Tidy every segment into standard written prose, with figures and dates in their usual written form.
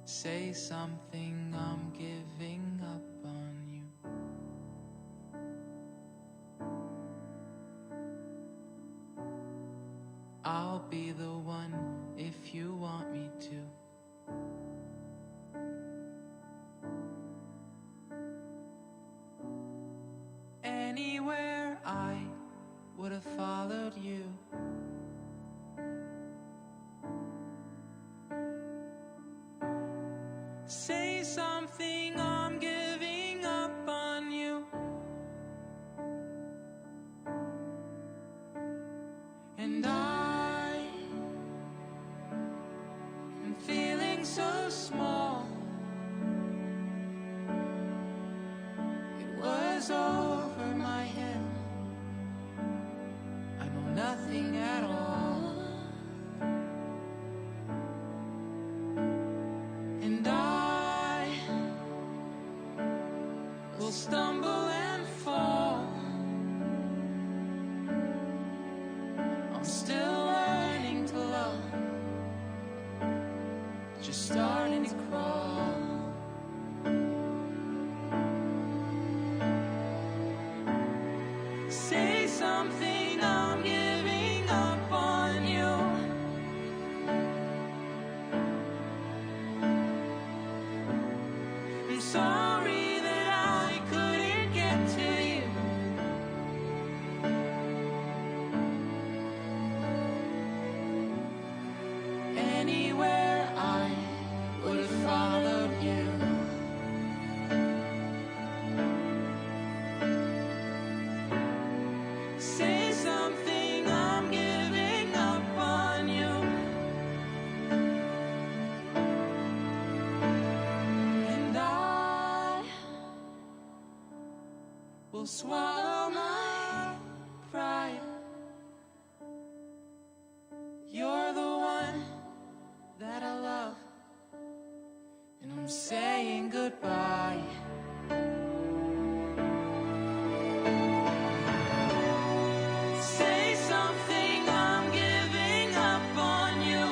Say something, I'm giving up on you. I'll be the one if you want me to. Anywhere I would have followed you. Say something, I'm giving up on you. And I am feeling so small. It was over my head. I know nothing at all. And I will stumble and fall. I'm still learning to love, just starting to crawl. Say something, I'm giving up on you. I'm sorry that I couldn't get to you. Anywhere I would have followed you. Say something, I'm giving up on you. And I will swallow my pride. You're the one that I love, and I'm saying goodbye. Say something, I'm giving up on you.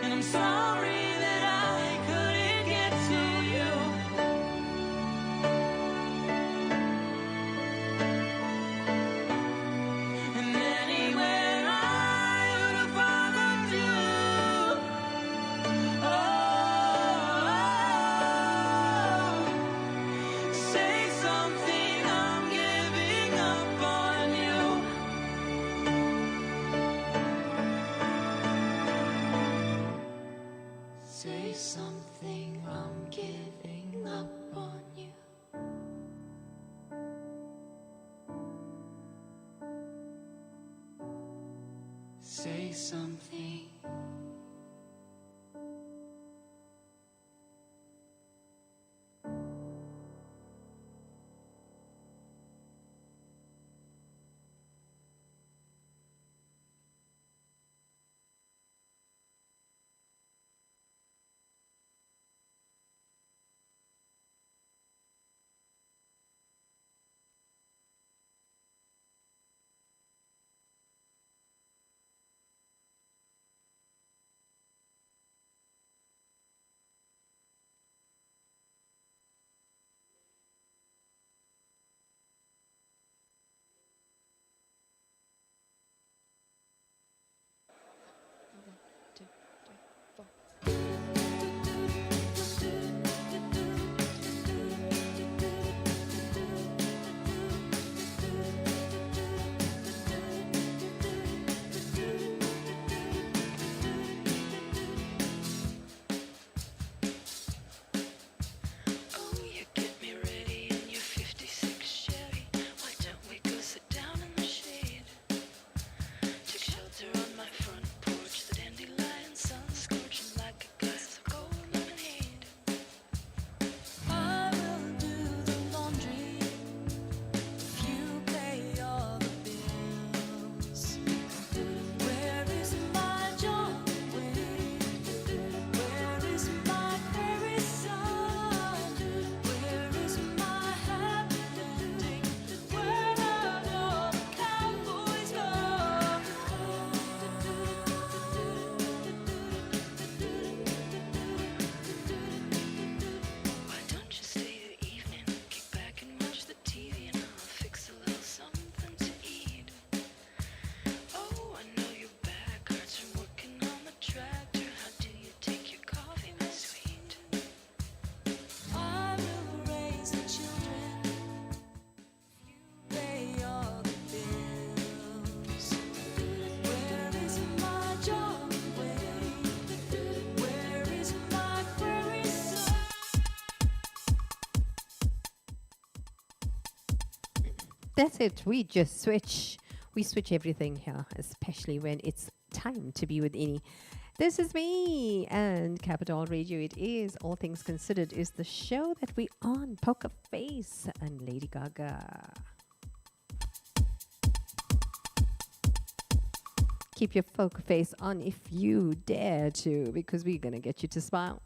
And I'm sorry that I couldn't get to you. And anywhere I would have followed you. Oh, say something, I'm giving up on you. Say something, I'm giving up on you. Say something. That's it. We just switch. We switch everything here, especially when it's time to be with Ini. This is me and Capital Radio. It is All Things Considered is the show that we on Poker Face and Lady Gaga. Keep your poker face on if you dare to, because we're gonna get you to smile.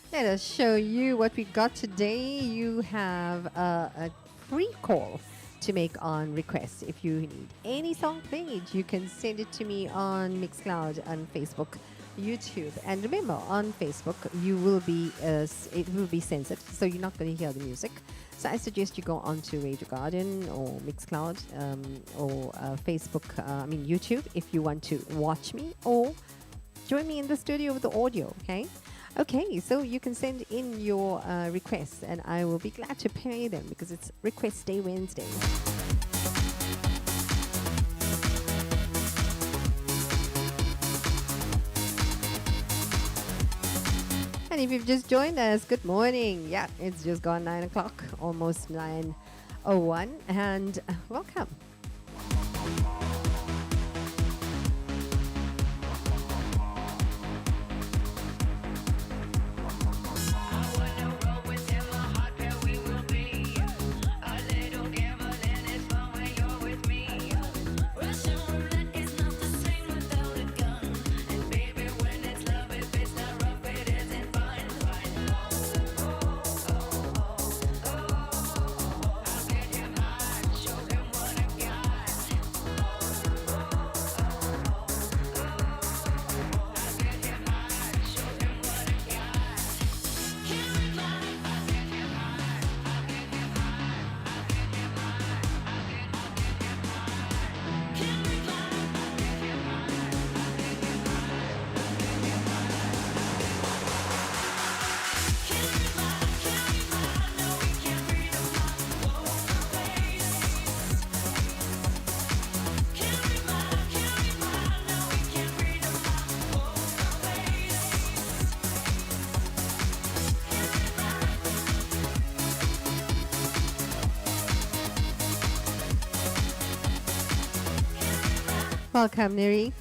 Let us show you what we got today. You have a free call to make on request. If you need any song played, you can send it to me on Mixcloud, on Facebook, YouTube. And remember, on Facebook, you will be it will be censored, so you're not going to hear the music. So I suggest you go onto Radio Garden or Mixcloud or Facebook, YouTube, if you want to watch me, or join me in the studio with the audio, okay? Okay, so you can send in your requests, and I will be glad to play them because it's Request Day Wednesday. And if you've just joined us, good morning. Yeah, it's just gone 9 o'clock, almost 9:01, and welcome. Welcome, Neri.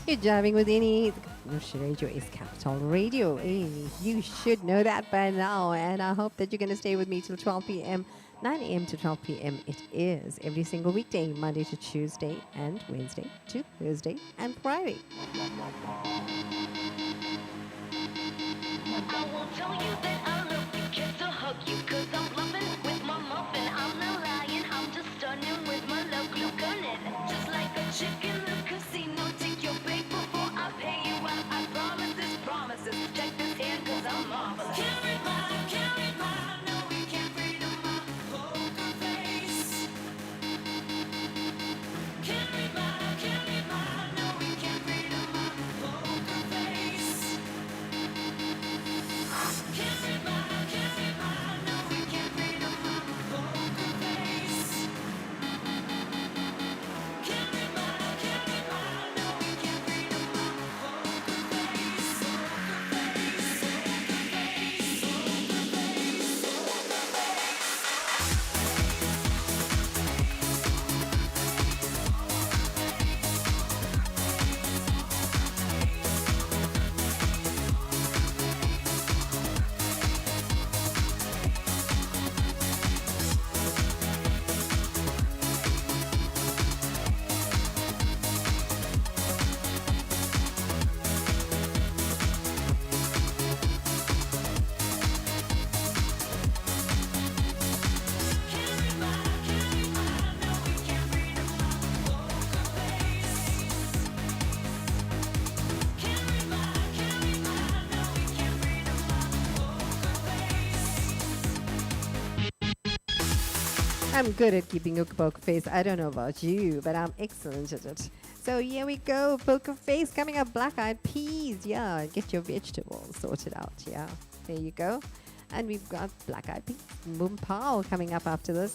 You're jamming with Ini. Nushi Radio is Capital Radio. You should know that by now, and I hope that you're going to stay with me till 12 p.m. 9 a.m. to 12 p.m. It is every single weekday, Monday to Tuesday and Wednesday to Thursday and Friday. I won't tell you that I love you, kiss or hug you, 'cause I'm bluffing with my muffin. I'm not lying, I'm just stunning with my love glue gunning. Just like a chicken in the casino, take your bait before I pay you out. I promise this promises, check this hand 'cause I'm marvelous. Can't read my, no we can't read my poker face. I'm good at keeping a poker face. I don't know about you, but I'm excellent at it. So here we go, poker face coming up, black-eyed peas. Yeah, get your vegetables sorted out. Yeah, there you go. And we've got black-eyed peas, boom pow coming up after this.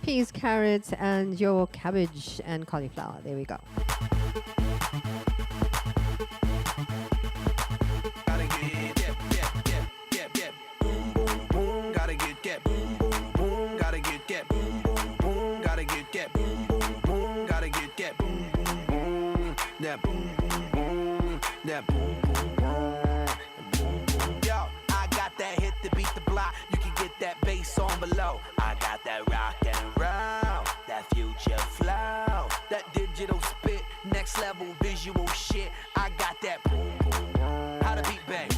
Peas, carrots, and your cabbage and cauliflower. There we go. Gotta get boom boom boom. Gotta get boom boom boom. Gotta get boom boom boom. Gotta get boom boom boom. Gotta get boom boom boom. That boom boom boom. That boom boom boom. Yo, I got that hit to beat the block. You can get that bass on below. I got that rock and roll, that future flow, that digital spit, next level visual shit. I got that boom boom boom. How to beat bang.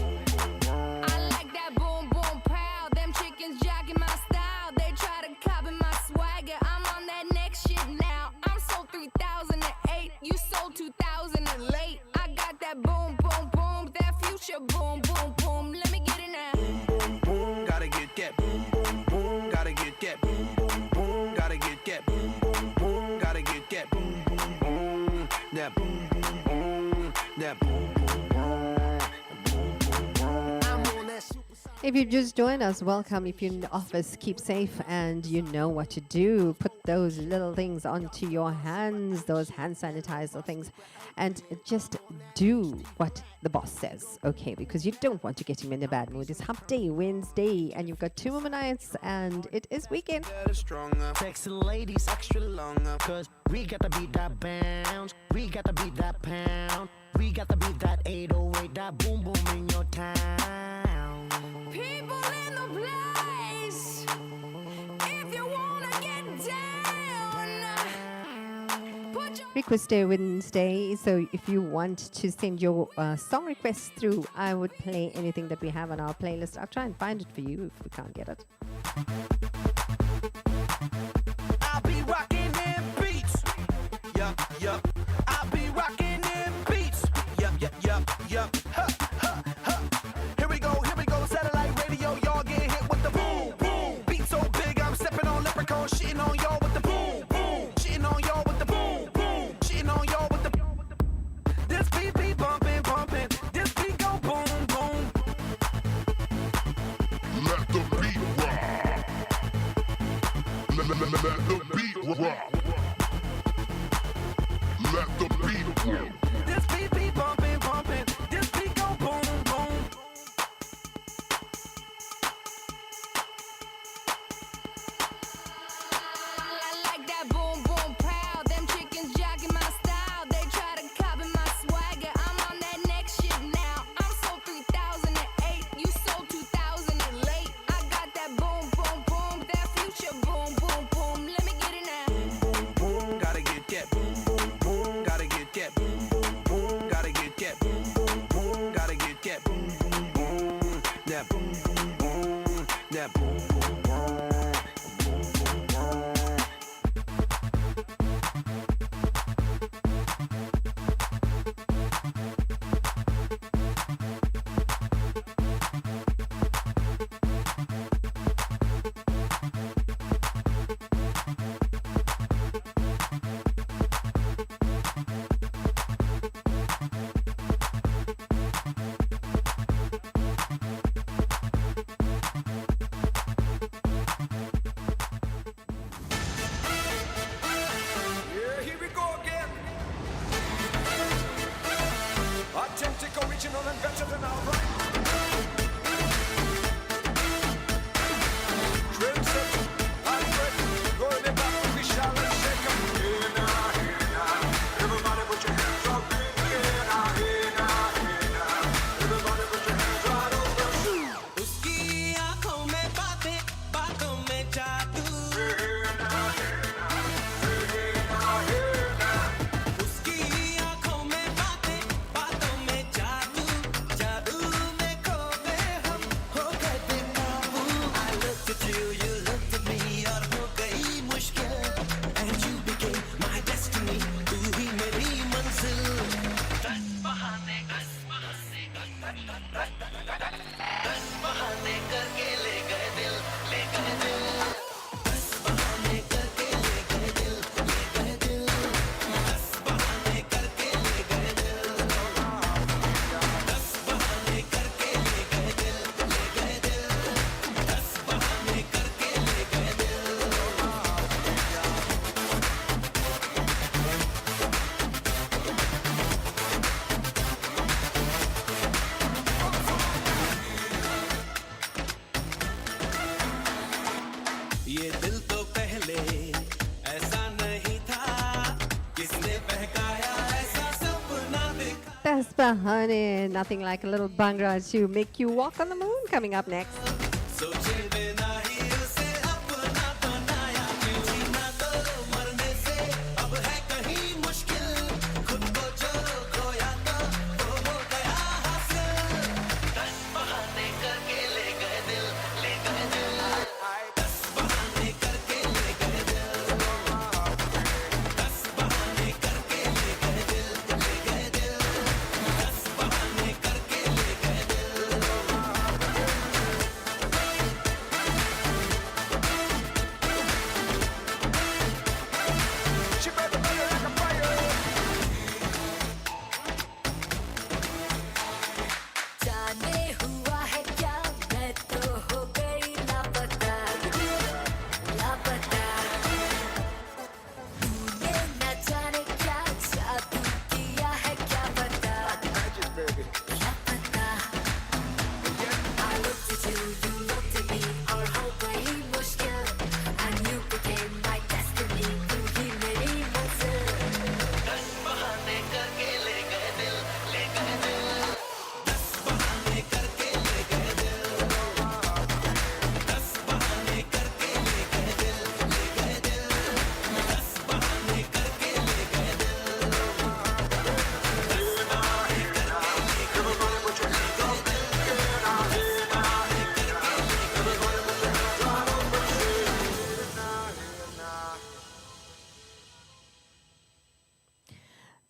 I like that boom boom pow. Them chickens jacking my style. They try to copy my swagger. I'm on that next shit now. I'm sold 3008. You sold 2000 and late. I got that boom boom boom. That future boom boom boom. Let me get it now. Boom boom boom. Gotta get boom boom boom. Gotta get boom boom boom. Gotta get boom boom boom. Gotta get boom boom boom. That boom boom boom. That boom boom boom. Boom boom boom. I'm on that super. If you just joined us, welcome. If you're in the office, keep safe and you know what to do. Put those little things onto your hands, those hand sanitizer things, and just do what the boss says, okay? Because you don't want to get him in a bad mood. It's Hump Day, Wednesday, and you've got 2 more nights, and it is weekend. Stronger. Sexy ladies, Extra longer. cause we got to beat that bounce, we got to beat that pound, we got to beat that 808, that boom boom in your town. People in the place. If you wanna get down, put your Request Day Wednesday, so if you want to send your song requests through, I would play anything that we have on our playlist. I'll try and find it for you if we can't get it. I'll be rocking them beats. Yup, yup. I'll be rocking them beats. Yup, yup, yup, yup. Huh, huh, huh. Here we go, satellite radio. Y'all get hit with the boom, boom. Beat so big, I'm stepping on leprechaun, shitting on y'all with the boom, boom. Shitting on y'all with the boom, boom. Shitting on y'all with the. This beat be bumping, bumping. This beat go boom, boom. Let the beat rock. Let the beat rock. Let the beat rock. This beat be bumping, bumping. This beat go boom, boom. I like that boom boom pow. Them chickens jacking my style. They try to copy my swagger. I'm on that next shit now. I'm sold 3008. You sold 2000 and late. I got that boom boom boom. That future boom boom boom. Let me get it now. Boom, boom, gotta get boom, boom, boom, gotta get boom, boom, उसकी आंखों में बातें बातों में जादू उसकी आंखों में बातें बातों में जादू जादू में खो गए हम हो गए बेकाबू I looked at you, you looked at me और हो गई मुश्किल And you became my destiny तू ही मेरी मंजिल दस बहाने करके ले गए दिल ले गए दिल दस बहाने करके ले गए दिल ले गए दिल दस बहाने करके ले गए दिल दस बहाने करके ले गए दिल ले गए दिल दस बहाने करके ले गए दिल ये दिल तो पहले ऐसा नहीं था किसने बहकाया ऐसा सपना देखा Das Bahane, nothing like a little Bhangra to make you walk on the moon. Coming up next. सोचे बिना ही उसे अपना बनाया क्यों जीना तो मरने से अब है कहीं मुश्किल खुद को जो खोया तो वो हो गया हासिल दस बहाने करके ले गए दिल ले गए दिल दस बहाने करके ले गए दिल दस बहाने करके ले गए दिल ले गए दिल दस बहाने करके ले गए दिल जाने हुआ है क्या मैं तो हो गई लापता लापता तूने न जाने क्या जादू किया है क्या पता क्या पता I looked at you, you looked at me और हो गई मुश्किल And you became my destiny तू ही मेरी मंजिल दस बहाने करके ले गए दिल ले गए दिल दस बहाने करके ले गए दिल दस बहाने करके ले गए दिल ले गए दिल दस बहाने करके ले गए दिल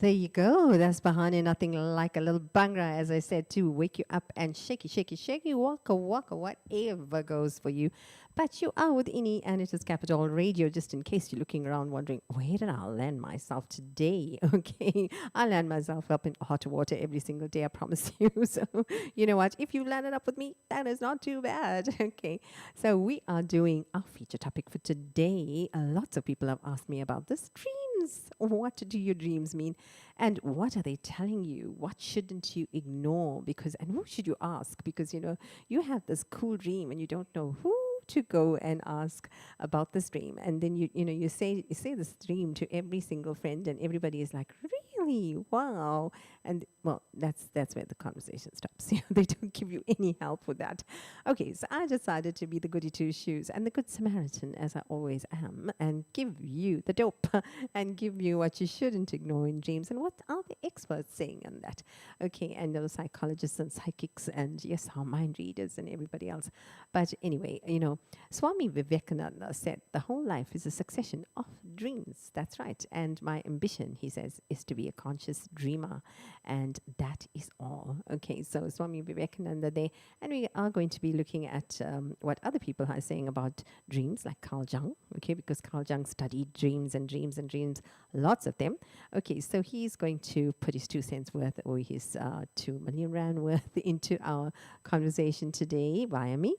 There you go. That's Bahane, nothing like a little Bhangra, as I said, to wake you up and shaky, shaky, shaky, waka, waka, whatever goes for you. But you are with Ini, and it is Capital Radio, just in case you're looking around wondering, where did I land myself today? Okay, I land myself up in hot water every single day, I promise you. So, you know what? If you landed up with me, that is not too bad. Okay, so we are doing our feature topic for today. Lots of people have asked me about this. Dreams. What do your dreams mean? And what are they telling you? What shouldn't you ignore? Because, and who should you ask? Because, you know, you have this cool dream and you don't know who to go and ask about this dream. And then you say this dream to every single friend and everybody is like, really? Wow. And well, that's where the conversation stops. They don't give you any help with that. Okay, so I decided to be the goody two shoes and the good Samaritan, as I always am, and give you the dope and give you what you shouldn't ignore in dreams and what are the experts saying on that. Okay, and those psychologists and psychics and yes, our mind readers and everybody else. But anyway, you know, Swami Vivekananda said the whole life is a succession of dreams. That's right. And my ambition, he says, is to be a conscious dreamer. And that is all. Okay, so Swami Vivekananda there. And we are going to be looking at what other people are saying about dreams, like Carl Jung. Okay, because Carl Jung studied dreams and dreams and dreams, lots of them. Okay, so he's going to put his 2 cents worth or his 2 million rand worth into our conversation today via me.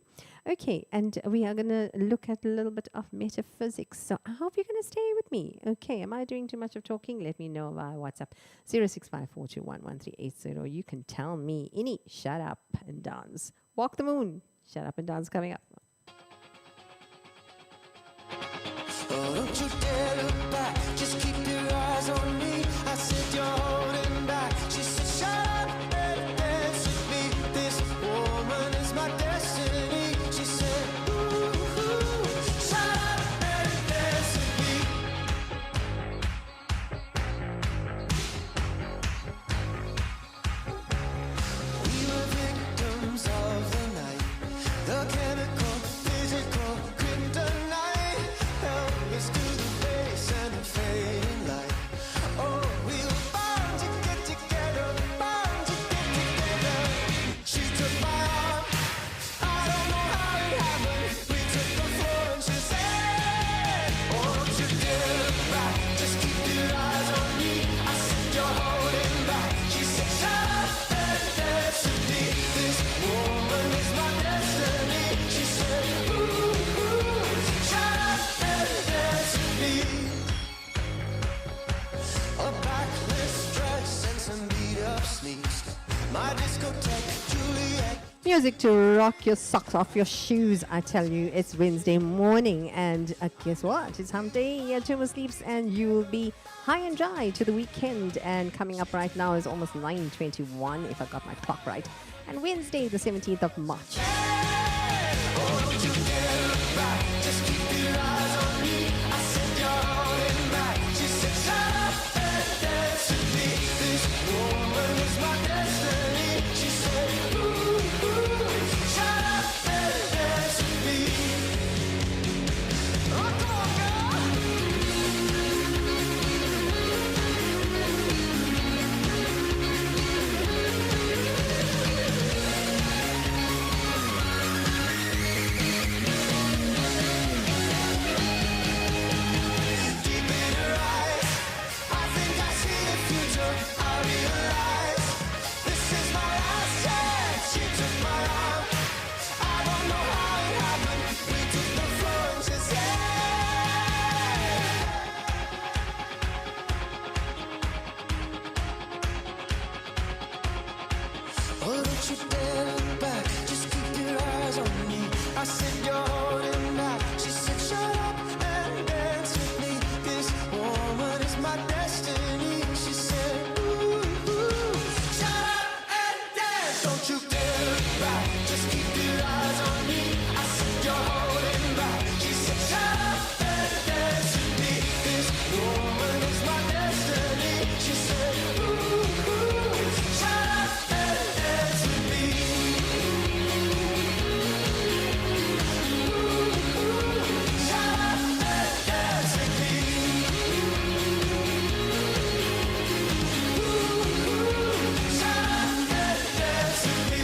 Okay, and we are going to look at a little bit of metaphysics. So I hope you're going to stay with me. Okay, am I doing too much of talking? Let me know via WhatsApp 0654211380. You can tell me any shut up and dance. Walk the moon. Shut up and dance coming up. Oh, don't you dare look back, just keep your eyes on me. I said you're holding back. She said, shut up and dance with me. This woman is my destiny. She said, ooh, shut up and dance with me. We were victims of the night, the chemical, physical, kryptonite. Help us to the base and the fading light. Oh, we were bound to get together, bound to get together. She took my arm, I don't know how it happened. We took the floor and she said, oh, don't you dare look back, just keep your eyes on me. I said, you're holding back. She said, shut up and dance with me. This woman is my destiny. She said, ooh, shut up and dance with me. A backless dress and some beat up sneaks. My discotheque, Juliet. Music to rock your socks off your shoes. I tell you, it's Wednesday morning, and guess what? It's hump day. Yeah, Tuma sleeps, and you'll be high and dry to the weekend. And coming up right now is almost 9:21, if I got my clock right. And Wednesday, the 17th of March. Oh, don't you dare look back, just keep your eyes on me. I said you're holding back. She said shut up and dance with me. This woman is my destiny. She said ooh, shut up and dance. Don't you dare look back, just keep your eyes on me. I said you're holding back. She said shut up and dance with me. This woman is my destiny. She said ooh, shut up and dance with me. Shut up and dance with me. Shut up and dance with me.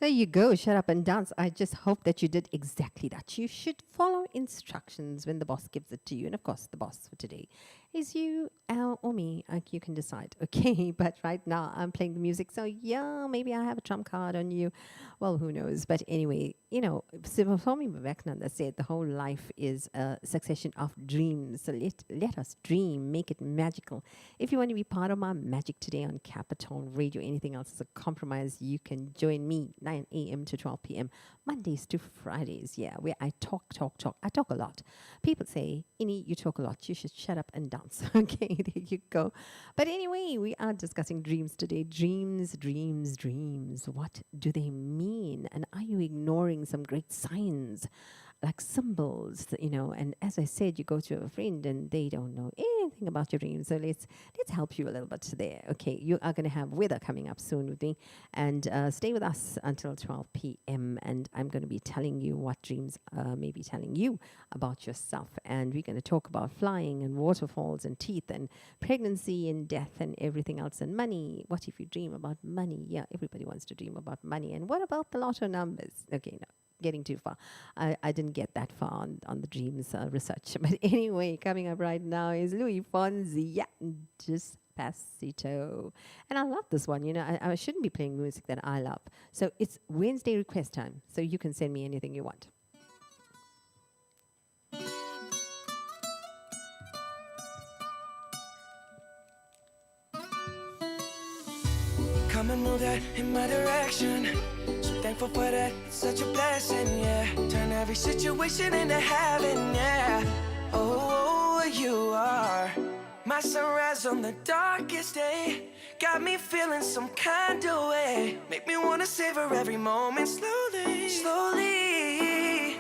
There you go. Shut up and dance. I just hope that you did exactly that. You should follow instructions when the boss gives it to you. And of course, the boss for today is you, Al, or me. You can decide. Okay. But right now, I'm playing the music. So, yeah, maybe I have a trump card on you. Well, who knows? But anyway, you know, Swami Vivekananda said the whole life is a succession of dreams. So let us dream, make it magical. If you want to be part of my magic today on Capital Radio, anything else is a compromise, you can join me 9 a.m. to 12 p.m. Mondays to Fridays. Yeah, where I talk. I talk a lot. People say, Ini, you talk a lot. You should shut up and dance. Okay, there you go. But anyway, we are discussing dreams today. Dreams. What do they mean? And are you ignoring some great signs? Like symbols, you know, and as I said, you go to a friend and they don't know anything about your dreams. So let's help you a little bit there. Okay, you are going to have weather coming up soon with me, and stay with us until 12 p.m. And I'm going to be telling you what dreams may be telling you about yourself. And we're going to talk about flying and waterfalls and teeth and pregnancy and death and everything else and money. What if you dream about money? Yeah, everybody wants to dream about money. And what about the lotto numbers? Okay, no. Getting too far. I didn't get that far on the dreams research. But anyway, coming up right now is Louis Fonzi. Yeah, just Despacito. And I love this one. You know, I shouldn't be playing music that I love. So it's Wednesday request time. So you can send me anything you want. Come and move that in my direction. So thankful for that, it's such a blessing, yeah. Turn every situation into heaven, yeah. Oh, you are my sunrise on the darkest day. Got me feeling some kind of way. Make me wanna savor every moment slowly, slowly.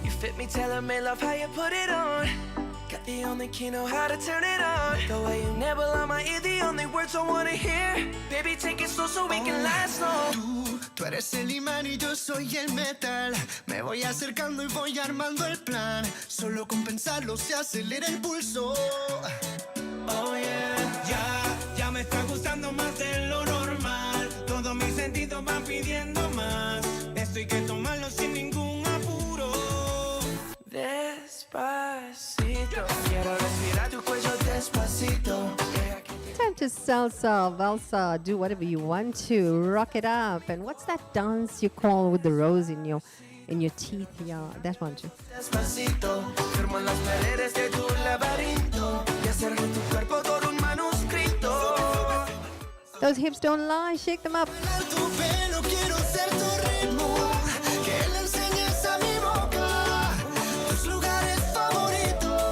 You fit me, tailor-made, love how you put it on. Got the only key, know how to turn it on. The way you never on my ear, the only words I wanna hear. Baby, take it slow so we can last long. Tú eres el imán y yo soy el metal. Me voy acercando y voy armando el plan. Solo con pensarlo se acelera el pulso. Oh yeah, ya me está gustando más de lo normal. Todos mis sentidos van pidiendo más. Esto hay que tomarlo sin ningún apuro. Despacito, quiero respirar tu cuello despacito. Time to salsa, valsa, do whatever you want to. Rock it up. And what's that dance you call with the rose in your teeth? Yeah, that one too. Despacito, firmo en las paredes de tu laberinto y hacer de tu cuerpo todo un manuscrito. Those hips don't lie. Shake them up. Tu pelo quiero ser tu ritmo. Que le enseñes a mi boca tus lugares favoritos.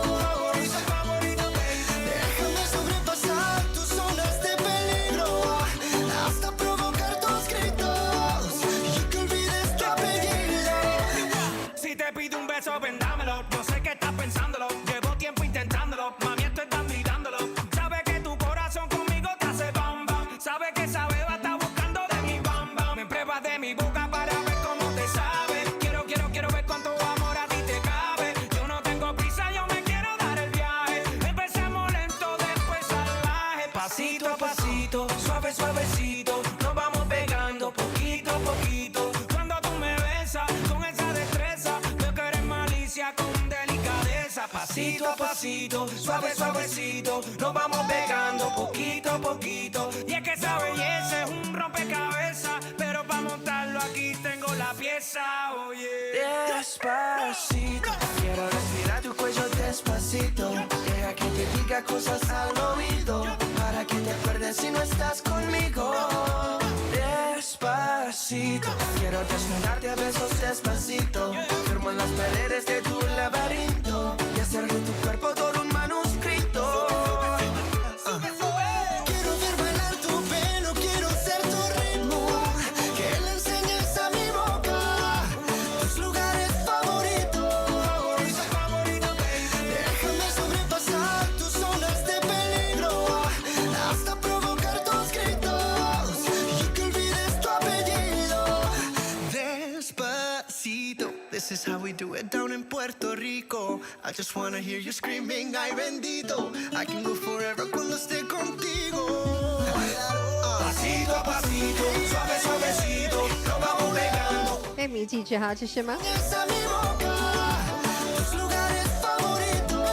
Déjame sobrepasar tus zonas de peligro hasta provocar tus gritos y que olvides tu apellido. Si te pido un beso, ven dámelo. Yo sé que estás pensándolo. Llevo tiempo intentándolo. Mami, esto es dando y dándolo. Sabes que tu corazón conmigo te hace bam bam. Sabes que esa beba está buscando de mi bam bam. Me pruebas de mi boca para ver cómo te sabe. Quiero ver cuánto amor a ti te cabe. Yo no tengo prisa, yo me quiero dar el viaje. Empecemos lento, después salvaje. Pasito a pasito, suave, suavecito. Nos vamos pegando poquito a poquito. Cuando tú me besas con esa destreza, veo que eres malicia con delicadeza. Pasito a pasito, suave, suavecito. Nos vamos pegando poquito a poquito. Y es que esa belleza es un rompecabezas, pero para montarlo aquí tengo la pieza, oye. Despacito, quiero respirar tu cuello despacito. Deja que te diga cosas al oído, para que te acuerdes si no estás conmigo. Despacito, quiero desnudarte a besos despacito. Firmo en las paredes de tu laberinto y hacer de tu cuerpo todo un manuscrito. Quiero ver bailar tu pelo, quiero ser tu ritmo. Que le enseñes a mi boca tus lugares favoritos. Déjame sobrepasar tus zonas de peligro hasta provocar tus gritos y que olvides tu apellido. Despacito, this is how we do it down in Puerto Rico. I just wanna hear you screaming, ay bendito. I can go forever cuando esté contigo. Pasito a pasito, suave, suavecito, nos vamos pegando. Let me teach you how to shimmer. Enseñes a mi boca tus lugares favoritos.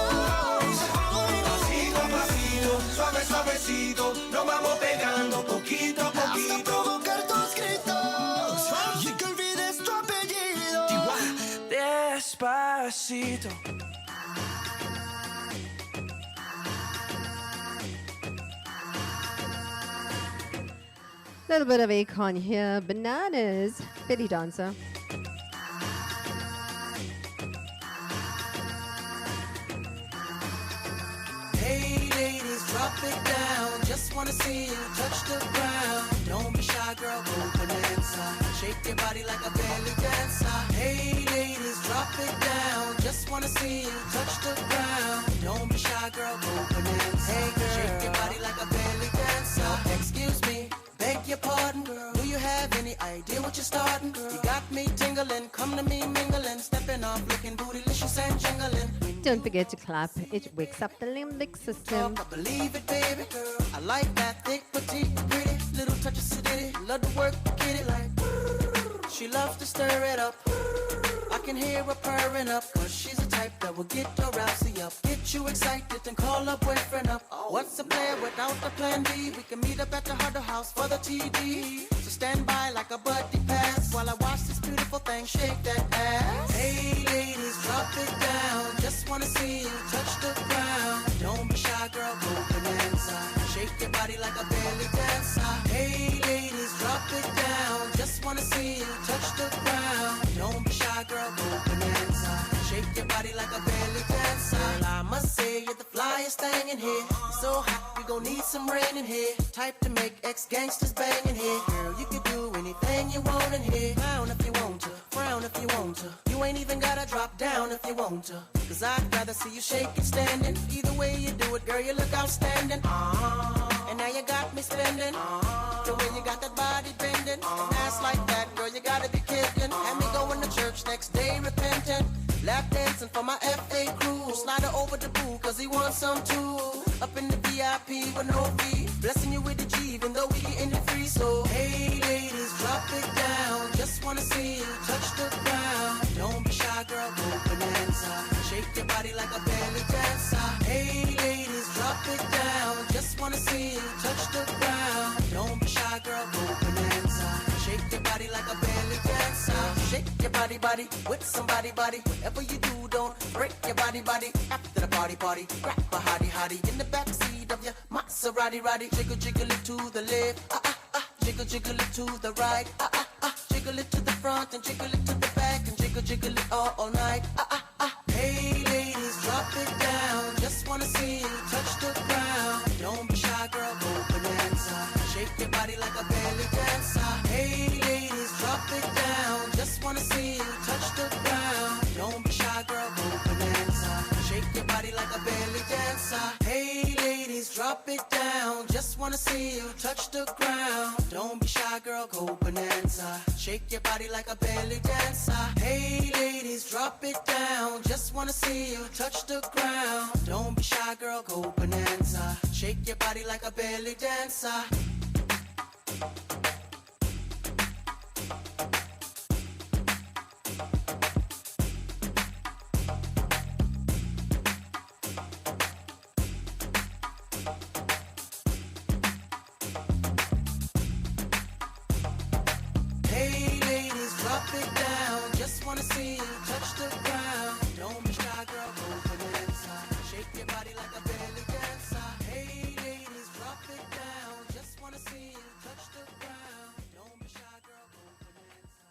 Pasito a pasito, suave, suavecito, nos vamos pegando poquito a Hasta poquito. provocar tus gritos y que olvides tu apellido. Despacito. Little bit of Akon here. Bananas. Belly dancer. Hey ladies, drop it down. Just wanna see you touch the ground. Don't be shy, girl, go bonanza. Shake your body like a belly dancer. Hey ladies, drop it down. Just wanna see you touch the ground. Don't be shy, girl, go bonanza. Hey girl, shake your body like a belly dancer. Excuse me, beg your pardon, girl. Do you have any idea what you're starting, girl? You got me tingling, come to me mingling, stepping off, looking bootylicious and jingling. Don't forget to clap. It wakes up the limbic system. I believe it, baby girl. I like that thick, petite, pretty, little touch of acidity. Love to work, get it like. She loves to stir it up. I can hear her purring up, 'cause she's the type that will will get your rousey up, get you excited and call a boyfriend up. What's a player without a plan B? We can meet up at the Huddle House for the TD. So stand by like a buddy pass while I watch this beautiful thing shake that ass. Hey ladies, drop it down. Just wanna see you touch the ground. Don't be shy, girl, go bonanza. Shake your body like a belly dancer. Hey ladies, drop it down. Just wanna see you touch the ground. Don't be shy, girl, go bonanza. Shake your body like a belly dancer. Girl, I must say you're the flyest thing in here. You're so hot, we gon' need some rain in here. Type to make ex-gangsters bang in here. Girl, you can do anything you want in here. Frown if you want to, frown if you want to. You ain't even gotta drop down if you want to. Cause I'd rather see you shake it standing. Either way you do it, girl, you look outstanding. And now you got me spending. The way you got that body bending. And ass like that, girl, you gotta be kidding. Had me going to church next day repentant. Lap dancing for my FA crew. Slide her over the pool, cause he wants some too. Up in the VIP with no fee. Blessing you with the G, even though we getting it free. So, hey ladies, drop it down. Just wanna see you touch the ground. Don't be shy, girl, go bonanza. Shake your body like a belly dancer. Hey ladies, drop it down. Just wanna see you touch the ground. Don't be shy, girl, go bonanza. Shake your body like a belly dancer. Shake your body with somebody body. Whatever you do, don't break your body. After the party, grab a hottie in the backseat of your Maserati. Jiggle it to the left, jiggle it to the right, jiggle it to the front and jiggle it to the back and jiggle it all night. Hey ladies, drop it down. Just wanna see you touch the ground. Don't be shy, girl, go bonanza. Shake your body like a belly dancer. Hey ladies, drop it down. Just wanna see you touch the ground. Don't be shy, girl, go bonanza. Shake your body like a belly dancer. Hey ladies, drop it down. Just wanna see you touch the ground. Don't be shy, girl, go bonanza. Shake your body like a belly dancer. Hey ladies, drop it down. Just wanna see you touch the ground. Don't be shy, girl, go bonanza. Shake your body like a belly dancer. Hey ladies, drop it down. Just wanna see you touch the ground. Don't be shy, girl, go bonanza. Shake your body like a belly dancer. Hey ladies, drop it down. Just wanna see you touch the ground. Don't be shy, girl, go bonanza.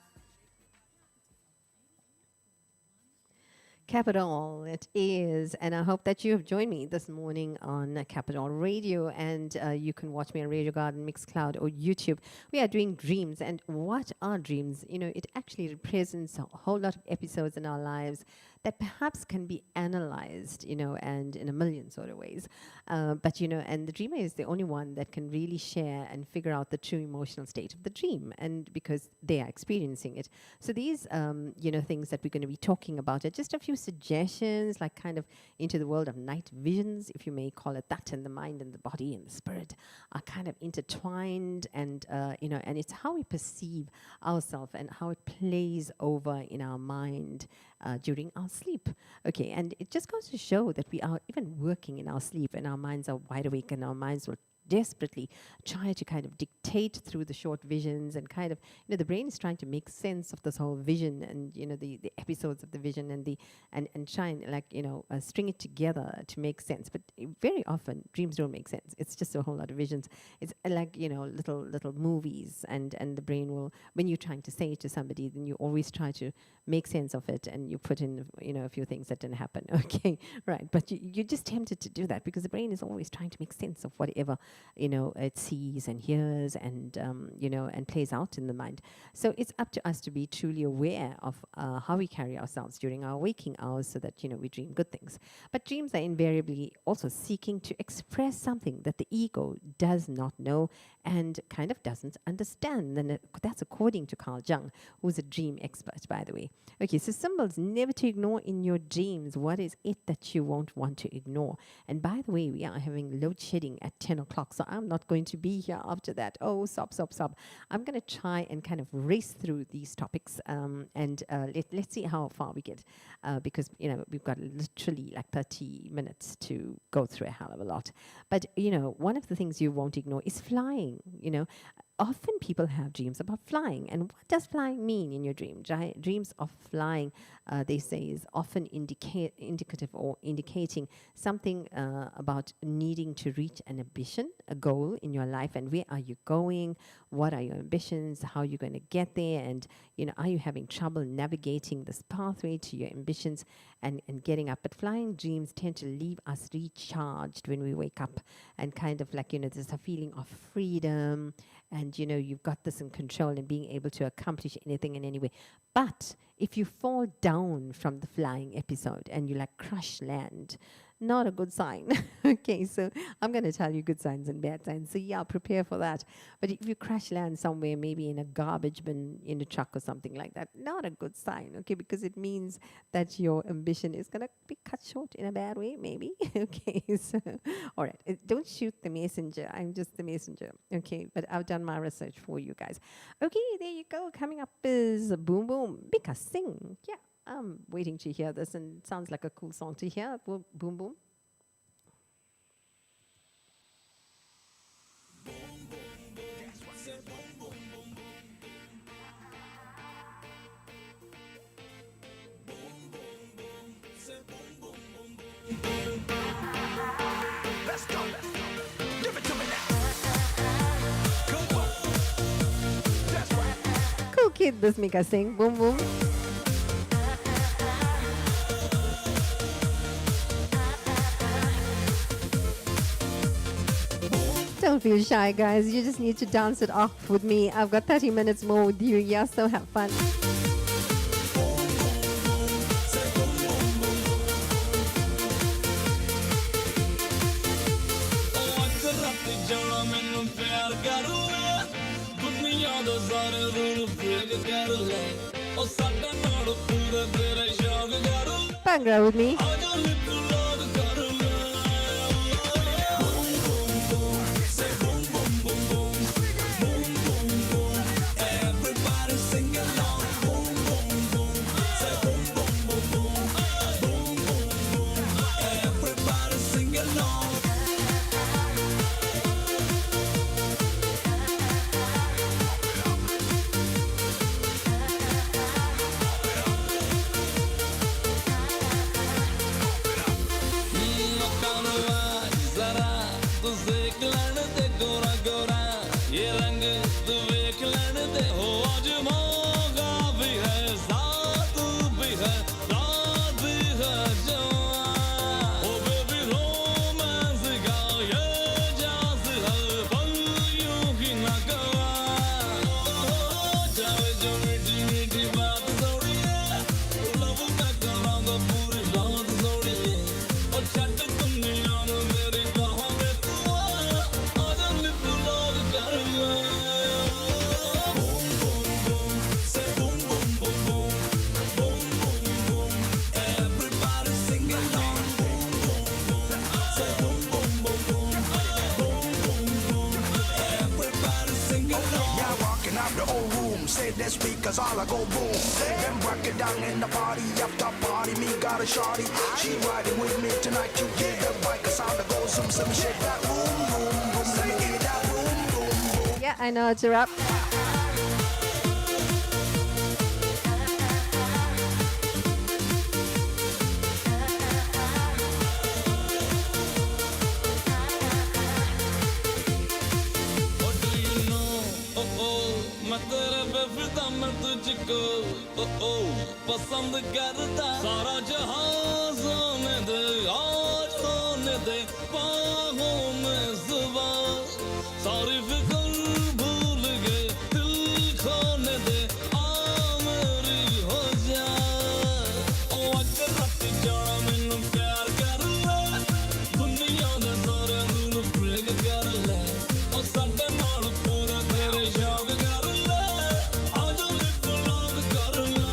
Capital, it is, and I hope that you have joined me this morning on Capital Radio, and you can watch me on Radio Garden, Mixcloud, or YouTube. We are doing dreams, and what are dreams? You know, it actually represents a whole lot of episodes in our lives that perhaps can be analyzed, you know, and in a million sort of ways. But, you know, and the dreamer is the only one that can really share and figure out the true emotional state of the dream, and because they are experiencing it. So these, you know, things that we're going to be talking about are just a few suggestions, like kind of into the world of night visions, if you may call it that, and the mind and the body and the spirit are kind of intertwined, and, you know, and it's how we perceive ourselves and how it plays over in our mind during our sleep. Okay, and it just goes to show that we are even working in our sleep, and our minds are wide awake, and our minds will desperately try to kind of dictate through the short visions, and kind of, you know, the brain is trying to make sense of this whole vision, and, you know, the episodes of the vision, and the and try and, like, you know, string it together to make sense. But very often dreams don't make sense. It's just a whole lot of visions. It's like, you know, little movies, and the brain will, when you're trying to say it to somebody, then you always try to make sense of it, and you put in, you know, a few things that didn't happen. Okay, right, but you're just tempted to do that because the brain is always trying to make sense of whatever, you know, it sees and hears, and you know, and plays out in the mind. So it's up to us to be truly aware of how we carry ourselves during our waking hours, so that, you know, we dream good things. But dreams are invariably also seeking to express something that the ego does not know and kind of doesn't understand. And that's according to Carl Jung, who's a dream expert, by the way. Okay, so symbols, never to ignore in your dreams. What is it that you won't want to ignore? And by the way, we are having load shedding at 10 o'clock o'clock, so I'm not going to be here after that. Oh, sob. I'm going to try and kind of race through these topics, and let's see how far we get, because we've got literally like 30 minutes to go through a hell of a lot. But one of the things you won't ignore is flying. Often people have dreams about flying. And what does flying mean in your dream? Dreams of flying, they say, is often indicative or indicating something about needing to reach an ambition, a goal in your life. And where are you going? What are your ambitions? How are you going to get there? And, are you having trouble navigating this pathway to your ambitions and getting up? But flying dreams tend to leave us recharged when we wake up, and kind of like, there's a feeling of freedom, and you've got this in control and being able to accomplish anything in any way. But if you fall down from the flying episode and you like crash land, not a good sign. Okay, so I'm going to tell you good signs and bad signs. So yeah, prepare for that. But if you crash land somewhere, maybe in a garbage bin, in a truck or something like that, not a good sign, okay, because it means that your ambition is going to be cut short in a bad way, maybe. Okay, so, all right, don't shoot the messenger. I'm just the messenger, okay, but I've done my research for you guys. Okay, there you go. Coming up is Boom Boom, Bika Sing. Yeah. I'm waiting to hear this, and it sounds like a cool song to hear. Boom, boom. Let's go. Give it to me now. Come on. That's right. Cool kid, this Mika Sing. Boom, boom. Don't feel shy, guys. You just need to dance it off with me. I've got 30 minutes more with you. Yeah, so have fun. Bhangra with me. This speakers all I go boom. Then rock it down in the party, after party, me got a shorty. She riding with me tonight, you get the bike, a sound that goes some shake that boom, boom, boom. Let me hear that boom, boom, boom. Yeah, I know it's a rap. पसंद करता सारा जहां सोने दे आज होने दे बाहों में जुबा सारी फिक्र भूल गए दिल खोने दे आ मेरी हो जा ओ अगर रात जाना मैनू प्यार कर ले दुनिया दे सारे नूर प्रेग कर ले ओ साडे नाल पूरा तेरे शौक कर ले आज लिप लॉक कर ले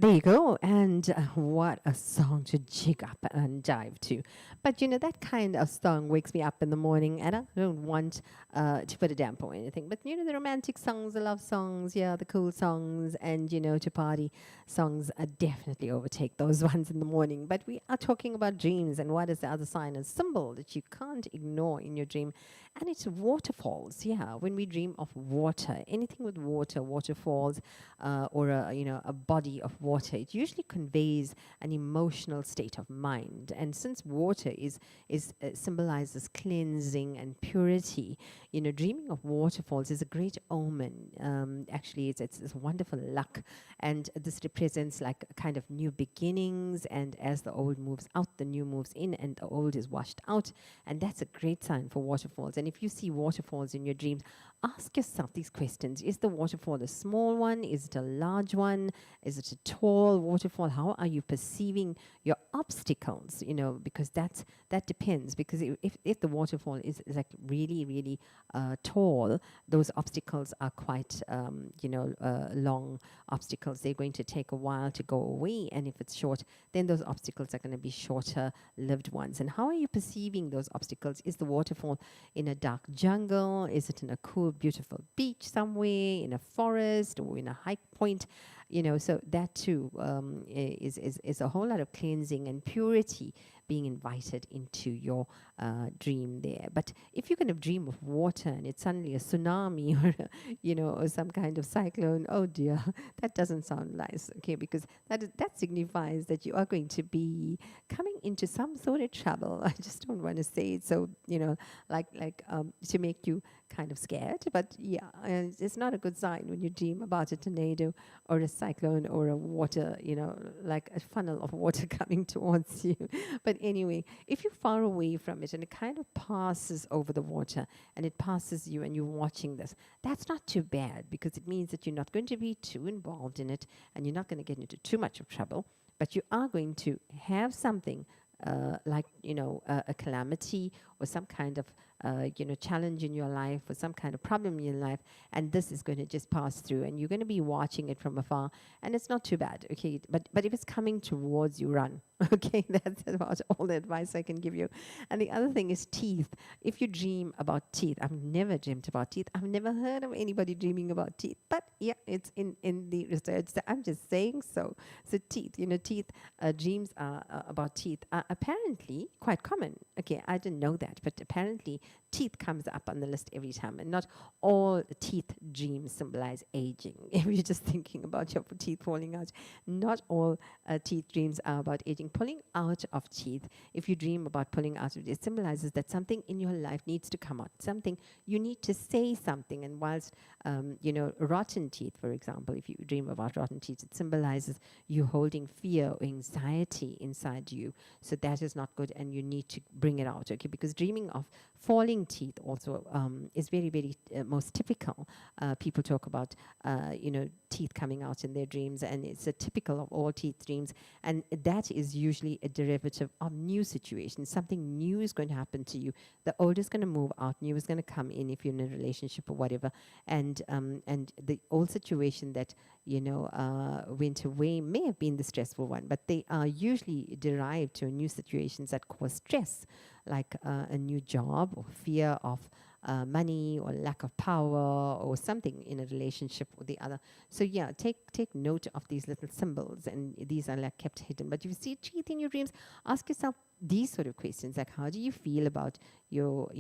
There you go. And what a song to jig up and dive to. But that kind of song wakes me up in the morning, and I don't want to put a damper or anything. But the romantic songs, the love songs, yeah, the cool songs, and to party songs definitely overtake those ones in the morning. But we are talking about dreams, and what is the other sign and symbol that you can't ignore in your dream? And it's waterfalls. Yeah, when we dream of water, anything with water, waterfalls, or a body of water, it usually conveys an emotional state of mind. And since water symbolizes cleansing and purity, dreaming of waterfalls is a great omen. Actually, it's wonderful luck, and this represents like a kind of new beginnings. And as the old moves out, the new moves in, and the old is washed out. And that's a great sign for waterfalls. And if you see waterfalls in your dreams, ask yourself these questions. Is the waterfall a small one? Is it a large one? Is it a tall waterfall? How are you perceiving your obstacles? Because that depends. Because if the waterfall is like really, really tall, those obstacles are quite, long obstacles. They're going to take a while to go away. And if it's short, then those obstacles are going to be shorter lived ones. And how are you perceiving those obstacles? Is the waterfall in a dark jungle? Is it in a cool, beautiful beach somewhere, in a forest, or in a hike point? So that too is a whole lot of cleansing and purity being invited into your dream there. But if you're going to dream of water and it's suddenly a tsunami or or some kind of cyclone, oh dear, that doesn't sound nice, okay? Because that signifies that you are going to be coming into some sort of trouble. I just don't want to say it so, like to make you kind of scared. But yeah, it's not a good sign when you dream about a tornado or a cyclone or a water, like a funnel of water coming towards you. But anyway, if you're far away from it and it kind of passes over the water and it passes you and you're watching this, that's not too bad, because it means that you're not going to be too involved in it and you're not going to get into too much of trouble, but you are going to have something like, a calamity or some kind of, challenge in your life or some kind of problem in your life, and this is going to just pass through and you're going to be watching it from afar, and it's not too bad, okay? But if it's coming towards you, run, okay? That's about all the advice I can give you. And the other thing is teeth. If you dream about teeth, I've never dreamt about teeth. I've never heard of anybody dreaming about teeth, but yeah, it's in the research. So I'm just saying so. So teeth, teeth, dreams about teeth are apparently quite common. Okay, I didn't know that, but apparently teeth comes up on the list every time, and not all teeth dreams symbolize aging. If you're just thinking about your teeth falling out, not all teeth dreams are about aging. Pulling out of teeth, if you dream about pulling out of it, symbolizes that something in your life needs to come out, something you need to say something. And whilst rotten teeth, for example, if you dream about rotten teeth, it symbolizes you holding fear or anxiety inside you. So that is not good, and you need to bring it out, okay? Because dreaming of falling teeth also is very, very most typical. People talk about, teeth coming out in their dreams, and it's a typical of all teeth dreams. And that is usually a derivative of new situations. Something new is going to happen to you. The old is going to move out, new is going to come in if you're in a relationship or whatever. And the old situation that, went away may have been the stressful one, but they are usually derived to new situations that cause stress, like a new job or fear of money or lack of power or something in a relationship or the other. So yeah, take note of these little symbols, and these are like kept hidden. But if you see teeth in your dreams, ask yourself these sort of questions, like how do you feel about your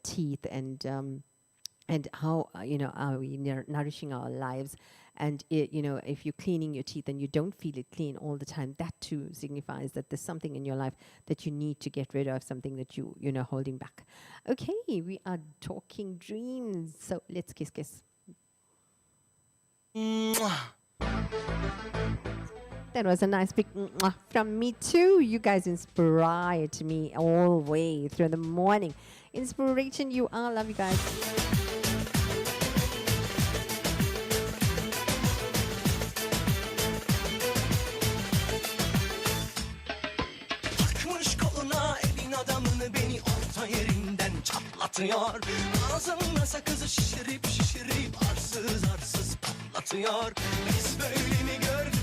teeth, and how are we nourishing our lives? And if you're cleaning your teeth and you don't feel it clean all the time, that too signifies that there's something in your life that you need to get rid of, something that you're holding back. Okay, we are talking dreams, so let's kiss. That was a nice big mwah from me too. You guys inspired me all the way through the morning. Inspiration you are. Love you guys. Takmış koluna elin adamını, beni orta yerinden çatlatıyor. Ağzımda sakızı şişirip arsız patlatıyor. Biz böyle mi gördük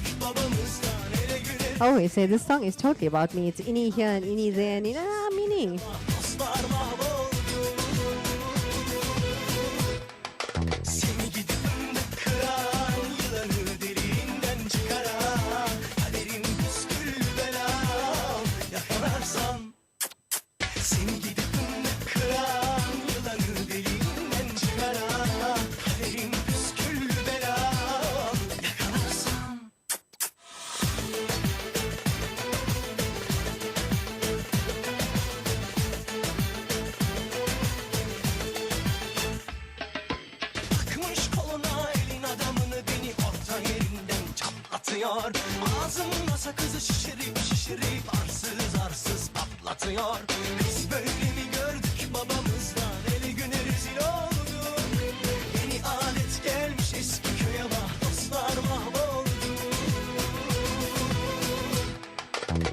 Oh, he said this song is totally about me. It's ini here and ini there and meaning. Dostlar mahvoldu. Seni gidip fındık kıran, yılanı deliğinden çıkaran, kaderim püskül belam, yakalarsam. Seni gidip fındık kıran, yılanı deliğinden çıkaran, kaderim püskül belam, yakalarsam. Takmış koluna elin adamını, beni orta yerinden çatlatıyor. Ağzımda sakızı şişirip şişirip arsız arsız patlatıyor. Biz böyle mi gördük babamızdan, eli güne rezil olduk. Yeni alet gelmiş eski köye, vah dostlar mahvoldu.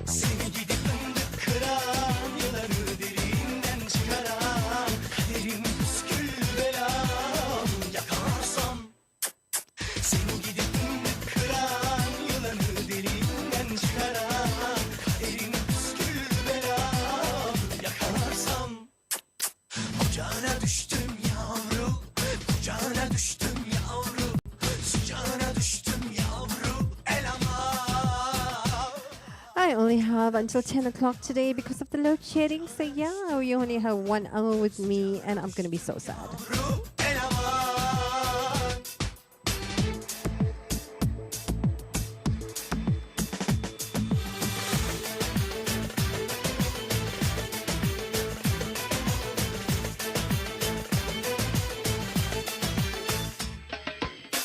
Seni gidip fındık kıran, yılanı deliğinden çıkaran, kaderim püskül belam, yakalarsam. Seni gidip fındık kıran, yılanı deliğinden çıkaran, kaderim püskül belam, yakalarsam. Kucağına düştüm yavru, kucağına düştüm yavru, sıcağına düştüm yavru, el aman. I only have until 10 o'clock today because of the load shedding. So yeah, you only have 1 hour with me and I'm going to be so sad. El aman.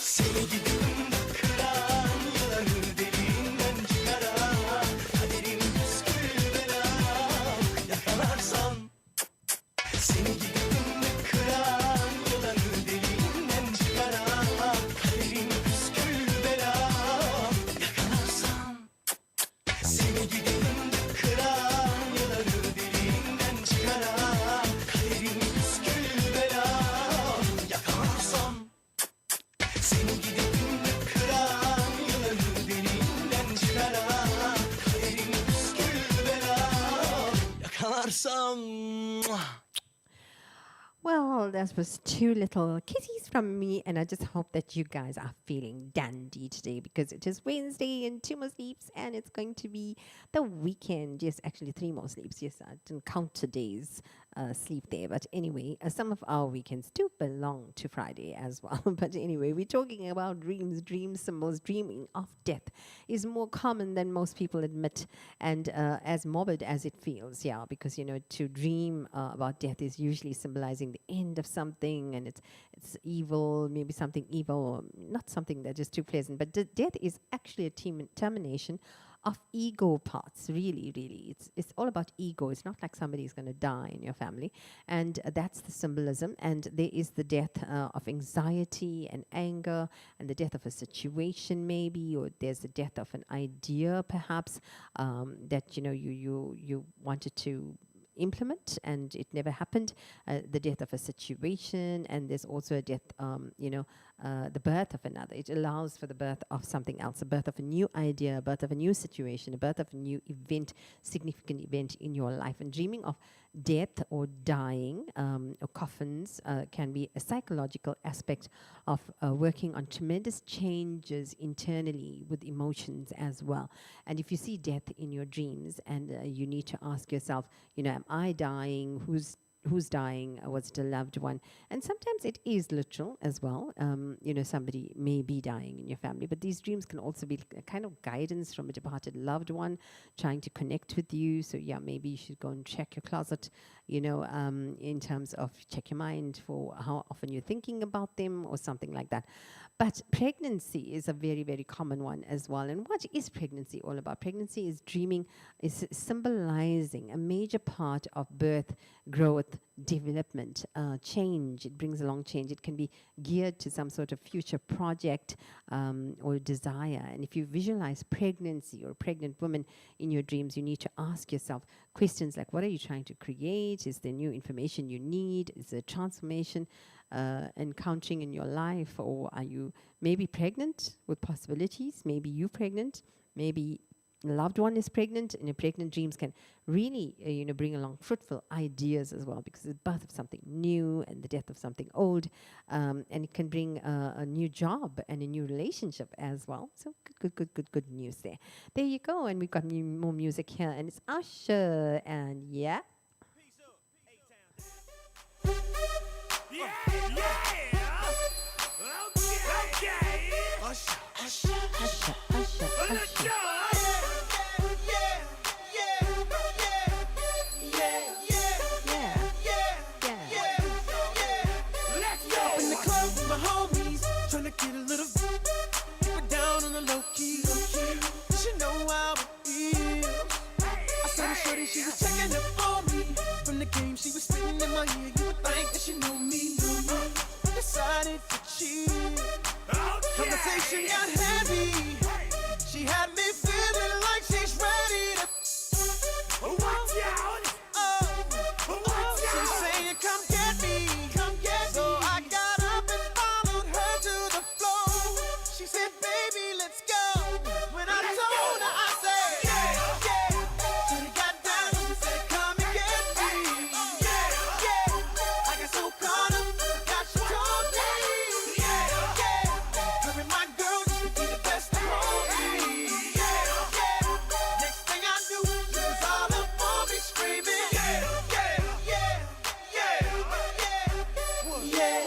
Seni gidip fındık kıran, yılanı deliğinden çıkaran, kaderim püskül belam, yakalarsam. Seni gidip fındık kıran, yılanı deliğinden çıkaran, kaderim püskül belam, yakalarsam. Seni gidip fındık kıran, yılanı deliğinden çıkaran, kaderim püskül belam, yakalarsam. Seni gidip fındık kıran, yılanı deliğinden çıkaran, kaderim püskül belam, yakalarsam. Well, that was two little kisses from me, and I just hope that you guys are feeling dandy today because it is Wednesday and 2 more sleeps, and it's going to be the weekend. Yes, actually 3 more sleeps. Yes, I didn't count today's sleep there, but anyway, some of our weekends do belong to Friday as well. But anyway, we're talking about dreams, dream symbols. Dreaming of death is more common than most people admit, and as morbid as it feels. Yeah, because to dream about death is usually symbolizing the end of something, and it's evil, maybe something evil, or not something that is too pleasant. But death is actually a termination of ego parts. Really, it's all about ego. It's not like somebody is going to die in your family, and that's the symbolism. And there is the death of anxiety and anger, and the death of a situation maybe, or there's the death of an idea perhaps that you wanted to implement and it never happened, the death of a situation, and there's also a death, the birth of another. It allows for the birth of something else, a birth of a new idea, a birth of a new situation, a birth of a new event, significant event in your life. And dreaming of death or dying or coffins can be a psychological aspect of working on tremendous changes internally with emotions as well. And if you see death in your dreams, and you need to ask yourself, am I dying? Who's dying? Was it a loved one? And sometimes it is literal as well. Somebody may be dying in your family, but these dreams can also be a kind of guidance from a departed loved one trying to connect with you. So yeah, maybe you should go and check your closet, in terms of check your mind for how often you're thinking about them or something like that. But pregnancy is a very, very common one as well. And what is pregnancy all about? Pregnancy is dreaming, is symbolizing a major part of birth, growth, development, change. It brings along change. It can be geared to some sort of future project or desire. And if you visualize pregnancy or a pregnant woman in your dreams, you need to ask yourself questions like, what are you trying to create? Is there new information you need? Is there transformation encountering in your life? Or are you maybe pregnant with possibilities? Maybe you pregnant. Maybe loved one is pregnant, and your pregnant dreams can really, bring along fruitful ideas as well, because it's the birth of something new and the death of something old, and it can bring a new job and a new relationship as well. So good news there. There you go, and we've got more music here, and it's Usher, and yeah. Usher, Usher. Usher, Usher, Usher. Up in the club with my homies, tryna get a little keep it down on the low key. She know how it feels. I saw her shorty, she was checking up on me. From the game, she was spitting in my ear. You would think that she know me. Decided to cheat. Conversation got heavy. She had me feeling like she's ready to. Watch out! She's saying, "Come get me, come get me." So I got up and followed her to the floor. She said, "Baby, let's go." When I told her, I said, "Yeah, yeah." She got down and said, "Come and get me." Yeah, yeah. I got so caught up, got she told me. Yeah, yeah. Her and my girl used to be the best of homies. Yeah, yeah. Next thing I knew, she was all up on me screaming. Yeah, yeah, yeah, yeah, yeah,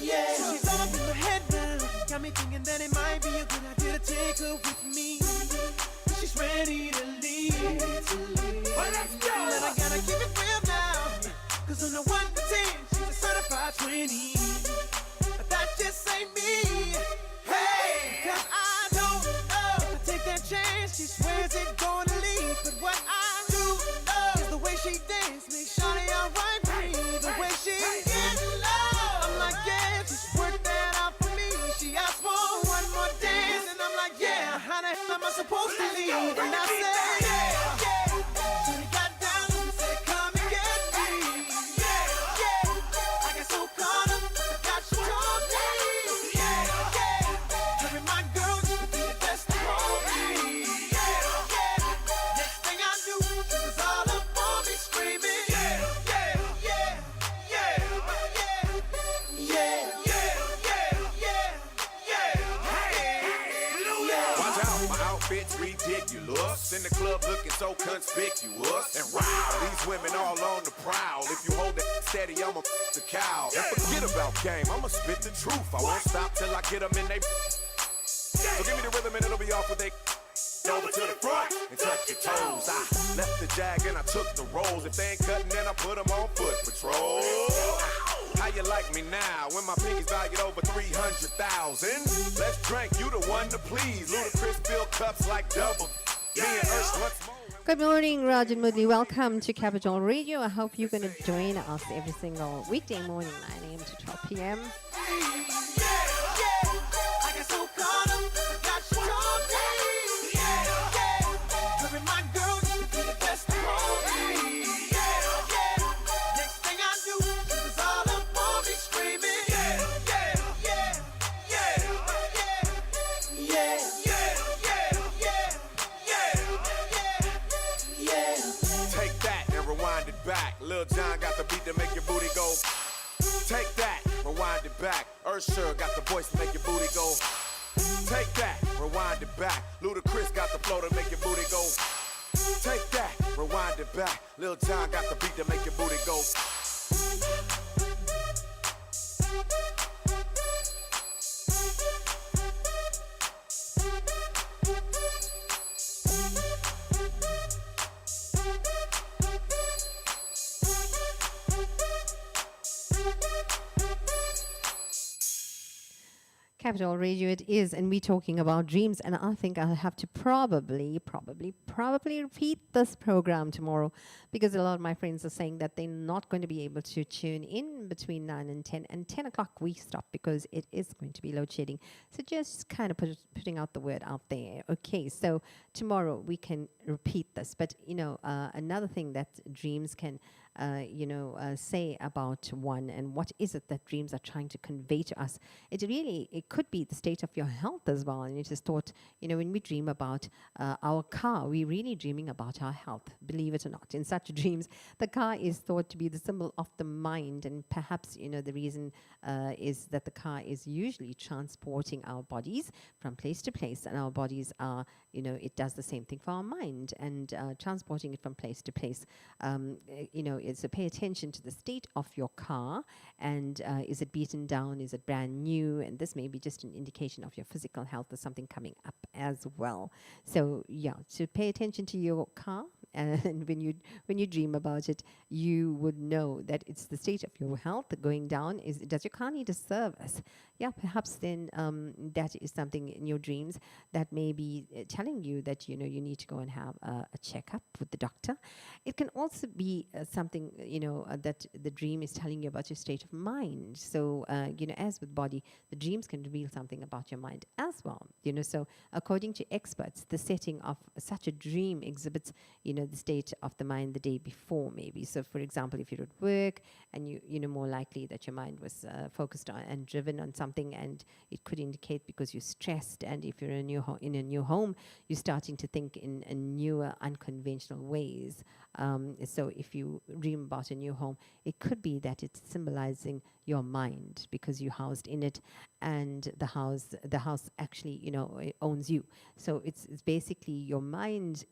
yeah. So she's all up in my head now, got me thinking that it might be a good idea to take her with me. She's ready to leave. Well, let's go. But I gotta keep it real now, 'cause on the 1 to 10, she's a certified 20. But that just ain't me. Hey, 'cause I don't know if I take that chance, she swears it's gonna leave. But what I do know is the way she dance makes shawty alright with me. The way she gets low, I'm like, yeah, just work that out for me. She asked for one more dance, and I'm like, yeah, how the hell am I supposed to leave? And I said, yeah, yeah. So they got down and said, "Come and get me." Yeah, yeah. I got so caught up, I forgot she told me. Yeah, yeah. Her and my girl used to be the best of homies. Yeah, yeah. Next thing I knew, she was all up on me screaming. Yeah, yeah, yeah, yeah, yeah, yeah. Watch out, my outfit's ridiculous. In the club looking so conspicuous. And wow, these women all on the prowl. If you hold it steady, I'ma the cow. And forget about game, I'ma spit the truth. I won't stop till I get them in they. So give me the rhythm and it'll be off with they. Over to the front and touch your toes. I left the jag and I took the rolls. If they ain't cutting, then I put them on foot patrol. How you like me now when my pinky's valued over 300,000? Let's drink, you the one to please. Ludacris fill cups like double. Me and Ursh once more. Good morning, Rajan Mudley. Welcome to Capital Radio. I hope you're going to join us every single weekday morning, 9 a.m. to 12 p.m. I got so caught up, forgot she told me. Yeah, yeah. Her and my girl used to be the best of homies. Yeah, yeah. Next thing I knew, she was all up on me screaming. Yeah, yeah, yeah, yeah, yeah, yeah, yeah. Take that and rewind it back. Lil Jon got the beat to make your booty go. Take that, rewind it back. Ursher got the voice to make your booty go. Take that, rewind it back. Ludacris got the flow to make your booty go. Take that, rewind it back. Lil Jon got the beat to make your booty go. Capital Radio it is, and we're talking about dreams, and I think I'll have to probably repeat this program tomorrow, because a lot of my friends are saying that they're not going to be able to tune in between 9 and 10, and 10 o'clock we stop because it is going to be load shedding. So just kind of putting out the word out there. Okay, so tomorrow we can repeat this, but another thing that dreams can say about one, and what is it that dreams are trying to convey to us. It could be the state of your health as well. And it is thought, when we dream about our car, we're really dreaming about our health, believe it or not. In such dreams, the car is thought to be the symbol of the mind, and perhaps, the reason is that the car is usually transporting our bodies from place to place, and our bodies are, it does the same thing for our mind, and transporting it from place to place, is to pay attention to the state of your car, and is it beaten down, is it brand new, and this may be just an indication of your physical health or something coming up as well. So to pay attention to your car, and when you dream about it, you would know that it's the state of your health going down. Does your car need a service? Perhaps then that is something in your dreams that may be telling you that you need to go and have a checkup with the doctor. It can also be something that the dream is telling you about your state of mind. So as with body, the dreams can reveal something about your mind as well. So according to experts, the setting of such a dream exhibits the state of the mind the day before, maybe. So for example, if you're at work and you more likely that your mind was focused on and driven on something, and it could indicate because you're stressed. And if you're in a new home, you're starting to think in newer, unconventional ways. So if you dream about a new home, it could be that it's symbolizing your mind because you're housed in it, and the house actually it owns you. So it's basically your mind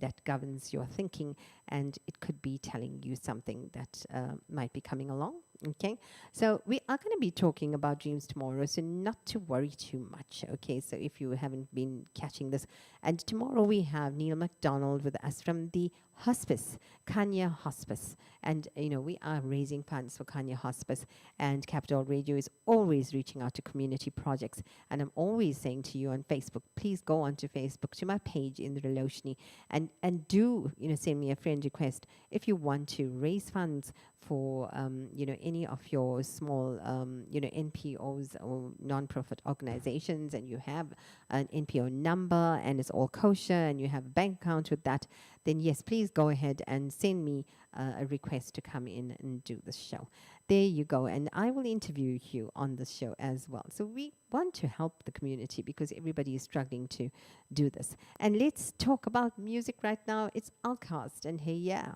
that governs your thinking, and it could be telling you something that might be coming along. Okay, so we are going to be talking about dreams tomorrow, so not to worry too much. Okay, so if you haven't been catching this, and tomorrow we have Neil McDonald with us from the hospice, Kanya Hospice, and we are raising funds for Kanya Hospice, and Capital Radio is always reaching out to community projects, and I'm always saying to you on Facebook, please go onto Facebook to my page in the Reloshni, and do send me a friend request if you want to raise funds for any of your small NPOs or non-profit organizations, and you have an NPO number and it's all kosher and you have a bank account with that, then yes, please go ahead and send me a request to come in and do the show. There you go, and I will interview you on the show as well. So we want to help the community because everybody is struggling to do this. And let's talk about music right now. It's Outkast and Hey Yeah. 1,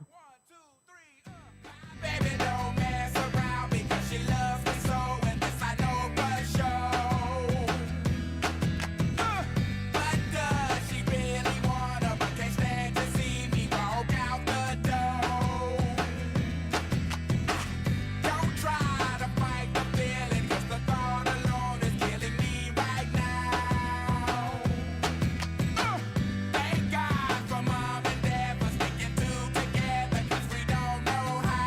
2, 3, Baby, don't mess around because she loves me so, and this I know for sure. But does she really wanna? But can't stand to see me walk out the door. Don't try to fight the feeling, 'cause the thought alone is killing me right now. Thank God for mom and dad for sticking two together, 'cause we don't know how.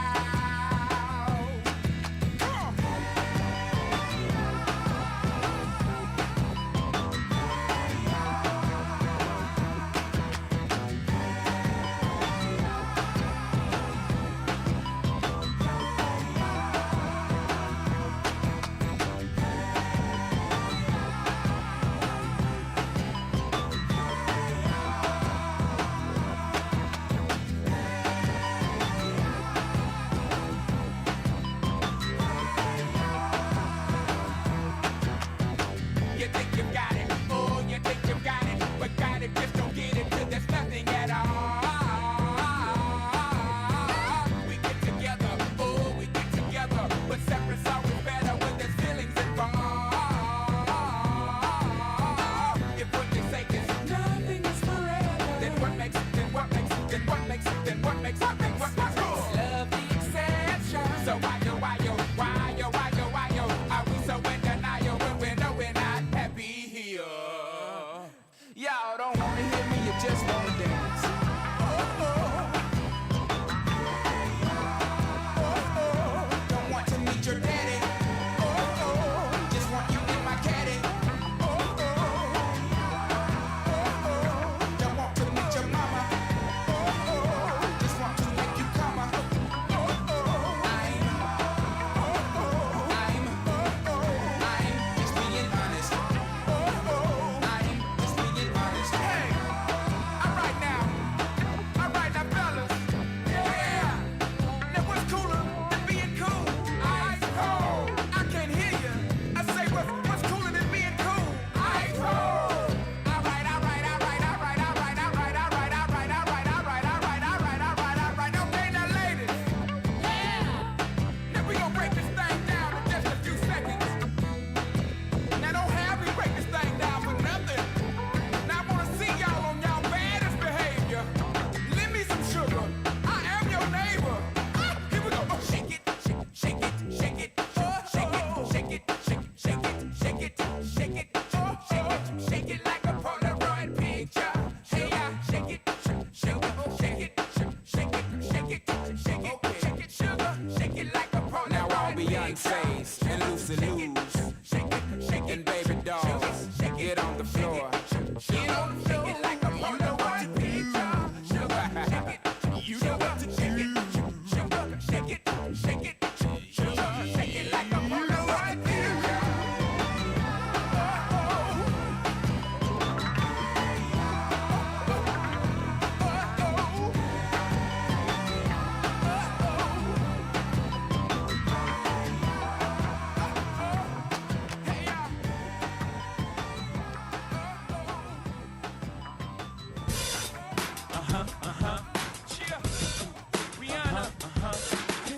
You think you got it, oh, you think you got it, but got it, just don't get it till there's nothing at all. We get together, oh, we get together, but separate's always better when there's feelings involved. If what they say is nothing is forever, then what makes it, then what makes it, then what makes it, then what makes it, then what makes it? Love the exception. So why yo, are we so in denial when we know we're not happy?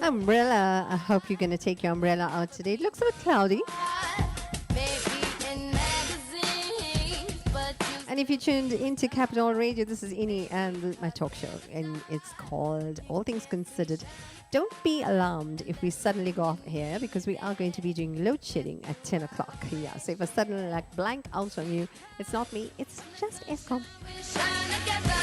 Umbrella. I hope you're going to take your umbrella out today. It looks a bit cloudy. Maybe in magazines, but you And if you tuned into Capital Radio, this is Ini and my talk show, and it's called All Things Considered. Don't be alarmed if we suddenly go off here, because we are going to be doing load shedding at 10 o'clock. Yeah, so if I suddenly blank out on you, it's not me, it's just Escom. shine together.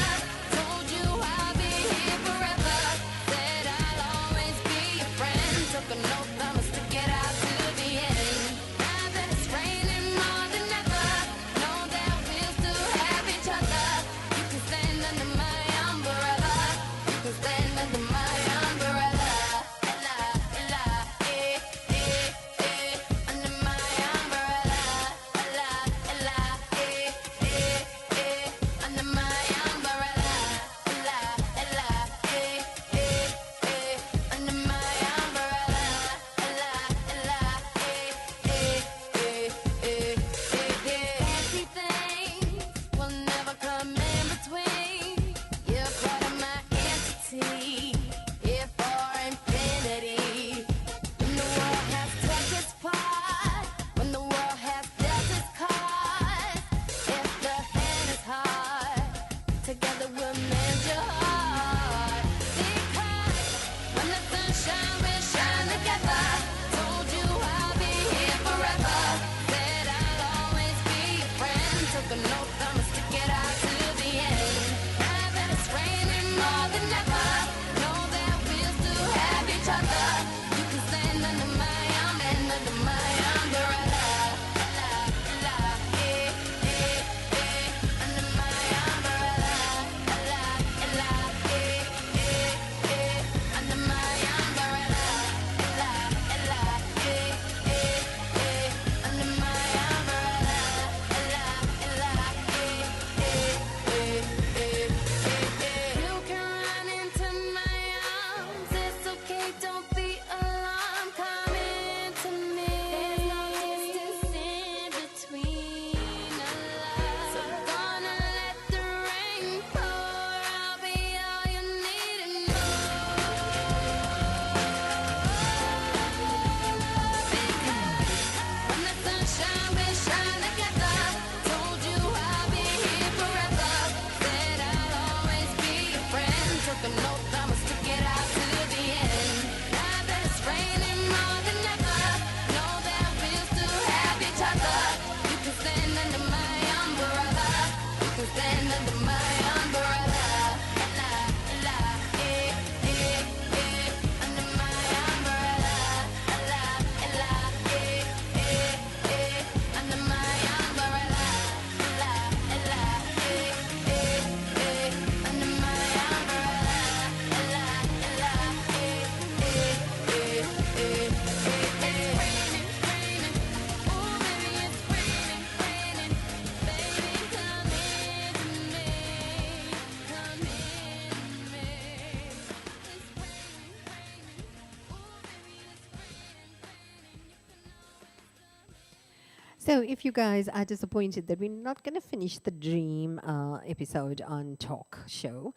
Told you I'll be here forever. Said I'll always be your friend. Took an oath, I'ma stick it out to the end. Now that it's raining more than ever, know that we'll still have each other. You can stand under my umbrella. You can stand under my umbrella. Ella, ella, under my umbrella. Ella, ella, under my umbrella. Ella, ella, under my umbrella. Ella, ella, fancy things will never come in between. You're part of my entity, here for infinity. When the world has touched its part, when the world has dealt its cards, if the hand is hard, together we'll mend your heart. Because when the sunshine will shine together, told you I'll be here forever. Said I'll always be your friend. Took an oath, I'ma stick it out to the end. Now that it's raining more than ever, know that we'll still have each other. You can stand under my under my umbrella. La, la, under my umbrella. La, la, under my umbrella. La, la, under my umbrella. La, you can run into my arms. It's okay, don't be alarmed. Come into me. There's no distance in between us. So gonna let the rain pour. I'll be all you need and when the sunshine will shine together, told you I'll be here forever. Said I'll always be your friend. Took an oath, I'ma stick it out to the end. Now that it's raining more than ever, know that we'll still have each other. You can stand under my umbrella. You can stand under my umbrella. La, la, under my umbrella. La, la, under my umbrella. La, la, under my umbrella. La, la, it's raining, raining. Oh, baby, it's raining, raining. Baby, come into me. Come into me. It's raining, raining. Oh, baby, it's raining, raining. So, if you guys are disappointed that we're not going to finish the Dream episode on Talk Show,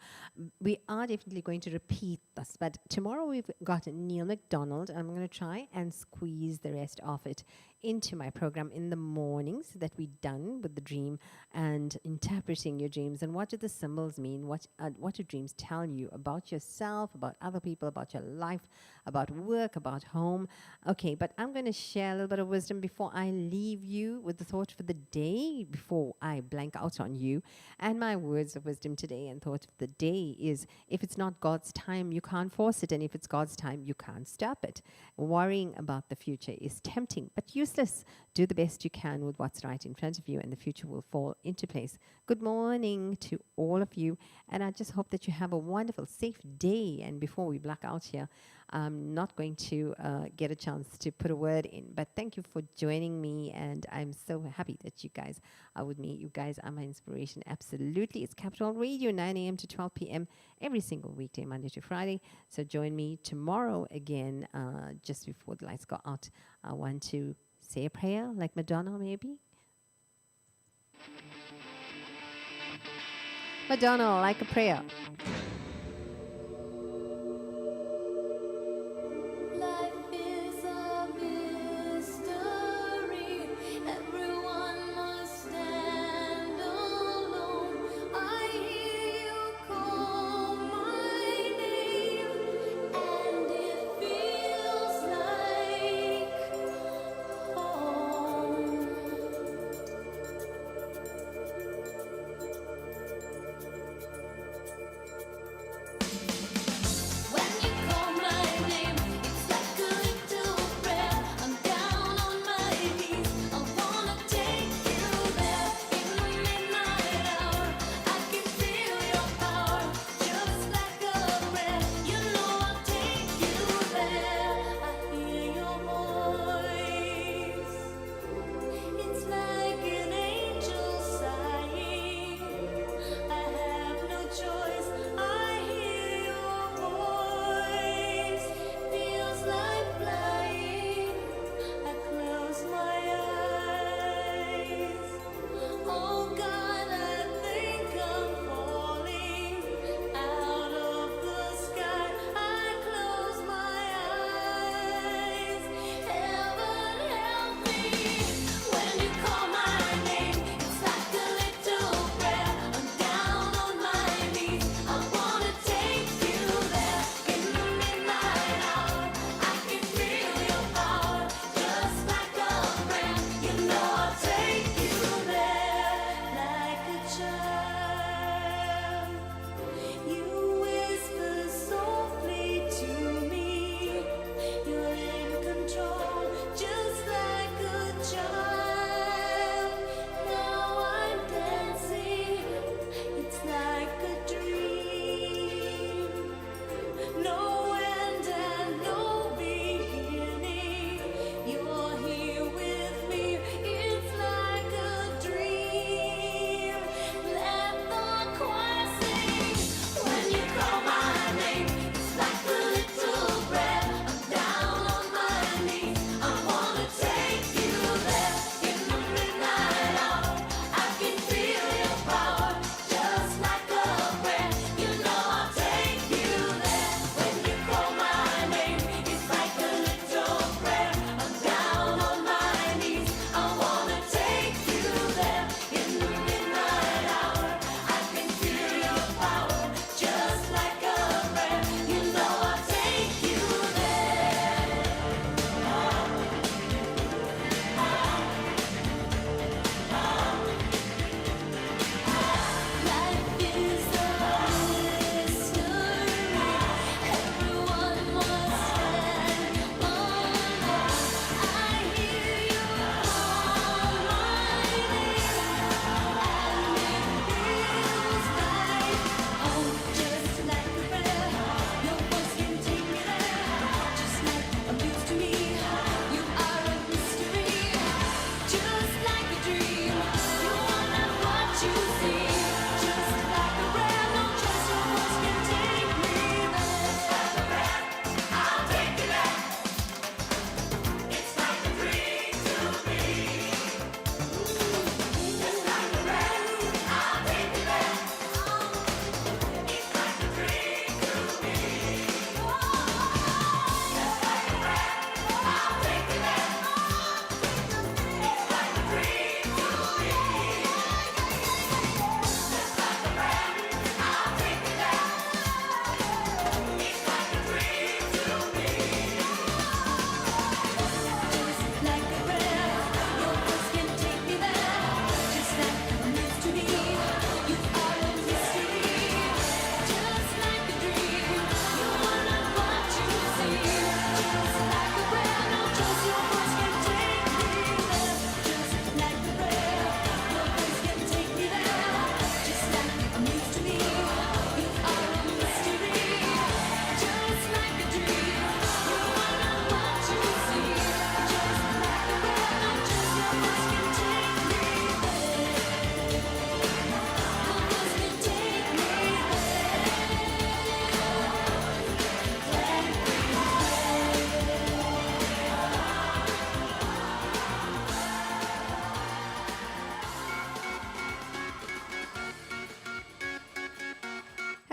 we are definitely going to repeat this. But tomorrow we've got Neil McDonald, and I'm going to try and squeeze the rest of it into my program in the mornings that we're done with the dream and interpreting your dreams and what do the symbols mean, what do dreams tell you about yourself, about other people, about your life, about work, about home. Okay, but I'm going to share a little bit of wisdom before I leave you with the thought for the day, before I blank out on you. And my words of wisdom today and thought of the day is, if it's not God's time, you can't force it, and if it's God's time, you can't stop it. Worrying about the future is tempting, but useless. Do the best you can with what's right in front of you, and the future will fall into place. Good morning to all of you, and I just hope that you have a wonderful, safe day. And before we black out here, I'm not going to get a chance to put a word in, but thank you for joining me, and I'm so happy that you guys are with me. You guys are my inspiration, absolutely. It's Capital Radio, 9 a.m. to 12 p.m. every single weekday, Monday to Friday. So join me tomorrow again, just before the lights go out. I want to say a prayer, like Madonna, maybe. Madonna, like a prayer.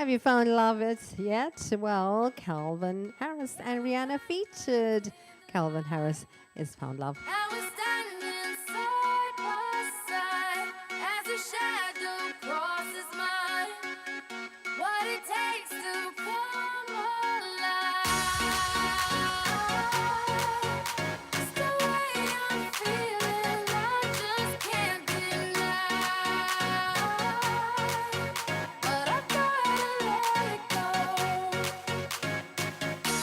Have you found love yet? Well, Calvin Harris and Rihanna featured. Calvin Harris is Found Love. I was standing side by side as a shadow crosses mine. What it takes to come alive. It's the way I'm feeling, I just can't deny. But I gotta let it go.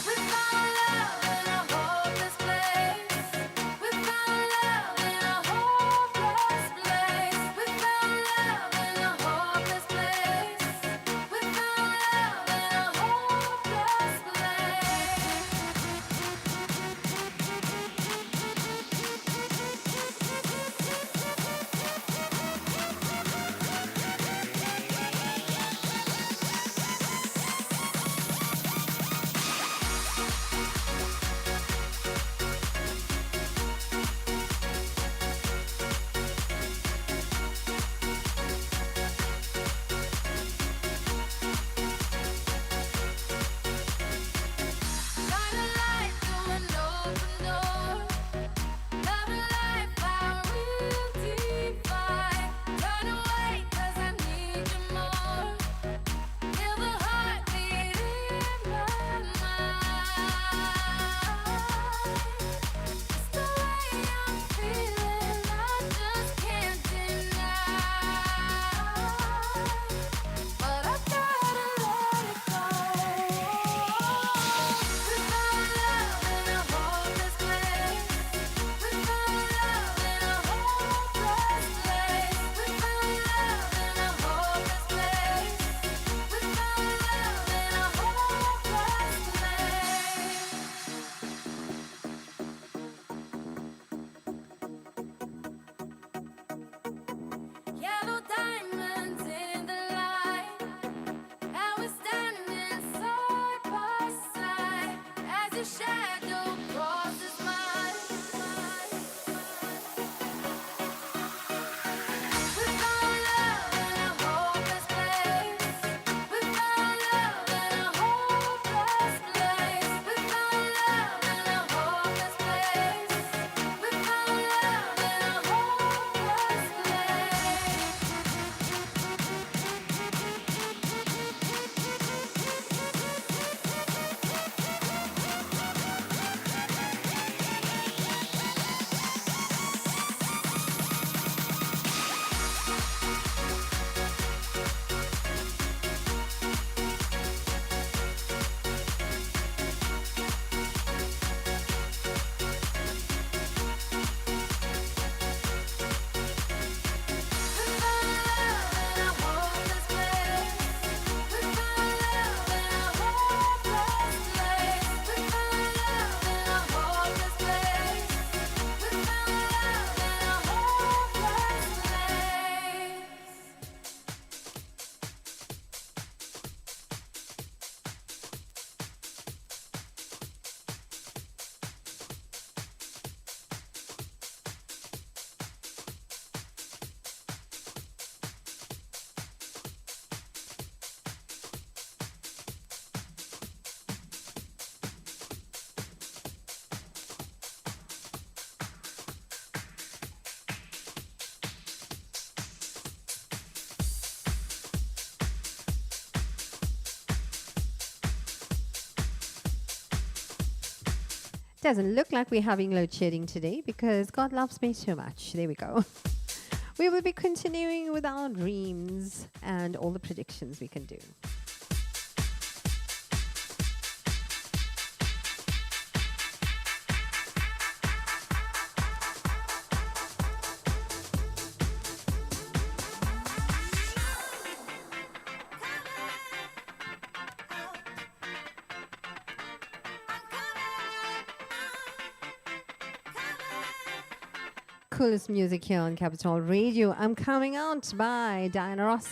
We found love in a hopeless place. We found love in a hopeless place. We found love in a hopeless place. We found love in a hopeless shine a light through an open door. Love and life I will defy. Turn away 'cause I need you more. Feel the heartbeat in my mind. It's the way I'm feeling, I just can't deny. But I gotta let it go. We found love in a hopeless place. We found love in a hopeless place. We found love in a hopeless place. We found love in a hopeless place. Yellow diamonds in the light. And we're standing side by side as a shadow crosses mine. We found love in a hopeless place. We found love in a hopeless place. We found love in a hopeless place. We found love in a hopeless place. We found love in a hopeless place. We found love in a hopeless place. We found love in a hopeless place. We found love in a hopeless place. Doesn't look like we're having load shedding today because God loves me too much. There we go. We will be continuing with our dreams and all the predictions we can do. Coolest music here on Capital Radio. I'm Coming Out by Diana Ross.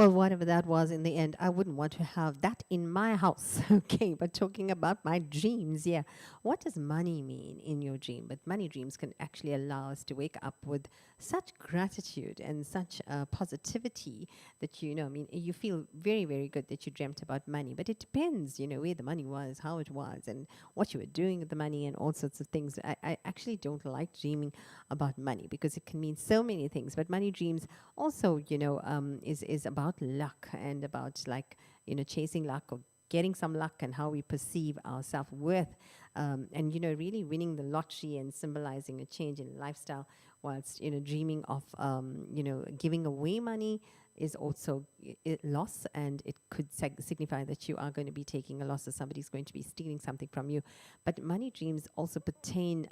Well, whatever that was in the end, I wouldn't want to have that in my house. Okay, but talking about my dreams, yeah. What does money mean in your dream? But money dreams can actually allow us to wake up with such gratitude and such positivity that, I mean, you feel very, very good that you dreamt about money. But it depends, where the money was, how it was, and what you were doing with the money and all sorts of things. I actually don't like dreaming about money because it can mean so many things. But money dreams also, is about luck and about chasing luck or getting some luck and how we perceive our self-worth, and really winning the lottery and symbolizing a change in lifestyle, whilst dreaming of giving away money is also loss, and it could signify that you are going to be taking a loss or somebody's going to be stealing something from you. But money dreams also pertain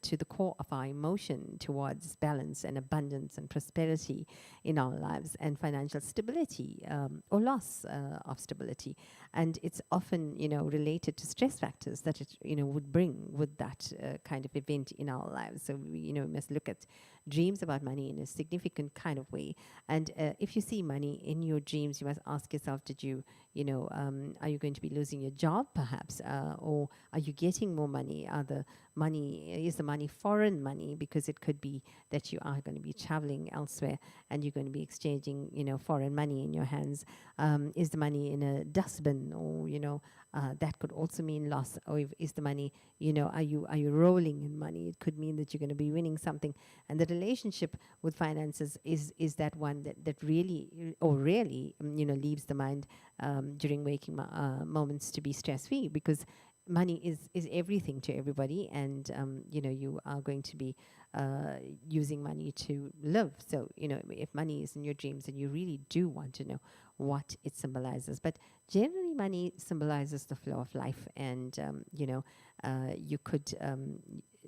to the core of our emotion towards balance and abundance and prosperity in our lives and financial stability, or loss of stability. And it's often, related to stress factors that it, would bring with that kind of event in our lives. So we must look at dreams about money in a significant kind of way. And if you see money in your dreams, you must ask yourself, are you going to be losing your job perhaps? Or are you getting more money? Is the money foreign money? Because it could be that you are going to be traveling elsewhere and you're going to be exchanging, foreign money in your hands. Is the money in a dustbin? Or, that could also mean loss. Or is the money, are you rolling in money? It could mean that you're going to be winning something. And the relationship with finances is that one that really or rarely, leaves the mind during waking moments to be stress-free, because money is everything to everybody, and you are going to be using money to live. So if money is in your dreams, and you really do want to know what it symbolizes. But generally, money symbolizes the flow of life, and you could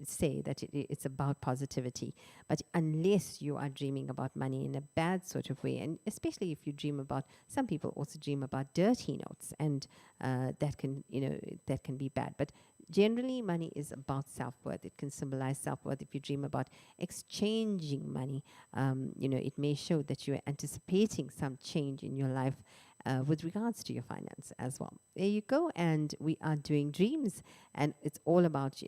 say that it's about positivity. But unless you are dreaming about money in a bad sort of way, and especially if you dream about, some people also dream about dirty notes, and that can be bad. But generally, money is about self-worth. It can symbolize self-worth. If you dream about exchanging money, it may show that you are anticipating some change in your life with regards to your finance as well. There you go. And we are doing dreams, and it's all about,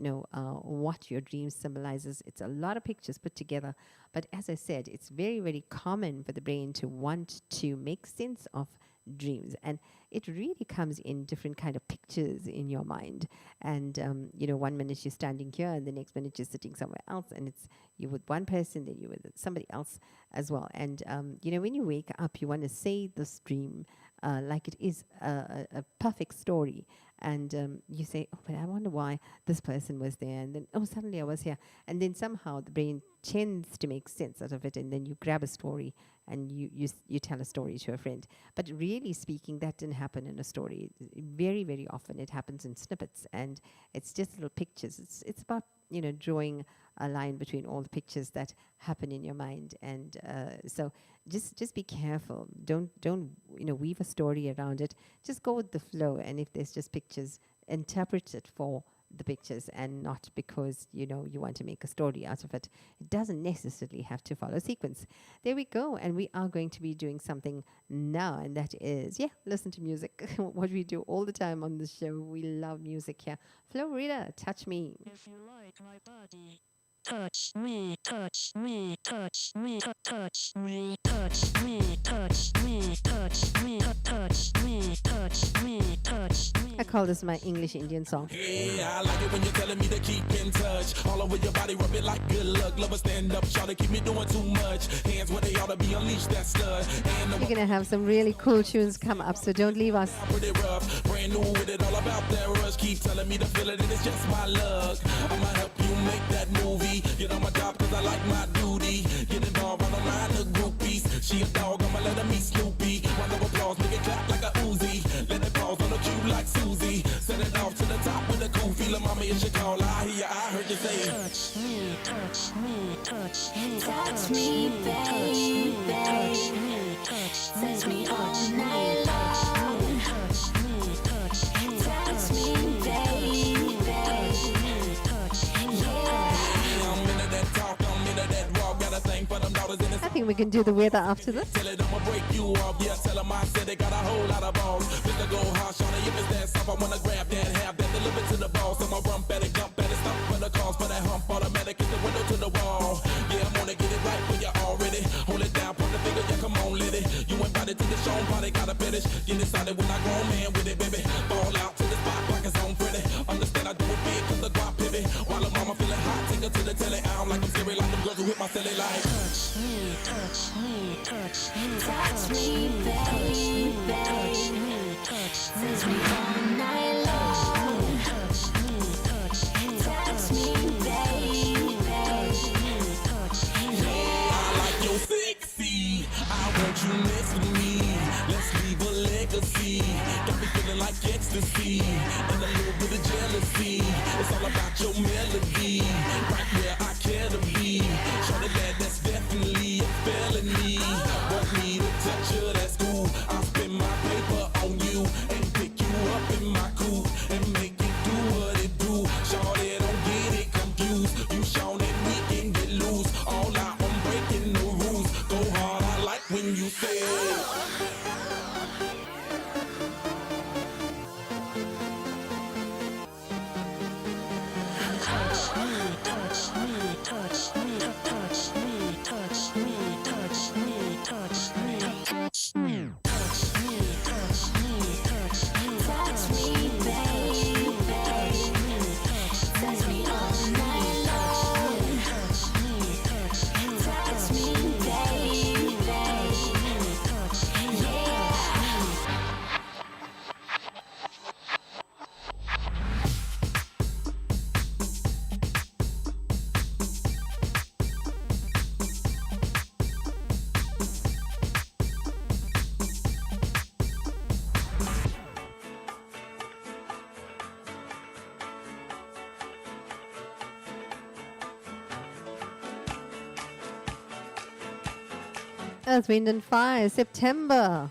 what your dream symbolizes. It's a lot of pictures put together. But as I said, it's very, very common for the brain to want to make sense of dreams, and it really comes in different kind of pictures in your mind. And 1 minute you're standing here, and the next minute you're sitting somewhere else, and it's you with one person, then you with somebody else as well. And when you wake up, you want to say this dream like it is a perfect story. And you say, oh, but I wonder why this person was there, and then suddenly I was here, and then somehow the brain tends to make sense out of it, and then you grab a story and you tell a story to a friend. But really speaking, that didn't happen in a story. Very, very often it happens in snippets, and it's just little pictures. It's about drawing a line between all the pictures that happen in your mind. And so just be careful. Don't weave a story around it. Just go with the flow, and if there's just pictures, interpret it for the pictures, and not because you want to make a story out of it. It doesn't necessarily have to follow sequence. There we go. And we are going to be doing something now, and that is listen to music. What we do all the time on the show. We love music here. Florida, touch me. If you like my body, touch me, touch me, touch me, touch me, touch me, touch me, touch me, touch me, touch me, touch me. I call this my English Indian song. Yeah, I like it when you're telling me to keep in touch. All over your body, rub it like good luck. Love, stand up, try to keep me doing too much. Hands where they ought to be, unleashed that stud. And We're gonna have some really cool tunes come up, so don't leave us. pretty rough, brand new with it, all about that rush. Keep telling me to feel it, and it's just my luck. I'ma help you make that movie. Get on my job, cause I like my duty. Get involved, I don't mind the groupies. She a dog, I'ma let her meet Snoopy. Round of applause, make it clap like a Uzi. Let it pause on the cue like Susie. Set it off to the top with a cool feeling. Mama, it's your call. I hear ya, I heard you say. Touch me, touch me, touch me, Touch me, baby. touch me, Touch me all night long. touch me, touch me, Touch me, baby. I'm into that talk, I'm into that walk. Got a thing for them daughters in the I think we can do the weather after this. Tell it I'ma break you off, yeah, tell 'em I said they got a whole lot of balls. Mr. Go hard, shawty, if it's that soft, I wanna grab that, have that, deliver to the boss. I'ma rump at it, gump at it, stop for the calls, for that hump, automatic, it's the window to the wall. Yeah, I'm gonna get it right for you already. Hold it down, point the finger, yeah, come on, let it. You invited to the show, party, gotta finish. Get excited when I grown man with it, baby. Ball out to the spot like it's on pretty. Understand I do it big, cause the guap pivot. While the mama feeling hot, take her to the telly. I'm like I'm serious, like them girls who hit my silly like. touch me, touch me, touch me, Touch me, baby. touch me, touch me, Touch me all night long. touch me, touch me, Touch me, baby. touch me. I like your sexy. I want you next to me. Let's leave a legacy. Got me feeling like ecstasy and a little bit of jealousy. It's all about your melody, right where I care to be. Shorty that that's definitely a felony. Want me to touch you? That's cool. I'll spend my paper on you and pick you up in my coupe and make it do what it do. Shorty, don't get it confused. You shown that we can get loose. All out, I'm breaking the rules. Go hard, I like when you say. Touch me, touch me, touch me, touch me, touch me, touch me, touch me, touch me, touch me, touch me, touch me, Touch me, baby. Touch me all night long. Touch me, baby. Yeah. Earth, Wind and Fire, September.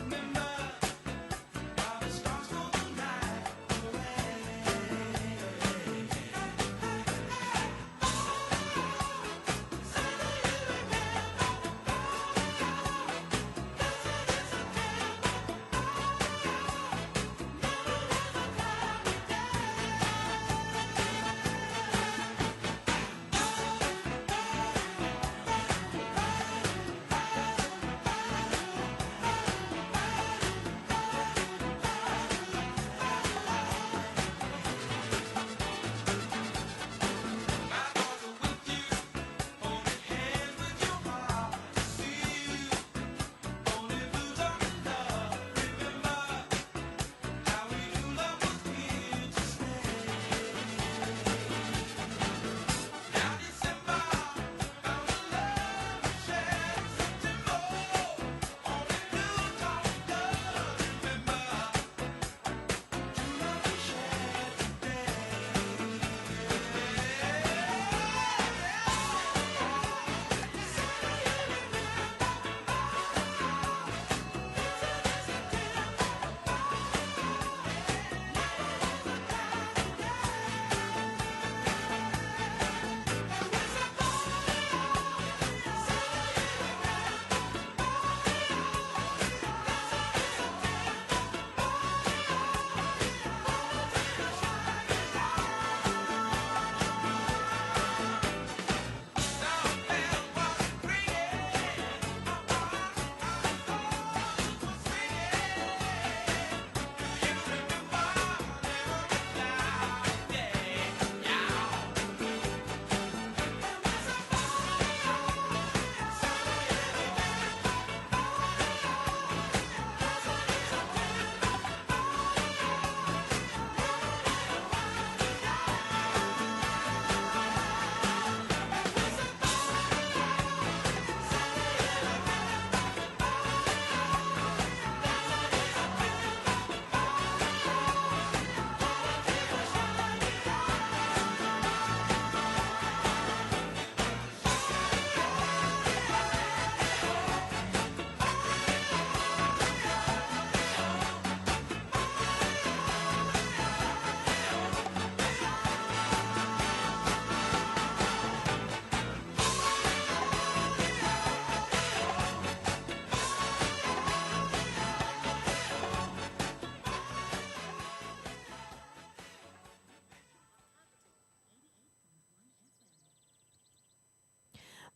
Remember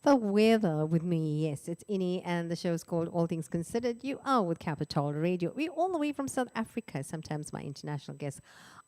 The weather with me, yes, it's Innie, and the show is called All Things Considered. You are with Capital Radio. We're all the way from South Africa. Sometimes my international guests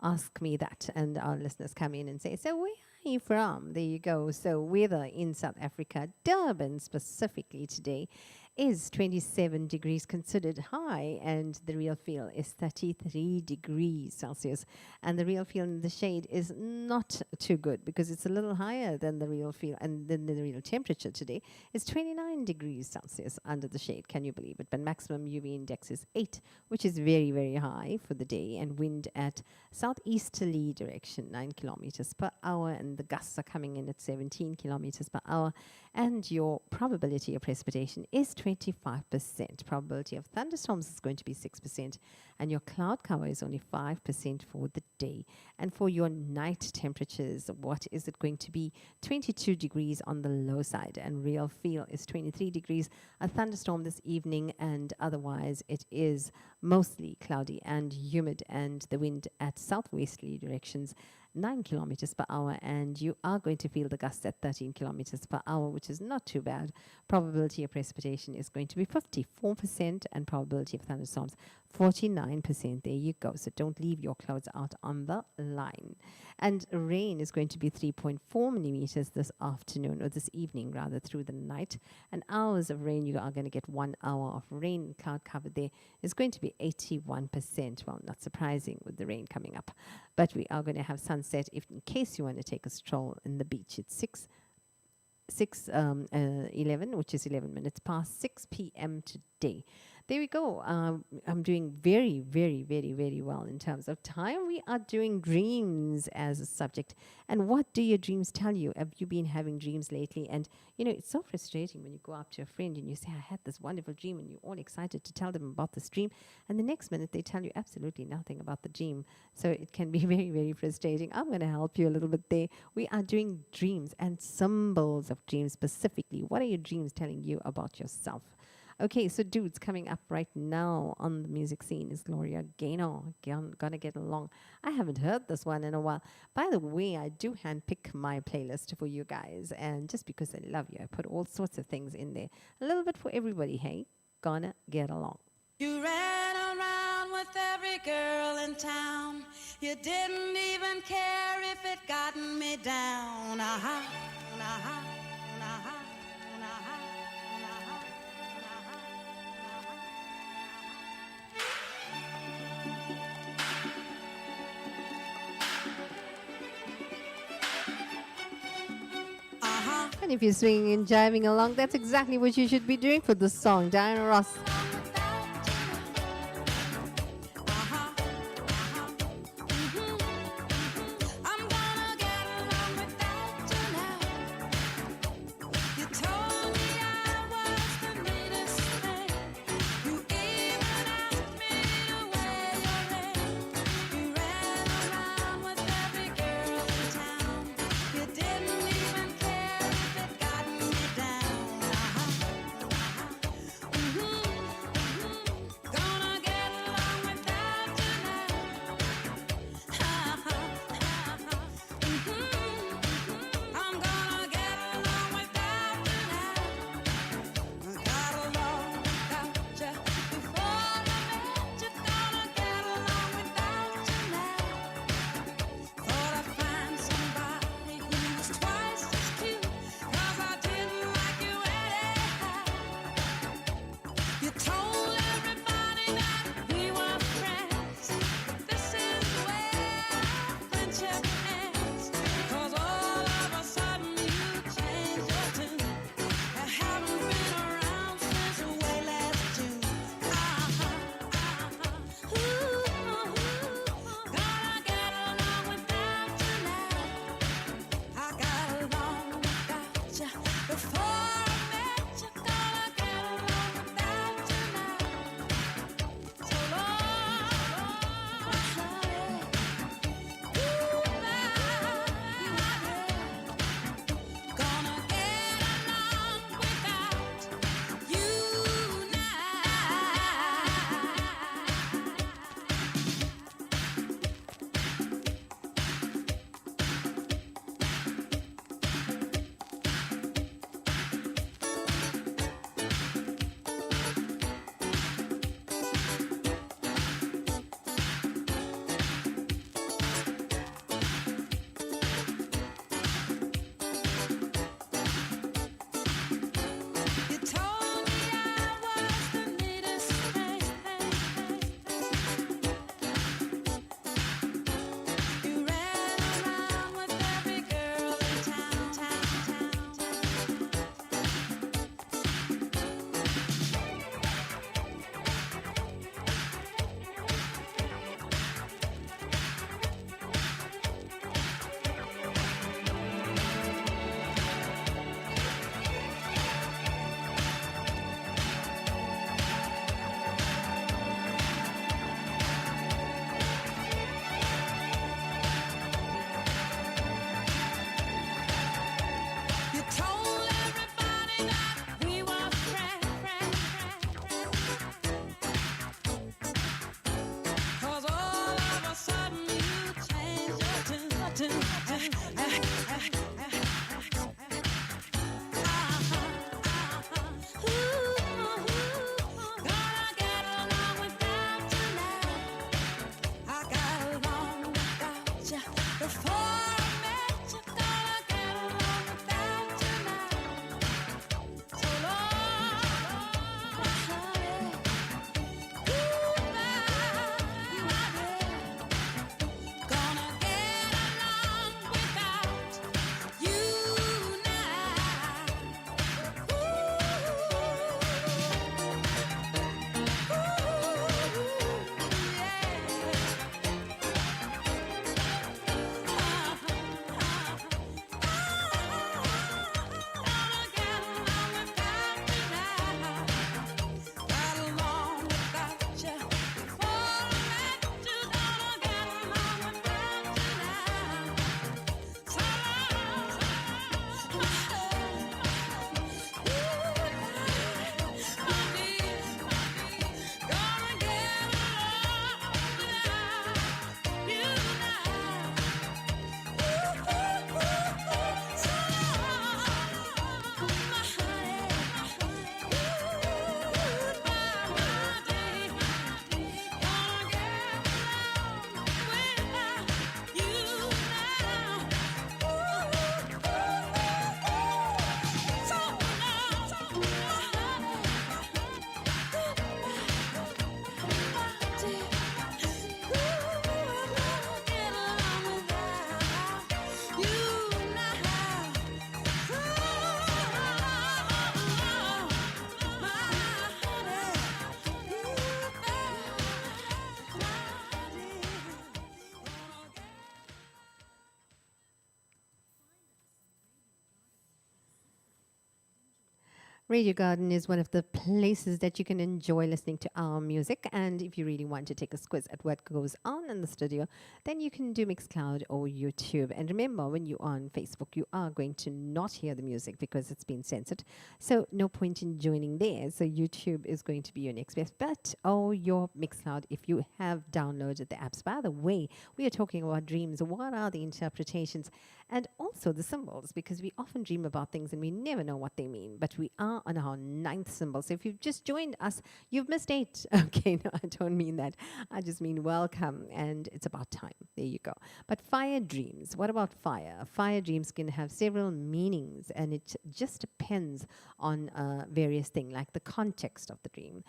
ask me that, and our listeners come in and say, "So where are you from?" There you go. So weather in South Africa, Durban specifically today, is 27 degrees considered high, and the real feel is 33 degrees Celsius. And the real feel in the shade is not too good because it's a little higher than the real feel, and then the real temperature today is 29 degrees Celsius under the shade. Can you believe it? But maximum UV index is 8, which is very, very high for the day, and wind at southeasterly direction, 9 kilometers per hour, and the gusts are coming in at 17 kilometers per hour. And your probability of precipitation is 25%. Probability of thunderstorms is going to be 6%, and your cloud cover is only 5% for the day. And for your night temperatures, what is it going to be? 22 degrees on the low side, and real feel is 23 degrees. A thunderstorm this evening, and otherwise it is mostly cloudy and humid, and the wind at southwesterly directions 9 kilometers per hour, and you are going to feel the gusts at 13 kilometers per hour, which is not too bad. Probability of precipitation is going to be 54%, and probability of thunderstorms 49%. There you go. So don't leave your clothes out on the line. And rain is going to be 3.4 millimeters this afternoon, or this evening rather, through the night. And hours of rain, you are going to get 1 hour of rain. Cloud cover there is going to be 81%. Well, not surprising with the rain coming up. But we are going to have sunset if, in case you want to take a stroll in the beach. It's 11, which is 11 minutes past 6 p.m. today. There we go. I'm doing very, very, very, very well in terms of time. We are doing dreams as a subject. And what do your dreams tell you? Have you been having dreams lately? And, you know, it's so frustrating when you go up to a friend and you say, "I had this wonderful dream," and you're all excited to tell them about this dream. And the next minute they tell you absolutely nothing about the dream. So it can be very, very frustrating. I'm going to help you a little bit there. We are doing dreams and symbols of dreams specifically. What are your dreams telling you about yourself? Okay, so dudes, coming up right now on the music scene is Gloria Gaynor. Gonna Get Along. I haven't heard this one in a while. By the way, I do handpick my playlist for you guys, and just because I love you, I put all sorts of things in there. A little bit for everybody, hey? Gonna Get Along. You ran around with every girl in town. You didn't even care if it gotten me down. Uh-huh, uh-huh, uh-huh. And if you're swinging and jiving along, that's exactly what you should be doing for this song. Diana Ross. Radio Garden is one of the places that you can enjoy listening to our music. And if you really want to take a squiz at what goes on in the studio, then you can do Mixcloud or YouTube. And remember, when you're on Facebook, you are going to not hear the music because it's been censored. So no point in joining there. So YouTube is going to be your next best bet, or your Mixcloud if you have downloaded the apps. By the way, we are talking about dreams. What are the interpretations? And also the symbols, because we often dream about things and we never know what they mean. But we are on our 9th symbol. So if you've just joined us, you've missed 8. Okay, no, I don't mean that. I just mean welcome, and it's about time. There you go. But fire dreams. What about fire? Fire dreams can have several meanings, and it just depends on various things, like the context of the dream.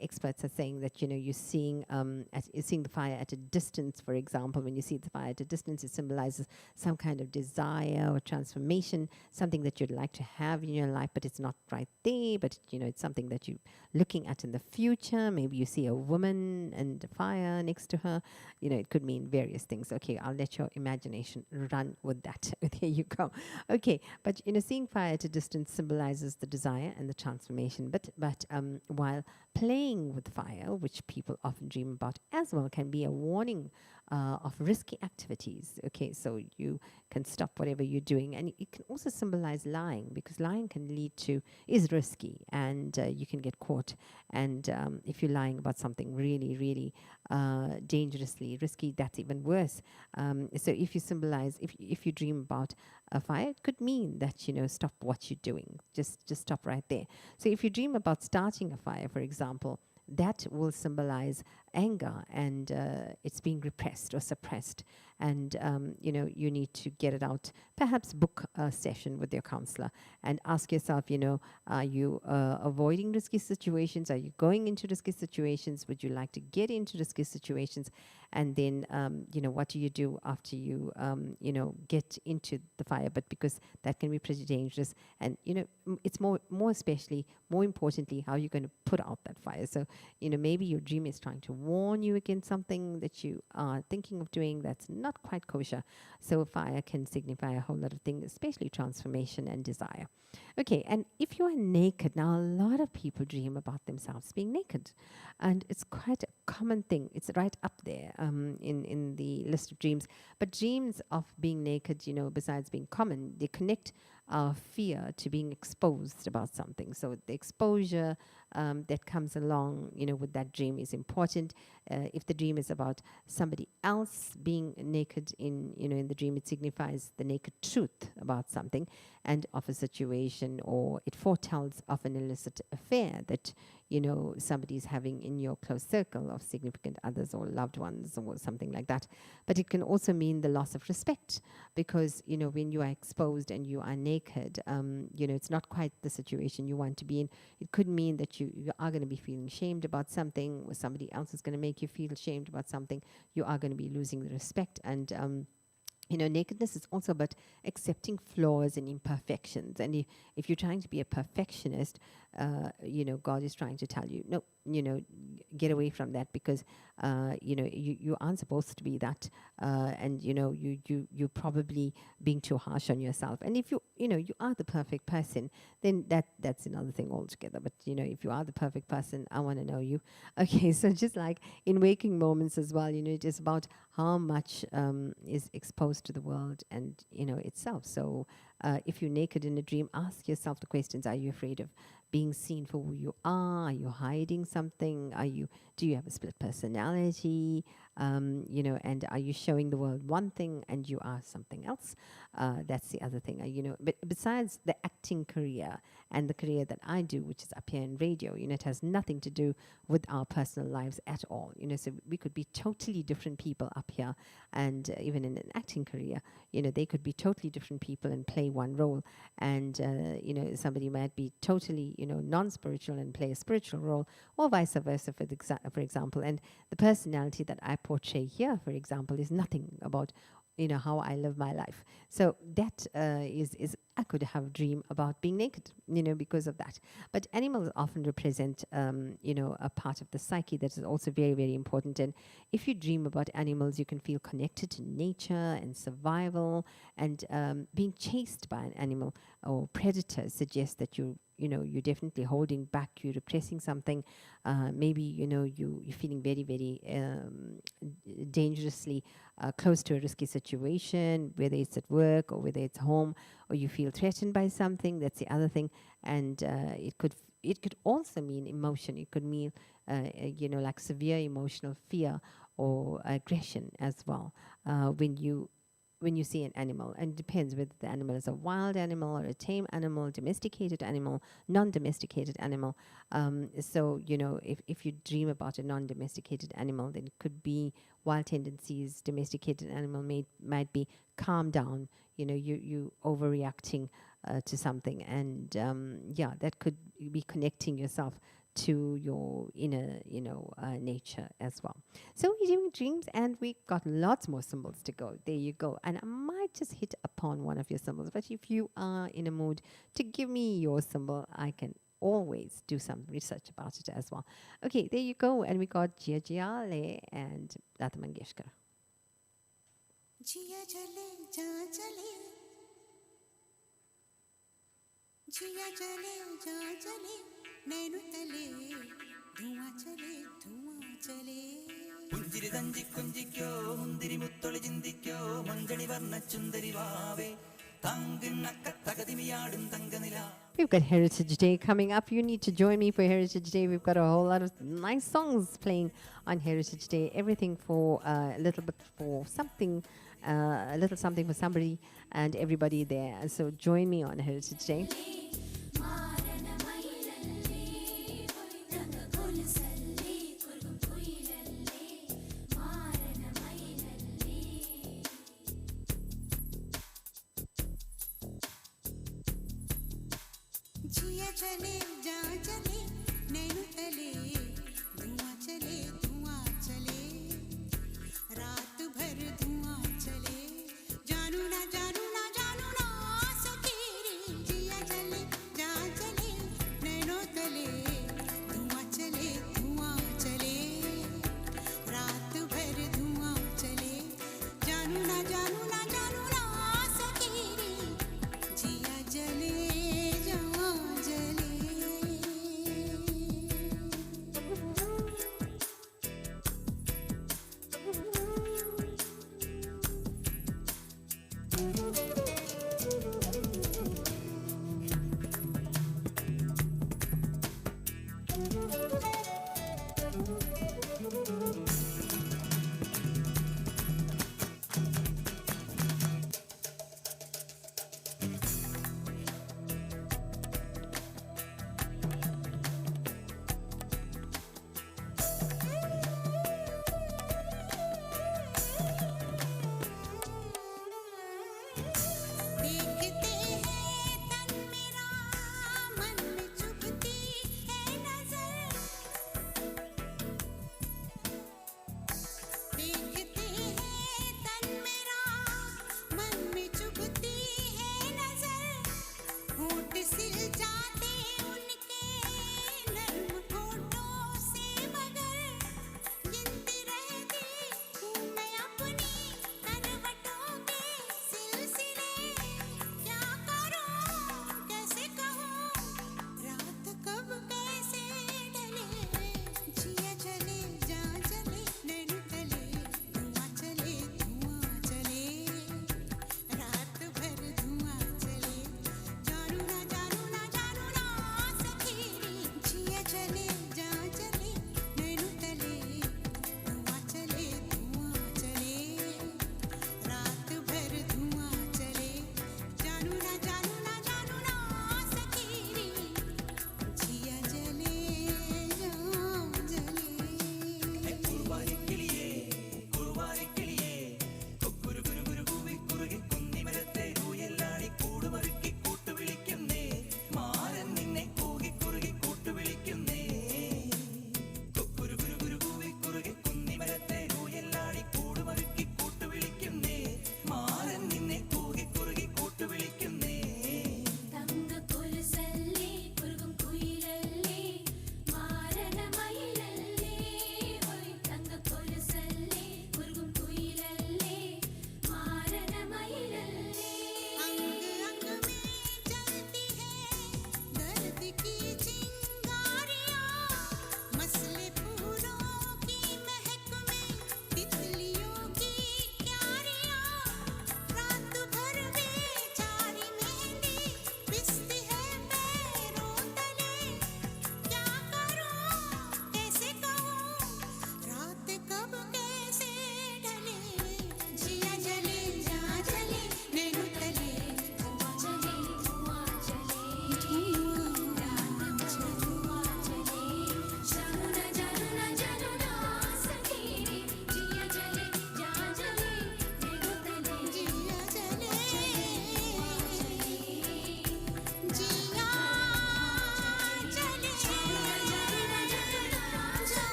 Experts are saying that, you know, you're seeing the fire at a distance. For example, when you see the fire at a distance, it symbolizes some kind of desire or transformation, something that you'd like to have in your life, but it's not right there. But, you know, it's something that you're looking at in the future. Maybe you see a woman and a fire next to her. You know, it could mean various things. Okay, I'll let your imagination run with that. There you go. Okay, but, you know, seeing fire at a distance symbolizes the desire and the transformation. But while playing with fire, which people often dream about as well, can be a warning of risky activities. Okay, so you can stop whatever you're doing. And it can also symbolize lying, because lying is risky, and you can get caught. And if you're lying about something really, really dangerously risky, that's even worse. So if you dream about a fire, it could mean that, you know, stop what you're doing. Just stop right there. So if you dream about starting a fire, for example, that will symbolize anger, and it's being repressed or suppressed, and you know, you need to get it out. Perhaps book a session with your counselor and ask yourself, you know, are you avoiding risky situations? Are you going into risky situations? Would you like to get into risky situations? And then you know, what do you do after you you know, get into the fire? But because that can be pretty dangerous, and you know, it's more importantly, how you're going to put out that fire. So, you know, maybe your dream is trying to warn you against something that you are thinking of doing that's not quite kosher. So fire can signify a whole lot of things, especially transformation and desire. Okay, and if you are naked, now a lot of people dream about themselves being naked, and it's quite a common thing. It's right up there in the list of dreams. But dreams of being naked, you know, besides being common, they connect our fear to being exposed about something. So the exposure that comes along, you know, with that dream is important. If the dream is about somebody else being naked in the dream, it signifies the naked truth about something and of a situation, or it foretells of an illicit affair that, you know, somebody's having in your close circle of significant others or loved ones or something like that. But it can also mean the loss of respect, because, you know, when you are exposed and you are naked, you know, it's not quite the situation you want to be in. It could mean that you are going to be feeling shamed about something, or somebody else is going to make you feel shamed about something. You are going to be losing the respect. And you know, nakedness is also about accepting flaws and imperfections. And if you're trying to be a perfectionist, you know, God is trying to tell you, no, you know, get away from that, because, you know, you aren't supposed to be that. And, you know, you're probably being too harsh on yourself. And if you are the perfect person, then that's another thing altogether. But, you know, if you are the perfect person, I want to know you. Okay, so just like in waking moments as well, you know, it is about how much is exposed to the world and, you know, itself. So if you're naked in a dream, ask yourself the questions. Are you afraid of being seen for who you are? Are you hiding something? Do you have a split personality? You know, and are you showing the world one thing and you are something else? That's the other thing. You know, but besides the acting career and the career that I do, which is up here in radio, you know, it has nothing to do with our personal lives at all. You know, so we could be totally different people up here, and even in an acting career, you know, they could be totally different people and play one role. And you know, somebody might be totally, you know, non-spiritual and play a spiritual role, or vice versa, for example. And the personality that I portray here, for example, is nothing about, you know, how I live my life. So that is I could have a dream about being naked, you know, because of that. But animals often represent, you know, a part of the psyche that is also very, very important. And if you dream about animals, you can feel connected to nature and survival. And being chased by an animal or predator suggests that you're you're definitely holding back, you're repressing something. Maybe you're feeling very, very dangerously close to a risky situation, whether it's at work or whether it's home, or you feel threatened by something. That's the other thing. And it could also mean emotion. It could mean like severe emotional fear or aggression as well, when you see an animal. And it depends whether the animal is a wild animal or a tame animal, domesticated animal, non-domesticated animal. So if you dream about a non-domesticated animal, then it could be wild tendencies. Domesticated animal might be calm down. You overreacting to something, and that could be connecting yourself to your inner nature as well. So we're doing dreams, and we got lots more symbols to go. There you go. And I might just hit upon one of your symbols, but if you are in a mood to give me your symbol, I can always do some research about it as well. Okay, there you go. And we got Jia Jia Le and Lata Mangeshkar. जिया चले जा चले जिया चले जा चले नैनु तले धुआं चले പുഞ്ചിരി തഞ്ചി കൊഞ്ചിക്കോ മുന്തിരി മുത്തൊളി ചിന്തിക്കോ മഞ്ചണി വർണ്ണ ചുന്ദരി വാവേ തങ്കിണ്ണക്ക തകതിമിയാടും തങ്കനില. We've got Heritage Day coming up. You need to join me for Heritage Day. We've got a whole lot of nice songs playing on Heritage Day. Everything for a little bit for something, a little something for somebody and everybody there. So join me on Heritage Day. जिया चले जा चले नैनु तले धुआं चले रात भर धुआं चले जानू ना सके रे जिया चले जा चले नैनु तले धुआं चले रात भर धुआं चले जानू ना सके रे जिया जले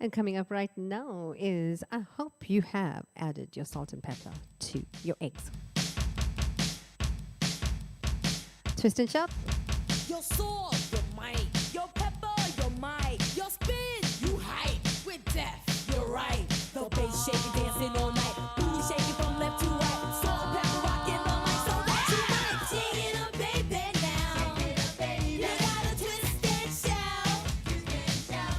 And coming up right now is I hope you have added your salt and pepper to your eggs. Twist and shout. Your sword, your might, your pepper, your might, your spin, you hype. With death, you're right. The bass shaking, dancing all night. Booty shaking from left to right. Salt and pepper rocking the mic, so what you might. Shake it up, baby, now. You gotta twist and shout.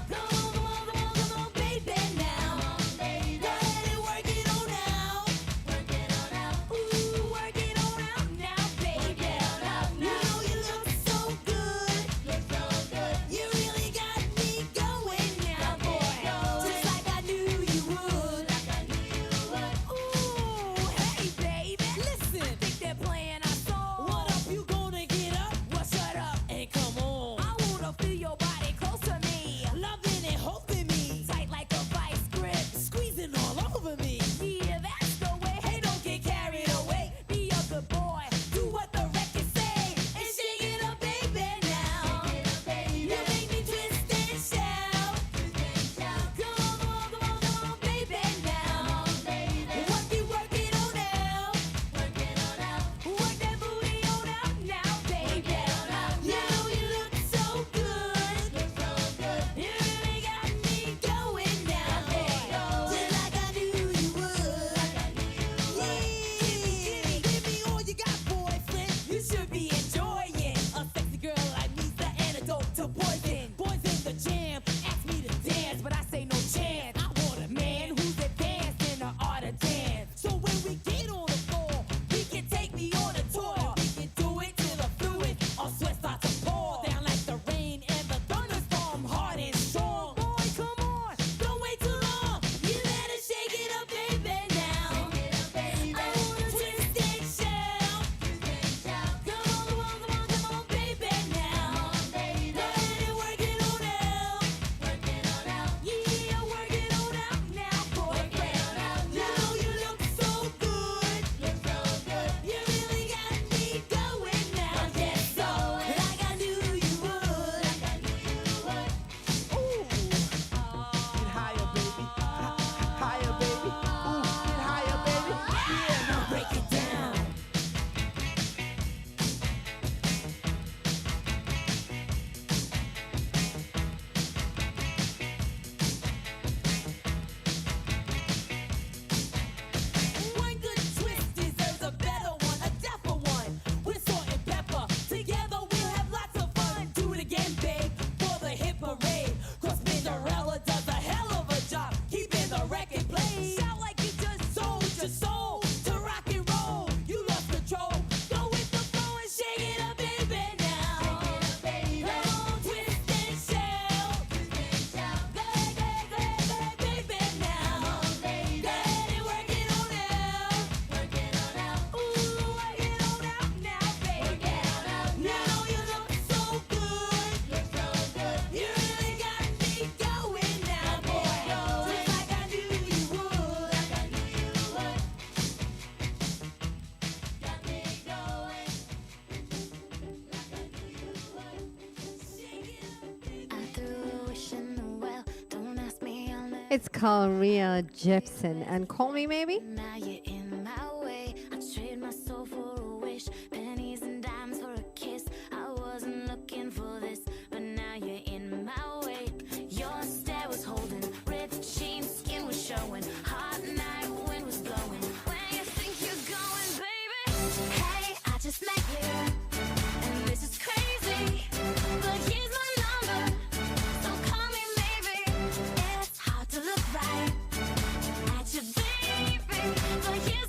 Come on, come on, come on, come on, baby, now. Go ahead and work it on out. Ooh, work it on out now, baby. You know you look so good. You really got me going now, boy. Just like I knew you would. Ooh, hey, baby. Listen, think they're playing our song. What up, you gonna get up? Well, shut up and come on. I wanna feel your body close to me. Loving and holding me. Tight like a vice grip. Squeezing all over me. Yeah, that's the way. Hey, don't get carried away. Be a good boy. Do what the record say. And shake it up, baby, now. You make me twist and shout. Come on, come on, come on, come on, baby, now. Work it on out. Work that booty on out now, baby. You know you look so good. You really got me going now, just like I knew you would. Yeah, give me all you got, boyfriend. You should be enjoying. A sexy girl like me's the antidote to poison. Boys in the jam, ask me to dance, but I say no chance. I want a man who's advanced in the art of dance. So when we get on the floor, we can take me on a tour. We can do it till the fluid or sweat starts to pour down like the rain and the thunderstorm, hard and strong. Boy, come on, don't wait too long. You better shake it up, baby, now. I wanna twist and shout. Come on, come on, come on, come on, baby, now. Go ahead and work it on out. Yeah, work it on out now, boyfriend. You know you look so good. You really got me going now, yes, so like I knew you would. Ooh. Get higher, baby. Higher, baby. Ooh, get higher, baby. Yeah, Now break it down. One good twist deserves a better one, a deafer one. With salt and pepper, together we'll have lots of fun. Do it again, babe, for the hit parade. 'Cause Cinderella does a hell of a job keeping the record played. Shout like you just sold your soul to rock and roll. You lost control. Go with the flow and shake it up, baby, now. Come on, twist and shout. Go ahead, go ahead, go ahead, go ahead, baby, now. Go ahead and work it on out. Ooh, work it on out now, baby. You know you look so good. You really got me going now, boy. Just like I knew you would. Got me going. I threw a wish in the well. Don't ask me, I'll never. It's called Rhea Jepsen and Call Me Maybe. Now you're in my way. I trade my soul for a wish, pennies and dimes for a kiss. I wasn't looking for this, but now you're in my way. Your stare was holding, red jeans, skin was showing, hot night wind was blowing. Where you think you're going, baby? Hey, I just met you, and this is crazy, but here's my number, so call me maybe. It's hard to look right at you, baby, but here's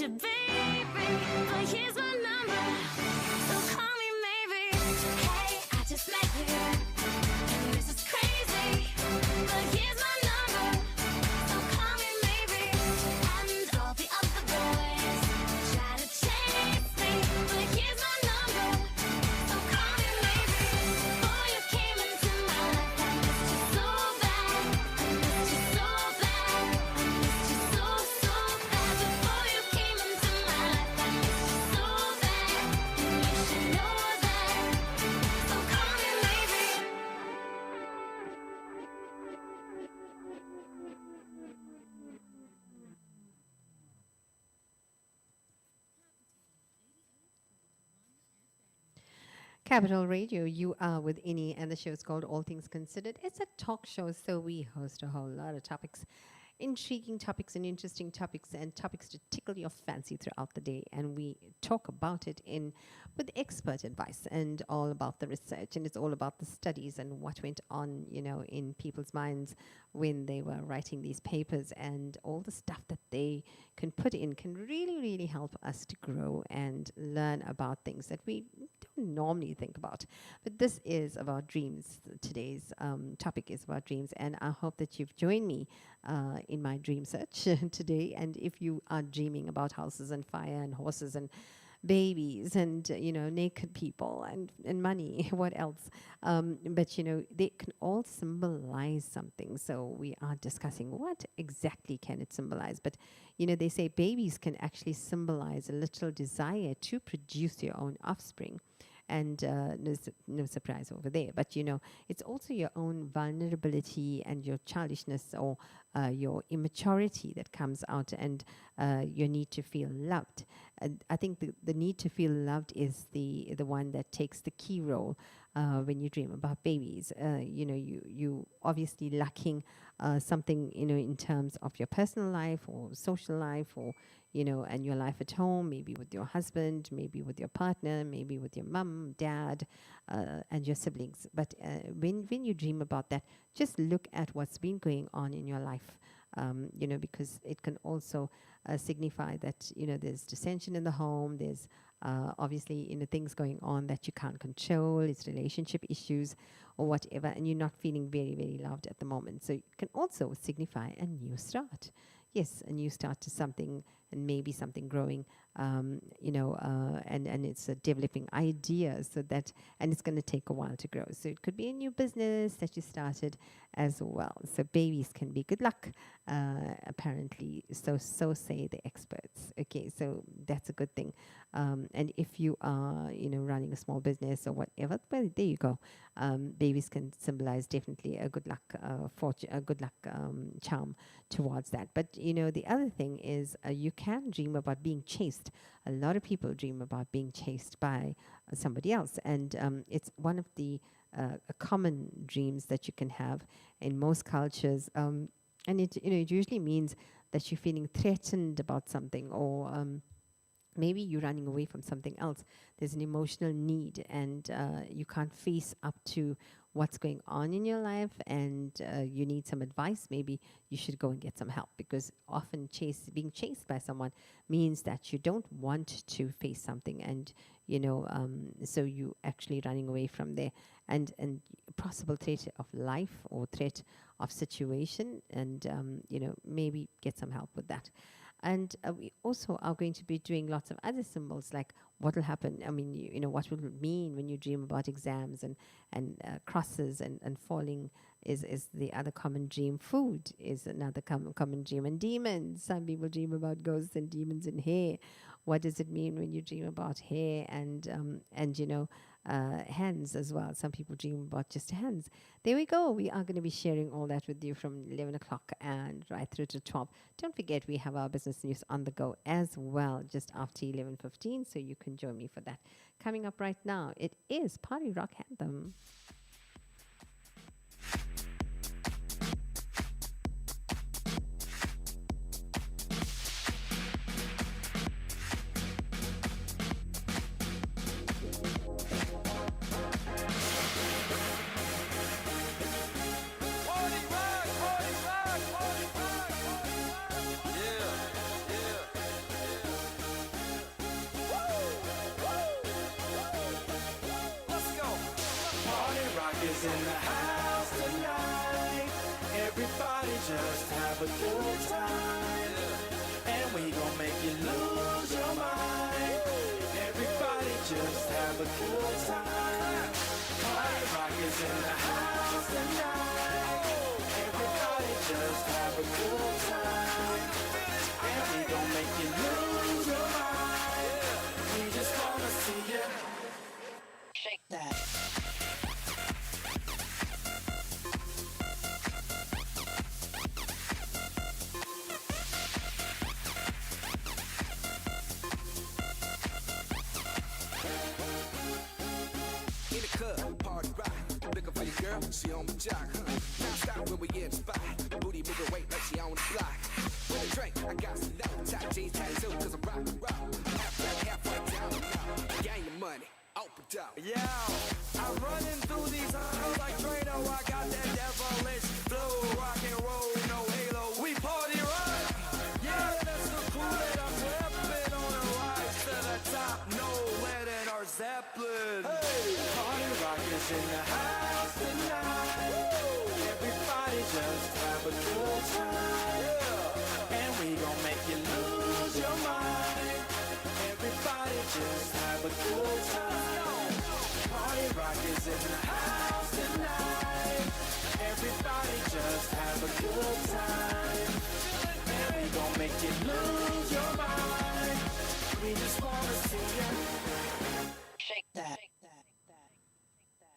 your baby, but here's my number, so call me maybe. Hey, I just met you, and this is crazy, but here's my number, so call me maybe. And all the other boys try to chase me, but here's my number, so call me maybe. Before you came into my life, I missed you so bad, I missed you so bad, I missed you so, so bad. Before you came into my life, I missed you so bad, and you should know that, so call me maybe. Capital Radio, you are with Inni, and the show is called All Things Considered. It's a talk show, so we host a whole lot of topics, intriguing topics and interesting topics, and topics to tickle your fancy throughout the day. And we talk about it in with expert advice and all about the research, and it's all about the studies and what went on, in people's minds when they were writing these papers, and all the stuff that they can put in can really, really help us to grow and learn about things that we don't normally think about. But this is about dreams. Today's topic is about dreams, and I hope that you've joined me in my dream search today. And if you are dreaming about houses and fire and horses and babies and naked people and money, what else? But they can all symbolize something. So we are discussing what exactly can it symbolize. But they say babies can actually symbolize a little desire to produce your own offspring. And no surprise over there. But, it's also your own vulnerability and your childishness or your immaturity that comes out, and your need to feel loved. And I think the need to feel loved is the one that takes the key role when you dream about babies. You obviously lacking something, in terms of your personal life or social life, or and your life at home, maybe with your husband, maybe with your partner, maybe with your mum, dad, and your siblings. But when you dream about that, just look at what's been going on in your life, because it can also signify that, there's dissension in the home, there's obviously, things going on that you can't control, it's relationship issues or whatever, and you're not feeling very, very loved at the moment. So it can also signify a new start. Yes, a new start to something, and maybe something growing, and it's developing ideas, so that, and it's going to take a while to grow. So it could be a new business that you started as well. So babies can be good luck, apparently. So say the experts. Okay, so that's a good thing. And if you are, running a small business or whatever, well, there you go. Babies can symbolize definitely a good luck, fortune, a good luck charm towards that. But the other thing is, you can dream about being chased. A lot of people dream about being chased by somebody else, and it's one of the common dreams that you can have in most cultures. And it usually means that you're feeling threatened about something, or maybe you're running away from something else. There's an emotional need, and you can't face up to what's going on in your life, and you need some advice. Maybe you should go and get some help, because often being chased by someone means that you don't want to face something, and so you actually running away from there, and possible threat of life or threat of situation, and maybe get some help with that. And we also are going to be doing lots of other symbols, like what will happen. I mean, what will it mean when you dream about exams, and crosses and falling is the other common dream. Food is another common dream. And demons. Some people dream about ghosts and demons in hair. What does it mean when you dream about hair and hands as well? Some people dream about just hands. There we go. We are going to be sharing all that with you from 11 o'clock and right through to 12. Don't forget, we have our business news on the go as well, just after 11:15, so you can join me for that. Coming up right now, it is Party Rock Anthem. is in the house tonight. Everybody just have a good time. And we gon' make you lose your mind. Everybody just have a good time. Party rock is in the house tonight. Everybody just have a good time. And we gon' make you lose your mind. We just wanna see you shake that. In the club, party rock. Looking for your girl, she on the jock. Now stop when we in the spot. Booty moving weight like she on the block. With a drink, I got some love. Top jeans, tattoo, cause I'm rock, rock. Half black, half white, down and out. Gain your money, open up. Yeah, I'm running through these halls like Drano. I got that devilish flow, rock and roll, no halo. We party rock. Yeah, that's the cool that I'm whipping on a rise to the top. No lead in our Zeppelin. Hey, party rock is in the house tonight. Everybody just have a good time. Yeah, and we gon' make you lose your mind. Everybody just have a good time. Party rock is in the house tonight. Everybody just have a good time. And we gon' make you lose your mind. We just wanna see you shake that.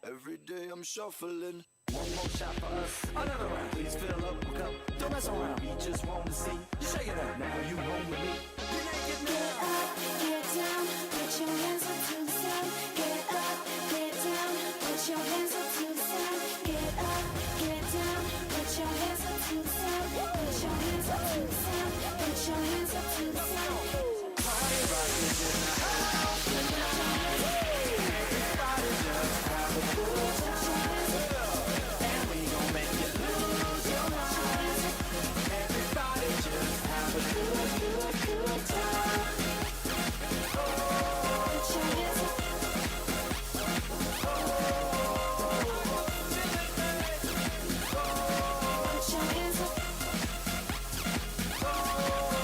Every day I'm shuffling. One more shot for us, another round. Please fill up a cup, don't mess around. We just want to see you shake it up. Now you home with me. You're naked now. Get down, put your hands up to the sound. Get up, get down, put your hands up to the sound. Get up, get down, put your hands up to the sound. Put your hands up to the sound. Put your hands up to the sound. Party rock is in the house tonight. Everybody just have a good time. And we gon' make you lose your mind. Everybody just have a good time. Put your hands up. Put your hands up.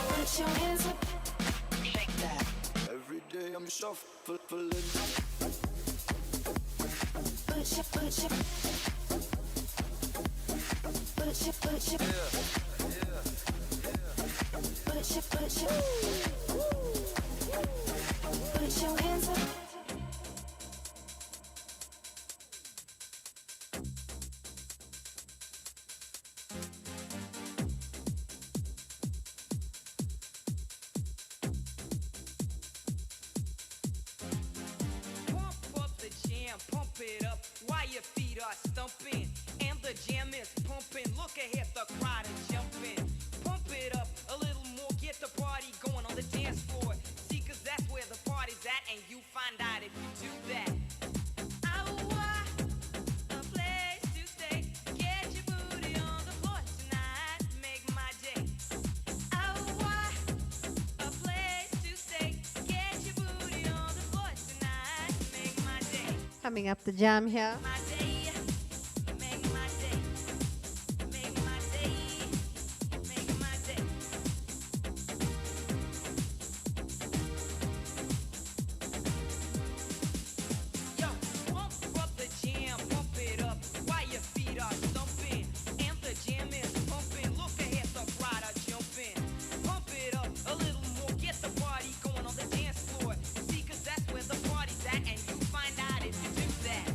Put your hands up. Shake that. Every day I'm shuffling. Put your put your hands up. Pump up the jam, pump it up while your feet are stumping. And the jam is pumping. Look ahead, the crowd is jumping. Pump it up a little more, get the party going on the dance floor. See, cause that's where the party's at, and you find out if you do that. A place to stay. Get your booty on the floor tonight. Make my day. A place to stay. Get your booty on the floor tonight. Make my day. Coming up the jam here. My day. Make my day. Make my day. Make my day. Yo, pump up the jam, pump it up while your feet are stumping. And the jam is pumping. Look ahead, the crowd are jumping. Pump it up a little more, get the party going on the dance floor. See, cause that's where the party's at, and you find out if you do that.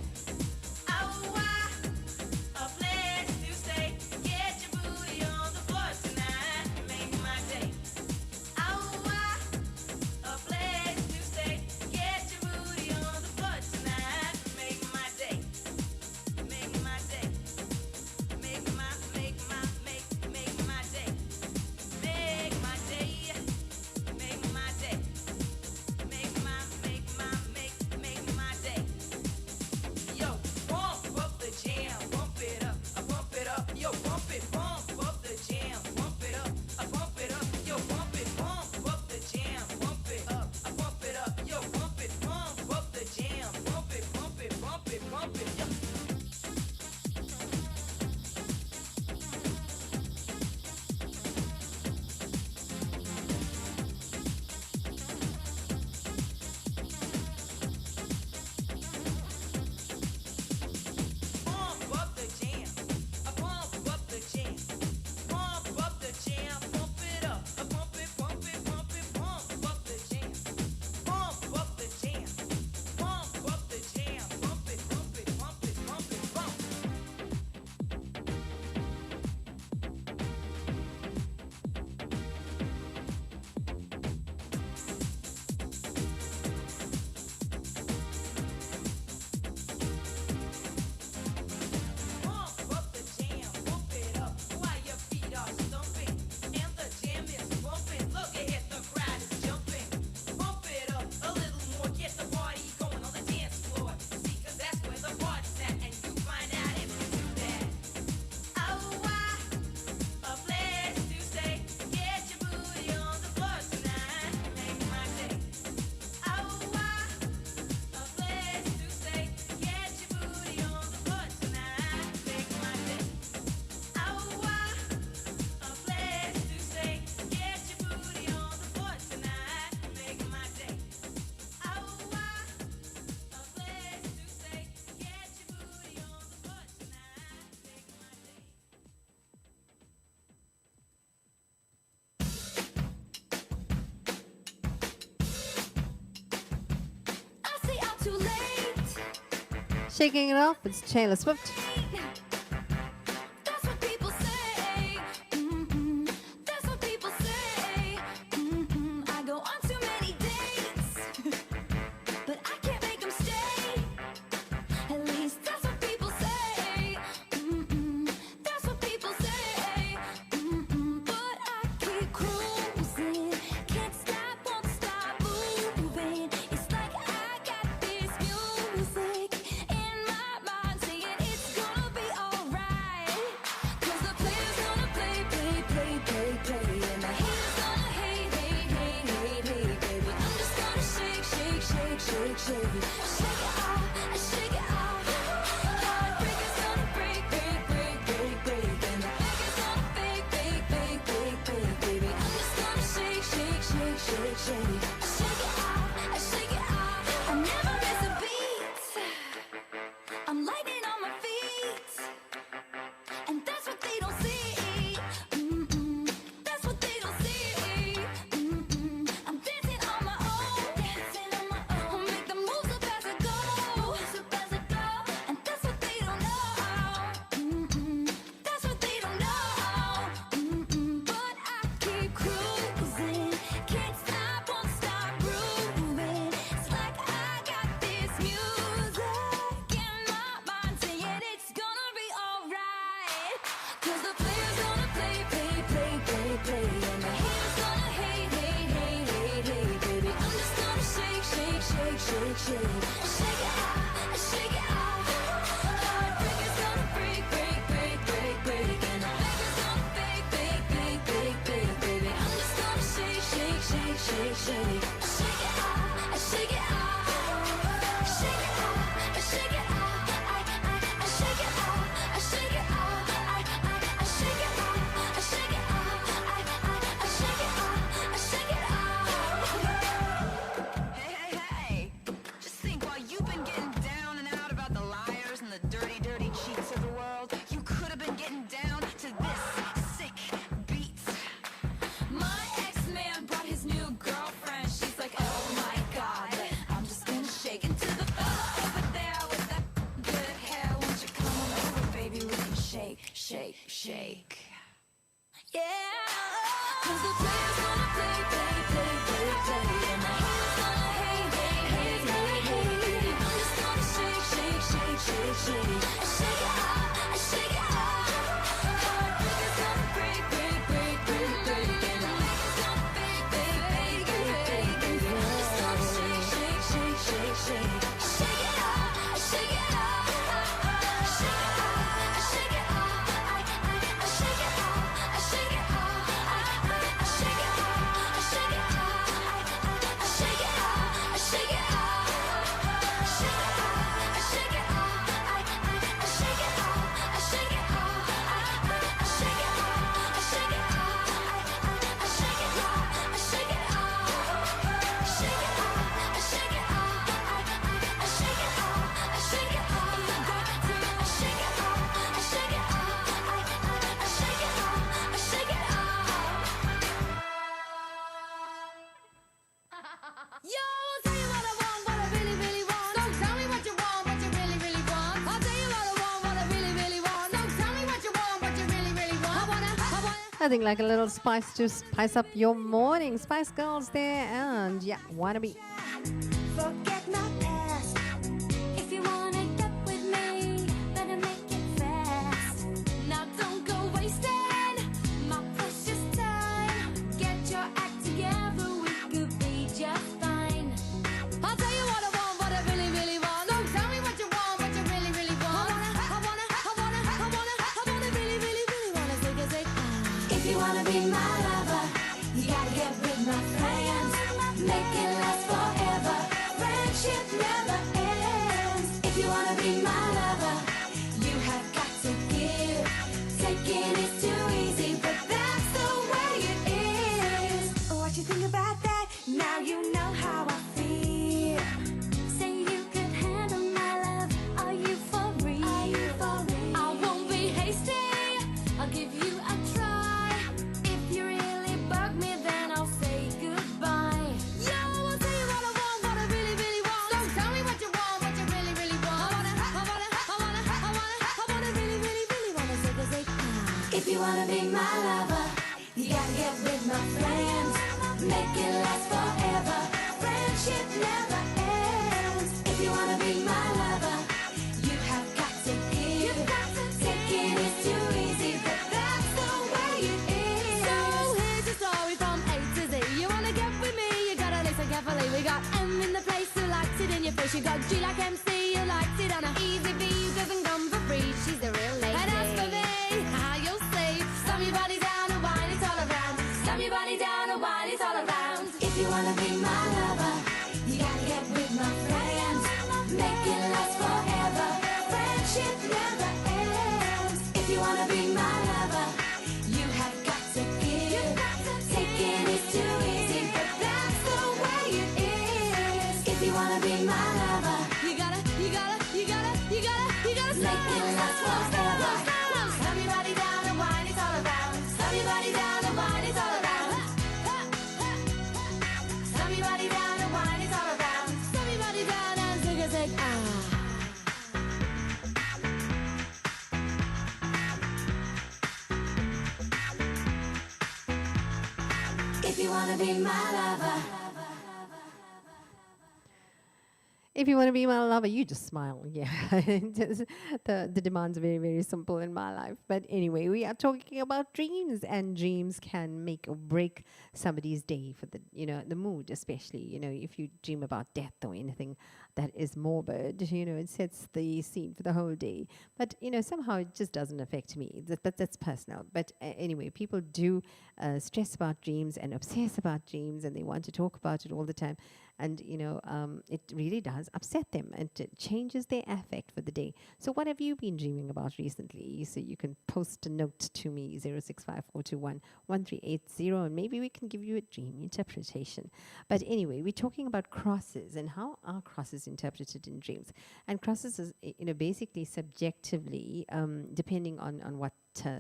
Shaking it off, it's Taylor Swift. That's what people say. That's what people say. I go on too many dates, but I can't make them stay. At least that's what people say. That's what people say. But I keep cruising, can't stop, won't stop moving. It's like I got this music in my mind saying it's gonna be alright. 'Cause the player's gonna play, play, play, play, play, and the haters gonna hate, hate, hate, hate, hate, baby. I'm just gonna shake, shake, shake, shake, shake, shake it off, shake it off. Heartbreaker's gonna break, break, break, break, break, and the faker's gonna fake, fake, fake, fake, fake, baby. I'm just gonna shake, shake, shake, shake, shake, shake it off, shake it off. I never miss a beat. I'm lightning on my feet, and that's what they don't see. That's what they don't see. I'm dancing on my own, dancing on my own. Make the moves up as I go, and that's what they don't know. That's what they don't know. But I keep cruising, can't stop, won't stop grooving. It's like I got this music in my mind saying it's gonna be alright. 'Cause the player's gonna play, play, play, play, play, and the haters gonna hate, hate, hate, hate, hate, baby. I'm just gonna shake, shake, shake, shake, shake, shake it off, shake it off. Heartbreaker's gonna break, break, break, break, break, and the faker's gonna fake, fake, fake, fake, fake, baby. I'm just gonna shake, shake, shake, shake, shake, shake it off, shake it off, shake it off, shake it off. I shake it off, I shake it off, I shake it off, I shake it off, I shake it off, I shake it off. Hey, hey, hey! Just think, while you've been getting down and out about the liars and the dirty, dirty cheats of the world, you could have been getting down to this sick beat. My ex-man brought his new girlfriend. She's like, oh my god, I'm just gonna shake into the fella over there with that good hair. Won't you come on over, baby? We can shake, shake, shake. Yeah, 'cause the player's gonna play, play, play, play, play, and the haters gonna hate, hate, hate, hate, hate. I'm just gonna shake, shake, shake, shake, shake, shake it off, shake it off. Heartbreaker's gonna break, break, break, break, break, and the faker's gonna fake, fake, fake, fake, fake, baby. I'm just gonna shake, shake, shake, shake, shake, shake it off, shake it off, shake it off, shake it off. I shake it off, I shake it off, I shake it off, I shake it off, I shake it off, I shake it off, shake it off, I shake it off, I shake it off, I shake it off, I shake it off, I shake it off, I shake it off, I shake it off, shake it off, I shake it off, I shake it off, I shake it off, I shake it off, I shake it off, I shake it off, I shake it off. Yo, I'll tell you what I want, what I really, really want. So tell me what you want, what you really, really want. I'll tell you what I want, what I really, really want. So tell me what you want, what you really, really want. I wanna. Nothing like a little spice to spice up your morning. Spice Girls there, and yeah, wanna be. Forget my past. If you wanna get with me, better make it fast. Now don't go wasting my precious time. Get your act together, we could be just fine. I'll tell you what I want, what I really, really want. So tell me what you want, what you really, really want. I wanna really, really, really wanna say. If you wanna be my lover, you gotta get with my friends. Make it last forever. Friendship never ends. If you wanna be my lover, you have got to give. Taking is too easy, but that's the way it is. What you think about that? Now you know how I feel. Say you could handle my love. Are you for real? I won't be hasty. I'll give you a try. If you're you wanna be my lover, you gotta get with my friends. Make it last forever. Friendship never ends. If you wanna be my lover, you have got to give. Taking is too easy, but that's the way it is. So here's a story from A to Z. You wanna get with me, you gotta listen carefully. We got M in the place who likes it in your face. You got G like MC, who likes it on a easy V, who doesn't come for free. She's the real lady. And as for me, how you'll see, slam your body down and whine it all around. Slam your body down and whine it all around. If you wanna be my lover, you gotta get with my friends. Make it last forever. Friendship never ends. If you wanna be my lover, you have got to give. Taking is too easy, but that's the way it is. If you wanna be my lover, You gotta make it last forever. Slam your body down and whine it all around. Slam your body down and whine it all around. Slam your body down and whine it all around. Slam your body down and take a sec. If you wanna be my lover. If you want to be my lover, you just smile. Yeah. The demand's very, very simple in my life. But anyway, we are talking about dreams, and dreams can make or break somebody's day for the mood, especially, if you dream about death or anything that is morbid, it sets the scene for the whole day. But, somehow it just doesn't affect me. That's personal. But anyway, people do stress about dreams and obsess about dreams, and they want to talk about it all the time. And, it really does upset them, and it changes their affect for the day. So what have you been dreaming about recently? So you can post a note to me, 065-421-1380, and maybe we can give you a dream interpretation. But anyway, we're talking about crosses and how are crosses interpreted in dreams. And crosses is, basically subjectively, depending on what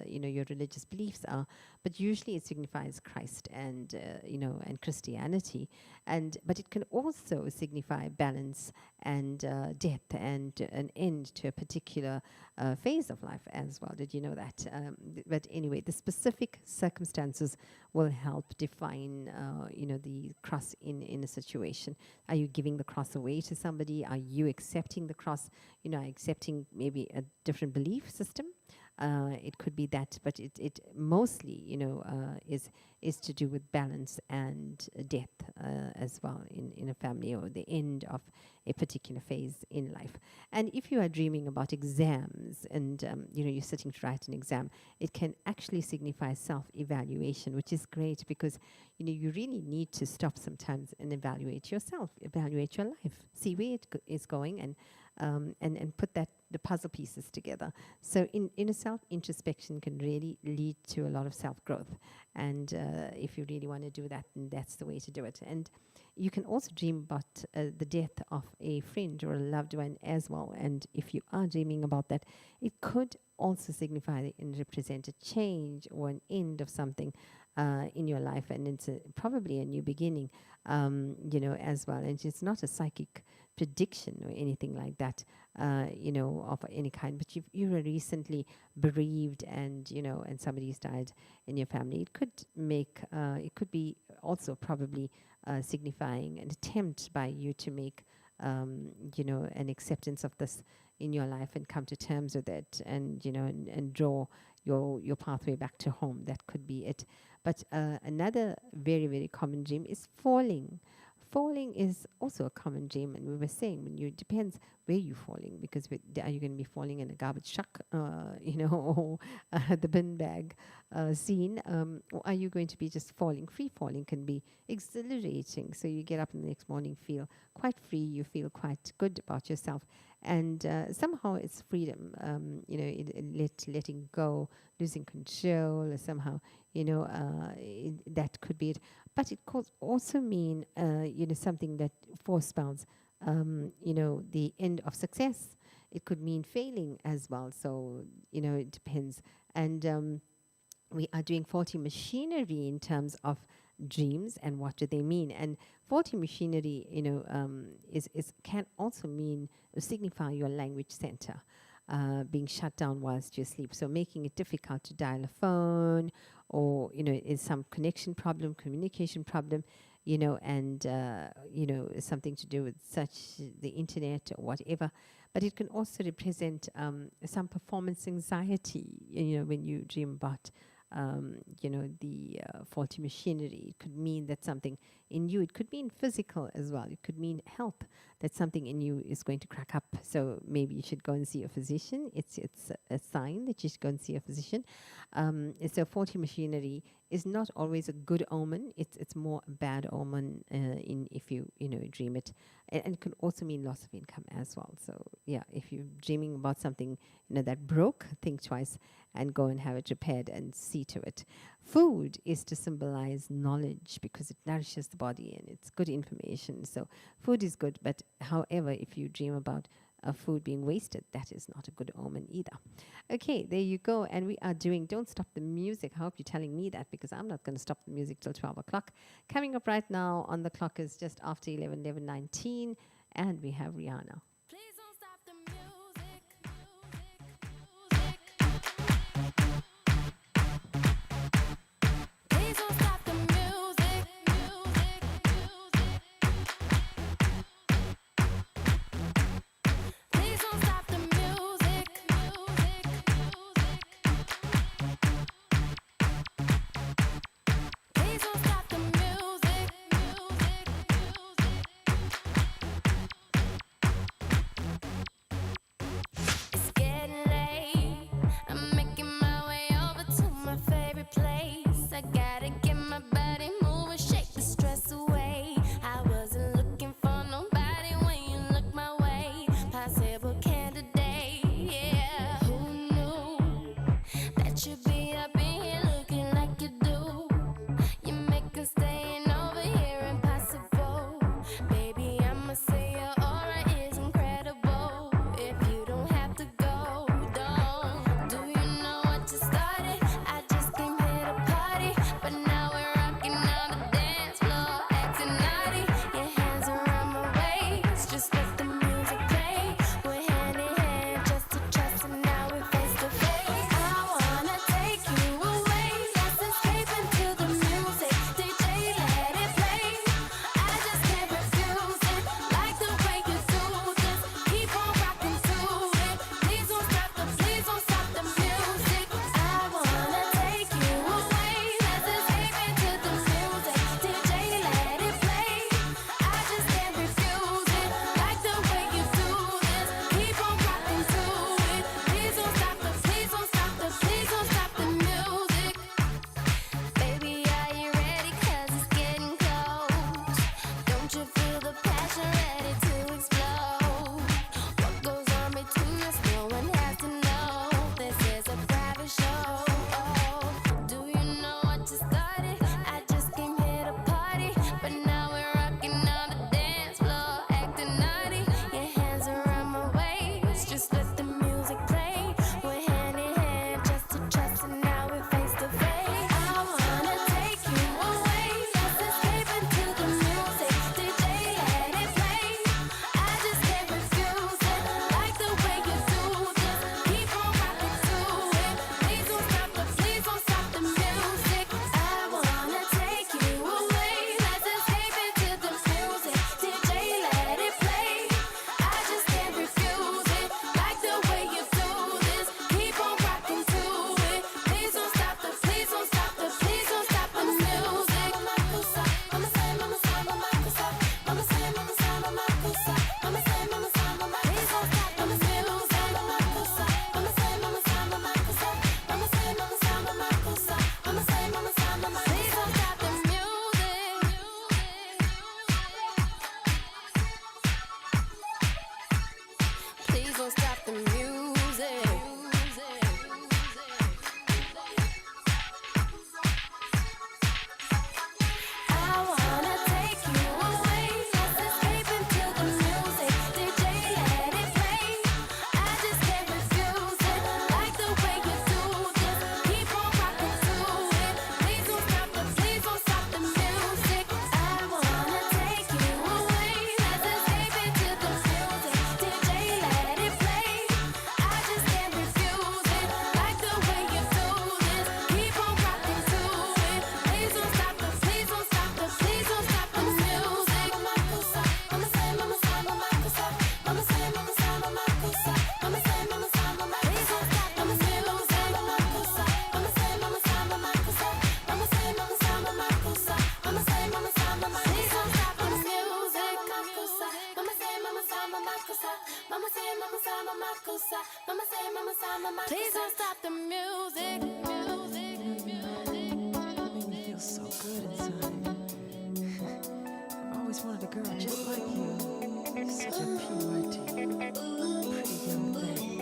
your religious beliefs are, but usually it signifies Christ and and Christianity, but it can also signify balance and death and an end to a particular phase of life as well. Did you know that? But anyway, the specific circumstances will help define the cross in a situation. Are you giving the cross away to somebody? Are you accepting the cross? Accepting maybe a different belief system. It could be that, but it mostly, is to do with balance and death as well in a family, or the end of a particular phase in life. And if you are dreaming about exams and, you're sitting to write an exam, it can actually signify self-evaluation, which is great because, you really need to stop sometimes and evaluate yourself, evaluate your life, see where it is going, and put the puzzle pieces together. So inner self-introspection can really lead to a lot of self-growth. And if you really want to do that, then that's the way to do it. And you can also dream about the death of a friend or a loved one as well. And if you are dreaming about that, it could also signify and represent a change or an end of something in your life. And it's probably a new beginning, as well. And it's not a psychic prediction or anything like that, of any kind. But you were recently bereaved, and and somebody's died in your family. It could be also probably signifying an attempt by you to make, an acceptance of this in your life and come to terms with it, and and draw your pathway back to home. That could be it. But another very, very common dream is falling. Falling is also a common dream, and we were saying depends where you're falling, because are you going to be falling in a garbage truck, or the bin bag scene, or are you going to be just falling? Free falling can be exhilarating, so you get up in the next morning, feel quite free, you feel quite good about yourself, and somehow it's freedom, letting go, losing control, or somehow, that could be it. But it could also mean, something that forespells, the end of success. It could mean failing as well. So, it depends. And we are doing faulty machinery in terms of dreams and what do they mean. And faulty machinery, can also mean signify your language center. being shut down whilst you sleep. So making it difficult to dial a phone, or is some connection problem, communication problem, and something to do with the internet or whatever. But it can also represent some performance anxiety. When you dream about the faulty machinery, it could mean that something in you, it could mean physical as well. It could mean health, that something in you is going to crack up. So maybe you should go and see a physician. It's a sign that you should go and see a physician. So faulty machinery is not always a good omen. It's more a bad omen if you dream it, and it can also mean loss of income as well. So yeah, if you're dreaming about something that broke, think twice and go and have it repaired and see to it. Food is to symbolize knowledge because it nourishes the body and it's good information. So food is good, but however, if you dream about food being wasted, that is not a good omen either. Okay, there you go. And we are doing Don't Stop the Music. I hope you're telling me that, because I'm not going to stop the music till 12 o'clock. Coming up right now on the clock is just after 11:19, and we have Rihanna. Please don't stop the music. Please don't stop the music. Please don't stop the music. Please don't stop the music. Please don't stop the music. Make me feel so good inside. I've always wanted a girl just like you. Such a pure, pretty young thing.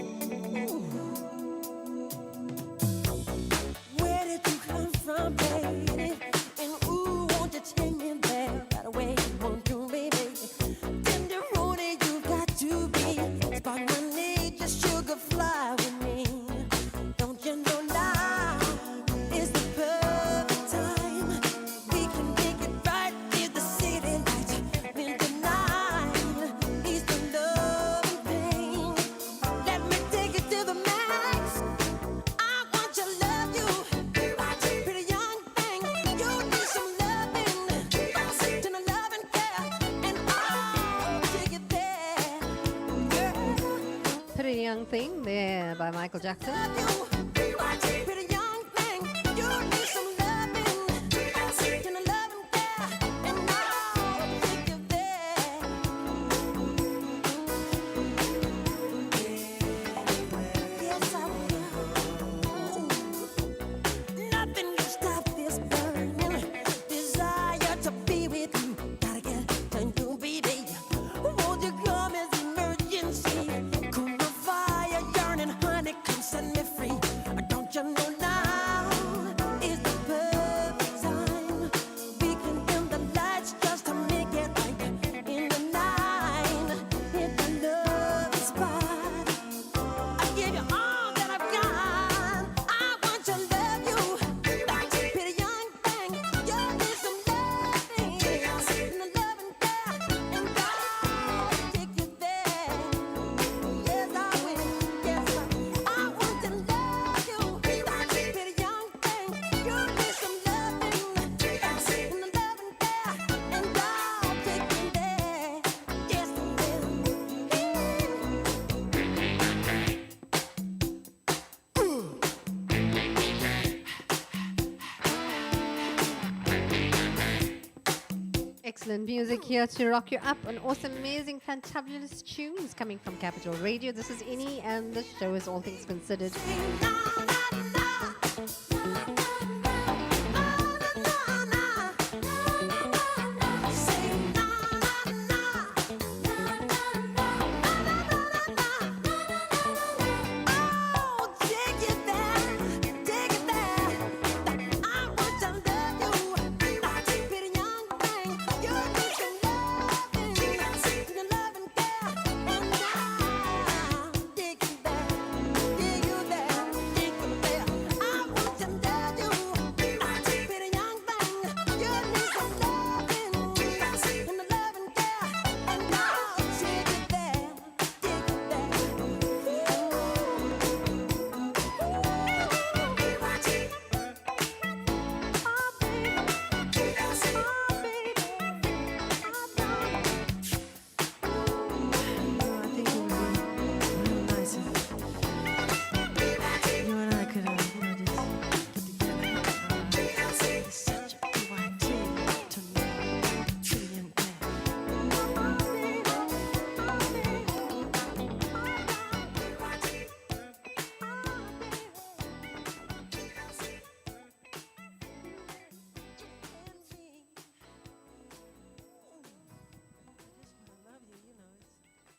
Where did you come from, baby? And ooh, won't you take me there right away? Won't you, baby? Tenderoni, you got to be. Spark my need, just sugar fly with me. Don't you know now is the perfect time? We can make it right in the city lights. When the night is the love and pain. Let me take it to the max. I want to love you, pretty young thing. You need some loving, to the love and care, and I'll take it there. Pretty Young Thing there by Michael Jackson. You, pretty young thing. You need some loving, to the love and care, and I'll take you there. Yes, I will. Nothing can stop this burning desire to be with you. Gotta get to you, baby. Won't you come as emergency? Cool my fire, yearning, honey, come set me free. Don't you know now is the perfect time? We can dim the lights just to make it right in the night. Hit the love spot. I give you all that I've got. I want to love you, pretty young thing. You need some loving, and the love and care, and I'll take you there. Yes, I will. Yes, I want to love you, pretty young thing. You need some loving, and the love and care, and I'll take you there. Yes, I will. Excellent music here to rock you up. An awesome, amazing, fantabulous tunes coming from Capital Radio. This is Innie, and the show is All Things Considered.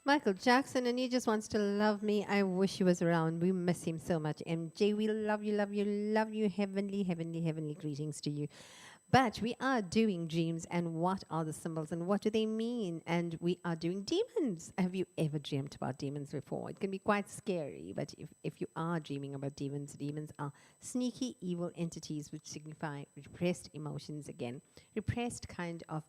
Michael Jackson, and he just wants to love me. I wish he was around. We miss him so much. MJ, we love you, love you, love you. Heavenly, heavenly, heavenly greetings to you. But we are doing dreams, and what are the symbols, and what do they mean? And we are doing demons. Have you ever dreamt about demons before? It can be quite scary, but if you are dreaming about demons, demons are sneaky, evil entities which signify repressed emotions again, repressed kind of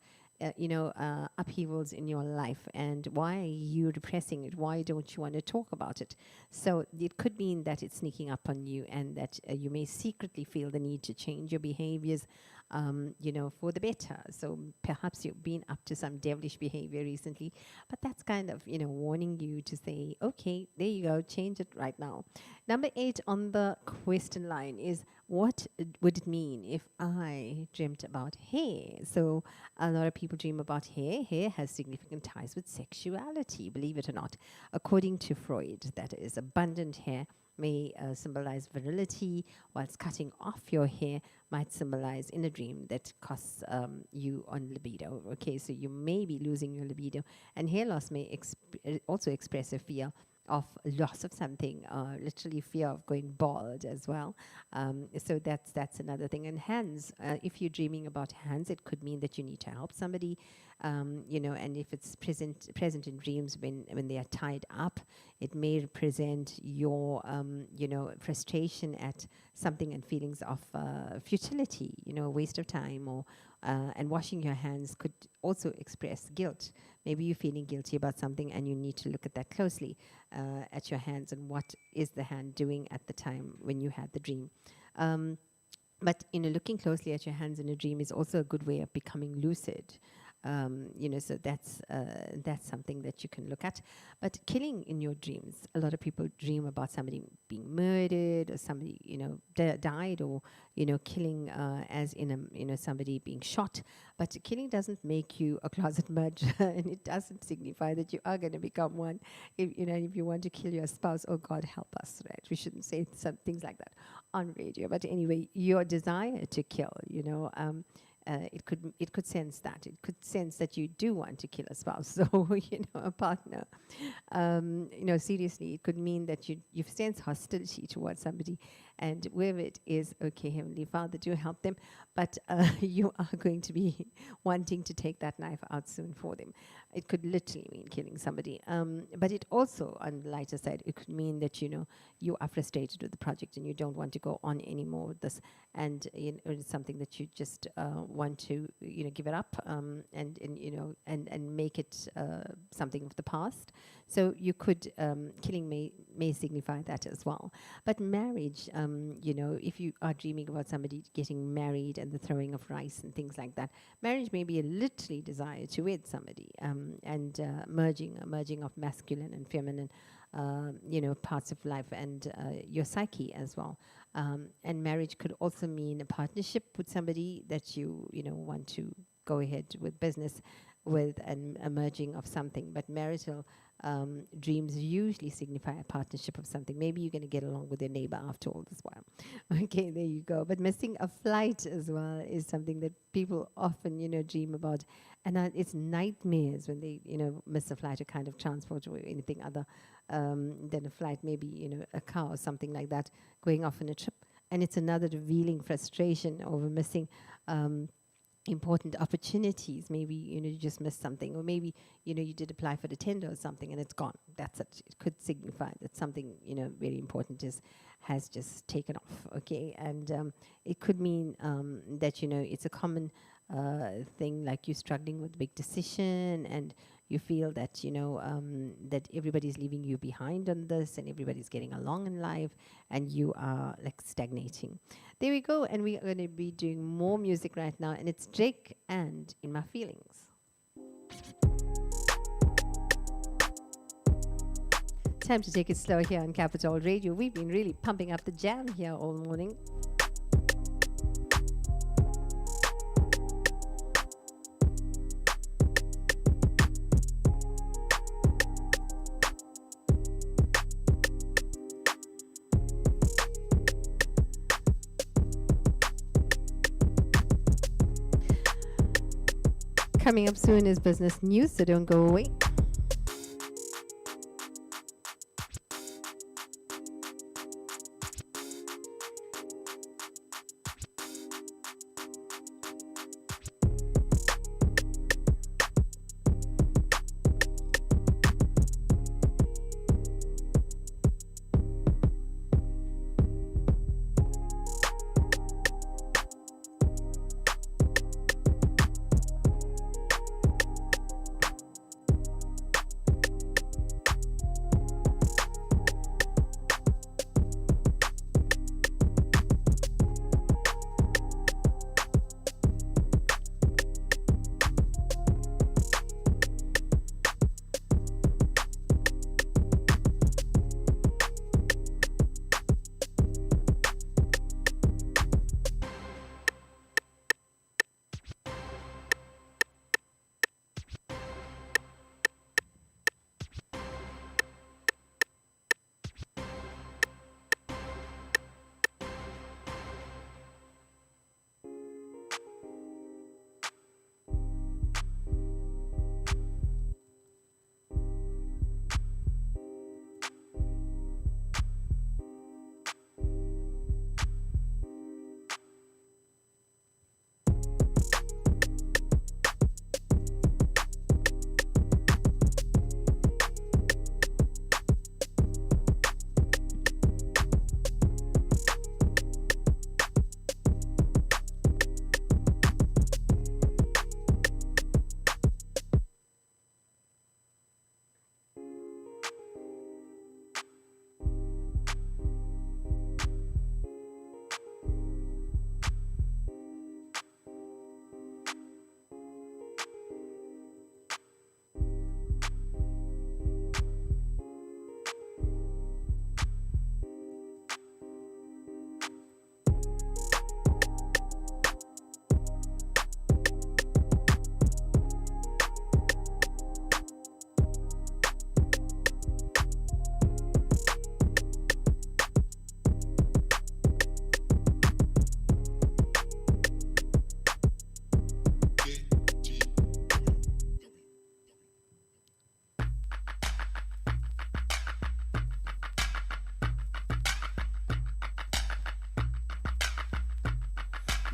upheavals in your life. And why are you repressing it? Why don't you want to talk about it? So it could mean that it's sneaking up on you, and that you may secretly feel the need to change your behaviors, for the better. So perhaps you've been up to some devilish behavior recently, but that's kind of, warning you to say, okay, there you go, change it right now. Number 8 on the question line is, what would it mean if I dreamt about hair? So a lot of people dream about hair. Hair has significant ties with sexuality, believe it or not. According to Freud, that is, abundant hair may symbolize virility, whilst cutting off your hair might symbolize in a dream that costs you on libido. Okay, so you may be losing your libido, and hair loss may also express a fear of loss of something, literally fear of going bald as well. So that's another thing. And hands, if you're dreaming about hands, it could mean that you need to help somebody, you know, and if it's present in dreams when they are tied up, it may represent your, you know, frustration at something and feelings of futility, you know, waste of time, or and washing your hands could also express guilt. Maybe you're feeling guilty about something and you need to look at that closely, at your hands and what is the hand doing at the time when you had the dream. But, you know, looking closely at your hands in a dream is also a good way of becoming lucid. You know, so that's something that you can look at. But killing in your dreams, a lot of people dream about somebody being murdered, or somebody, you know, died, or, you know, killing as in a, you know, somebody being shot. But killing doesn't make you a closet murderer, and it doesn't signify that you are going to become one. If, you know, if you want to kill your spouse, oh God help us, right? We shouldn't say some things like that on radio. But anyway, your desire to kill, you know, it could sense that. It could sense that you do want to kill a spouse, so, you know, a partner. You know, seriously, it could mean that you've sensed hostility towards somebody, and wherever it is, okay, Heavenly Father, do help them, but you are going to be wanting to take that knife out soon for them. It could literally mean killing somebody. But it also, on the lighter side, it could mean that, you know, you are frustrated with the project and you don't want to go on anymore with this, and, you know, it's something that you just want to, you know, give it up, and you know, and make it something of the past. So you could, killing may signify that as well. But marriage, you know, if you are dreaming about somebody getting married and the throwing of rice and things like that, marriage may be a literally desire to wed somebody, and merging of masculine and feminine, you know, parts of life, and your psyche as well. And marriage could also mean a partnership with somebody that you know, want to go ahead with business with, and a merging of something. But marital dreams usually signify a partnership of something. Maybe you're going to get along with your neighbor after all this while. Okay, there you go. But missing a flight as well is something that people often, you know, dream about. And it's nightmares when they, you know, miss a flight, a kind of transport or anything other than a flight, maybe, you know, a car or something like that, going off on a trip. And it's another revealing frustration over missing important opportunities. Maybe, you know, you just missed something, or maybe, you know, you did apply for the tender or something and it's gone. That's it. It could signify that something, you know, very important has just taken off. Okay, and it could mean that, you know, it's a common thing, like you're struggling with a big decision and you feel that, you know, that everybody's leaving you behind on this, and everybody's getting along in life, and you are like stagnating. There we go, and we are going to be doing more music right now, and it's Drake and In My Feelings. Time to take it slow here on Capital Radio. We've been really pumping up the jam here all morning. Coming up soon is business news, so don't go away.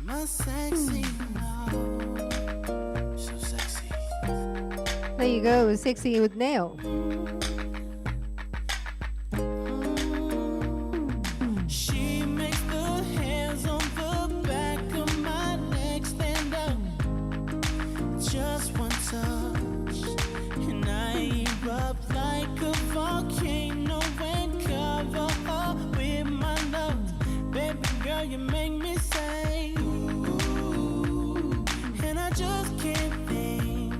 My sexy love, so sexy. There you go, Sexy with Nail. She makes the hairs on the back of my neck stand up. Just one touch, and I erupt like a volcano and cover up with my love. Baby girl, you make me say, ooh, and I just can't think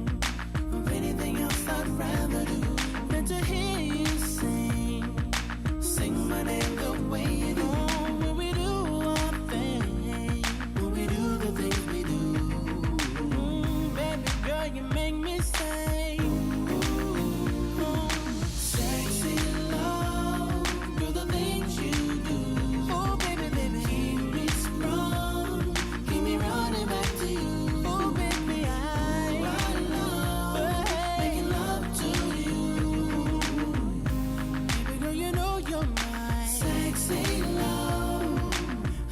of anything else I'd rather do than to hear you sing my name the way you do. When we do our thing, when we do the things we do, baby girl, you make me say, ooh, sexy love, do the things you do. Oh, baby, baby, keep me sprung, keep me running back to you. Oh, baby, I love, making love to you. Baby girl, you know you're my sexy love.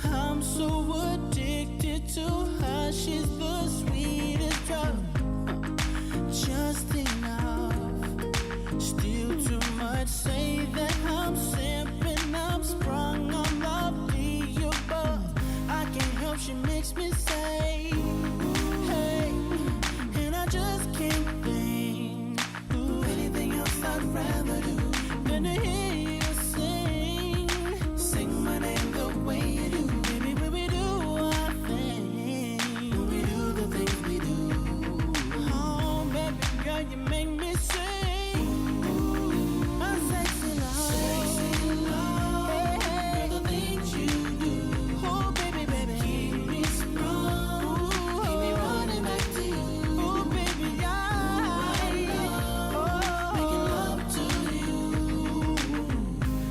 I'm so addicted to her. She's the sweetest drug. Just enough, still too much. Say that I'm simping, I'm sprung on love the above. I can't help, she makes me say, hey, and I just can't think anything else I'd rather do than to hear you sing my name the way you do. Baby, when we do our thing, when we do the things we do, oh, baby girl, you make me sing, my sexy love, hey, the things you do, oh, baby, baby, keep me sprung, keep me running back to you, oh, baby, making love to you.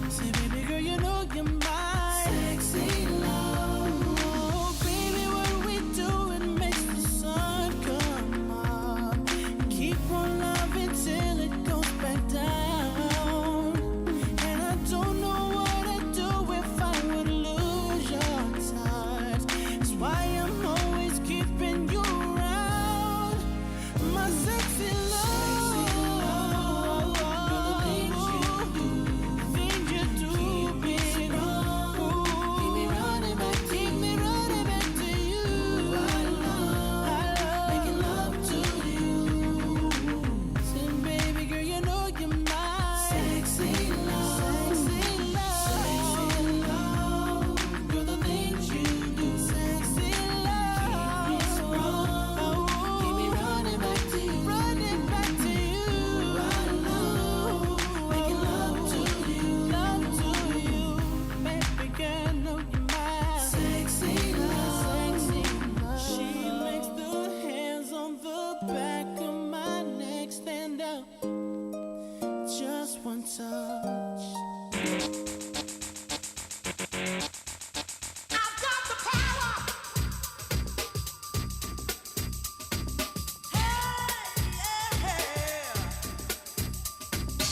Say, baby girl, you know you're my sexy love. Oh, baby, what we do, it makes the sun come up. Keep on loving till it goes back down. And I don't know what I'd do if I would lose your touch. That's why I'm always keeping you around. My sexy love, the things you do, things you do, baby. Keep me running back to you. I love making love to you. Say, baby girl, you know you're my sexy love, sexy love. You're the things you do, sexy love. Keep me sprung, keep me running back to you, running back to you. I love making love to you, baby girl, know you're my sexy love, sexy love. She makes the hands on the back of my neck stand up. Just one touch. I've got the power.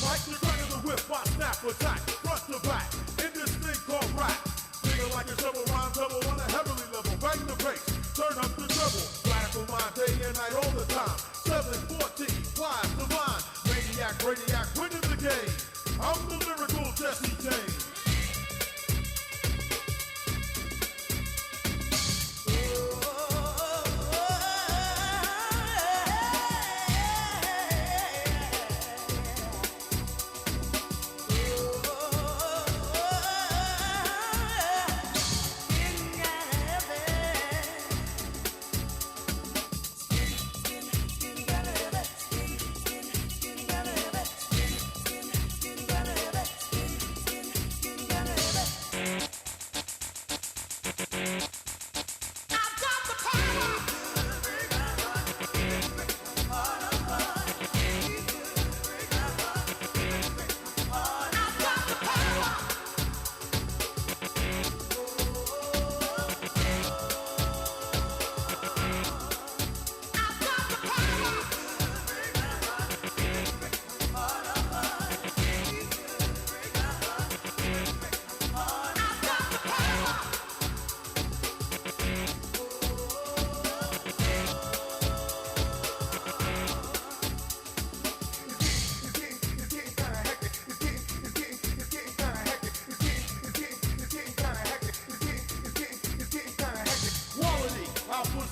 Like the crack of the whip, I snap attack, front to back, in this thing called rap. Singing like a shovel, rhyme double on a heavily level. Bang the bass, turn up the treble. Radical mind day and night all the time. 714, flies the line. Radiac, winning the game. I'm the lyrical Jesse James.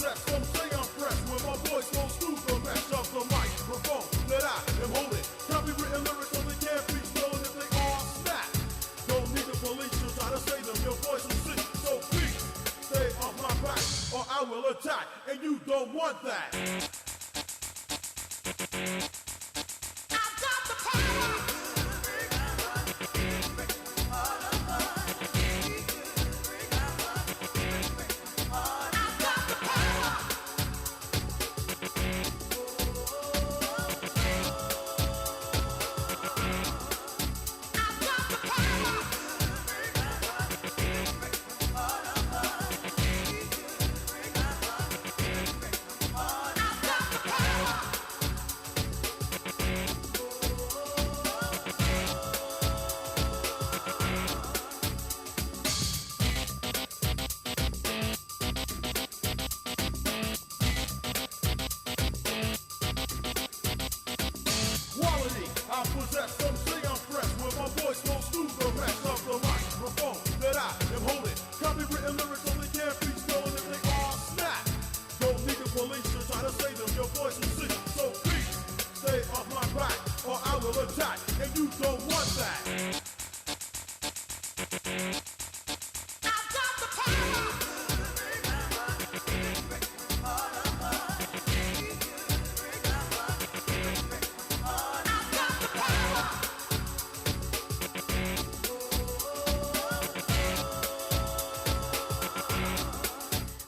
possess, some say I'm fresh. When my voice goes through the mesh of the microphone that I am holding. Copywritten lyrics only can't be stolen if they all snap. Don't need the police to try to say them, your voice will sing. So please, stay off my back, or I will attack, and you don't want that. I've got the power. I've got the power. I've got the power. I've got the power. Quality, I possess, some say I'm fresh. When my voice goes through the rest of the microphone that I am holding. Copywritten lyrics only can't be stolen if they all snap. Don't need the police to try to say them, your voice will sing. So please, stay off my back, or I will attack, and you don't want that. I've got the power. I've got the power.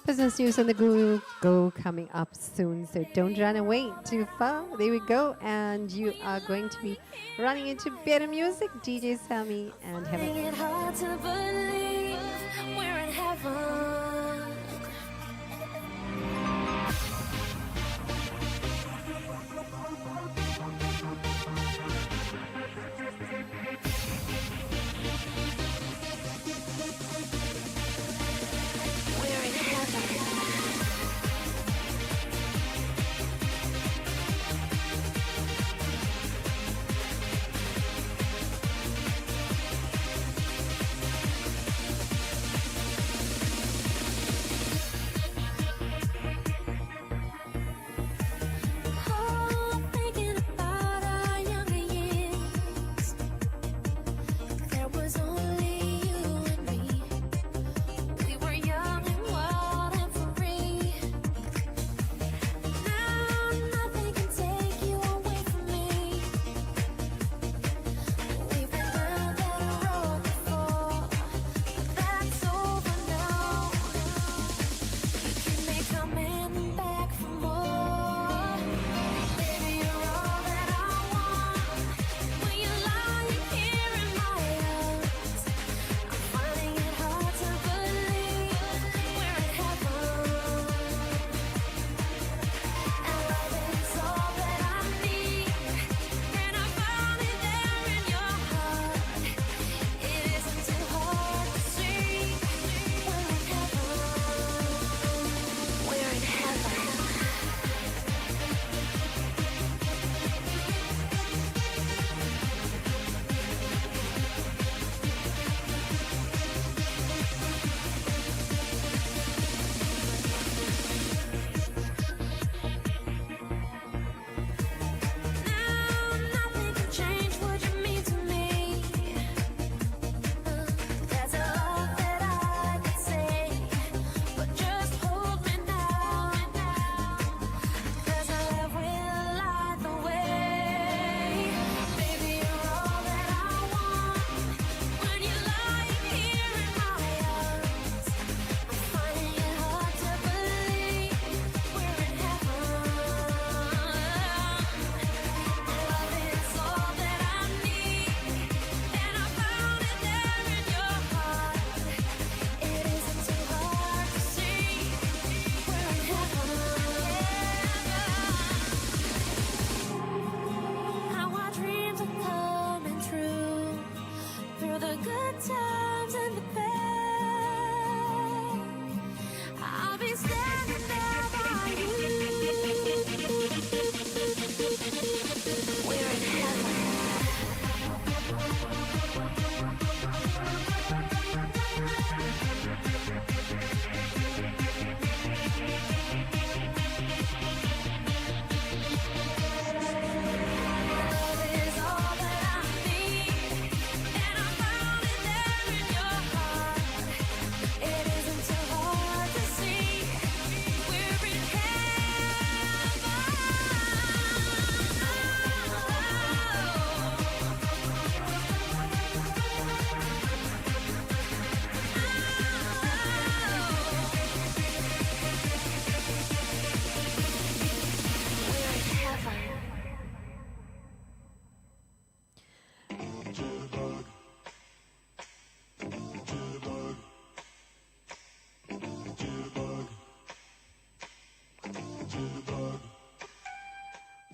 Business news on the go coming up soon, so don't run away too far. There we go, and you are going to be running into better music. DJ Sammy and Heaven. Finding it hard to believe we're in heaven. We're in heaven.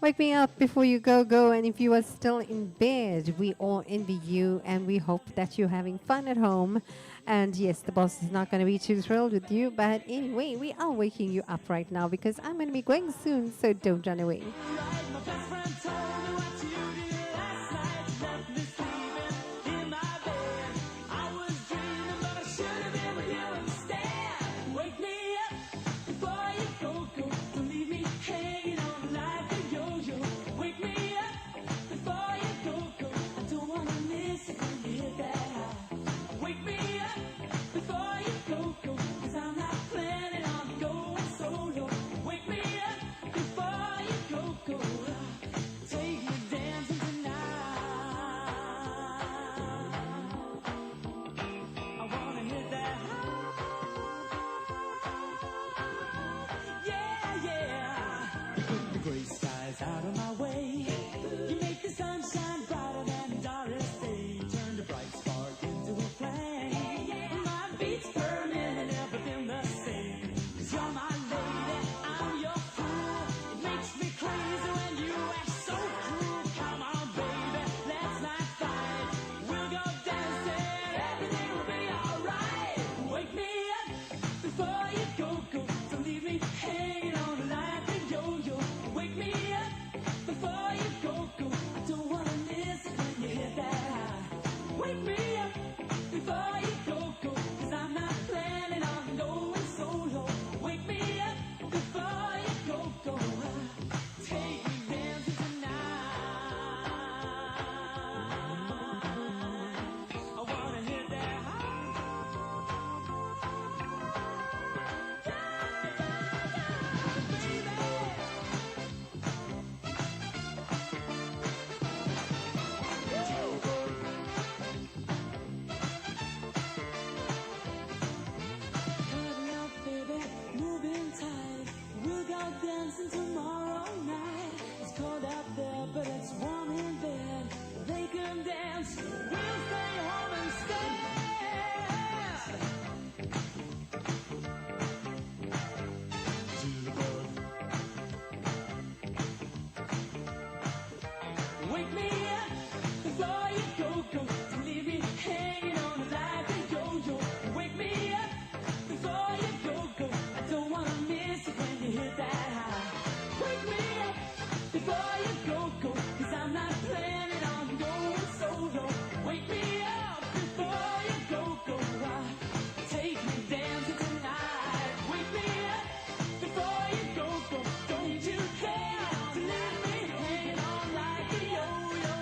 Wake me up before you go. And if you are still in bed, we all envy you and we hope that you're having fun at home. And yes, the boss is not going to be too thrilled with you. But anyway, we are waking you up right now because I'm going to be going soon. So don't run away. Gray skies out of my way. You make the sunshine brighter than Doris Day. Turn the bright spark into a flame. My beats per minute, everything the same. 'Cause you're my lady, I'm your fool. It makes me crazy when you act so cruel. Come on, baby, let's not fight. We'll go dancing, everything will be alright. Wake me up before you go. Don't leave me hanging on like a yo-yo. Wake me up before you go. I don't wanna miss it when you hit that high. Wake me up before you go. 'Cause I'm not planning on going solo. Wake me up before you go. Take me dancing tonight. I wanna hit that high. Cuddle up, baby, moving tight. We'll go dancing tomorrow night. It's cold out there, but it's warm in bed. They can dance, we'll stay home instead. Wake me up before you go. Don't leave me hanging on like a yo-yo. Wake me up before you go. I don't wanna miss it when you hit that high. Wake me up before you go. 'Cause I'm not planning on going solo. Wake me up before you go. Take me dancing tonight. Wake me up before you go. Don't you dare to leave me hanging on like a yo-yo.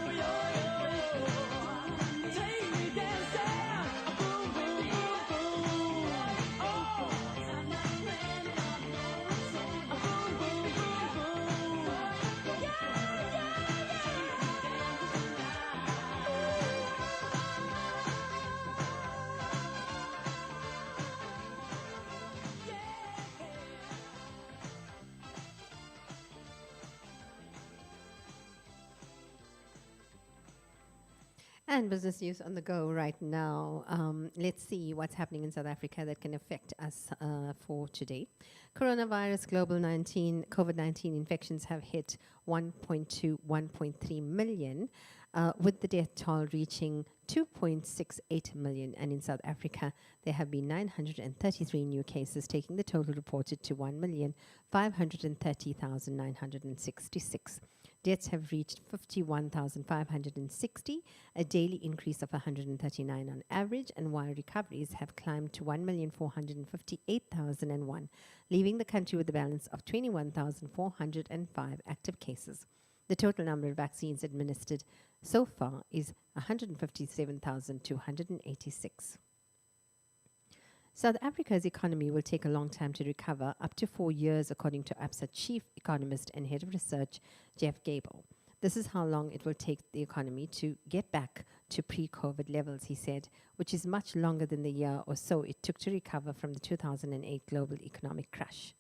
Take me dancing, boom, boom, boom, boom. Oh, 'cause I'm not planning on going solo. Boom, boom, boom, boom. And business news on the go right now. Let's see what's happening in South Africa that can affect us for today. Coronavirus COVID-19 infections have hit 1.2, 1.3 million, with the death toll reaching 2.68 million. And in South Africa, there have been 933 new cases, taking the total reported to 1,530,966. Deaths have reached 51,560, a daily increase of 139 on average, and while recoveries have climbed to 1,458,001, leaving the country with a balance of 21,405 active cases. The total number of vaccines administered so far is 157,286. South Africa's economy will take a long time to recover, up to 4 years, according to ABSA chief economist and head of research, Jeff Gable. This is how long it will take the economy to get back to pre-COVID levels, he said, which is much longer than the year or so it took to recover from the 2008 global economic crash.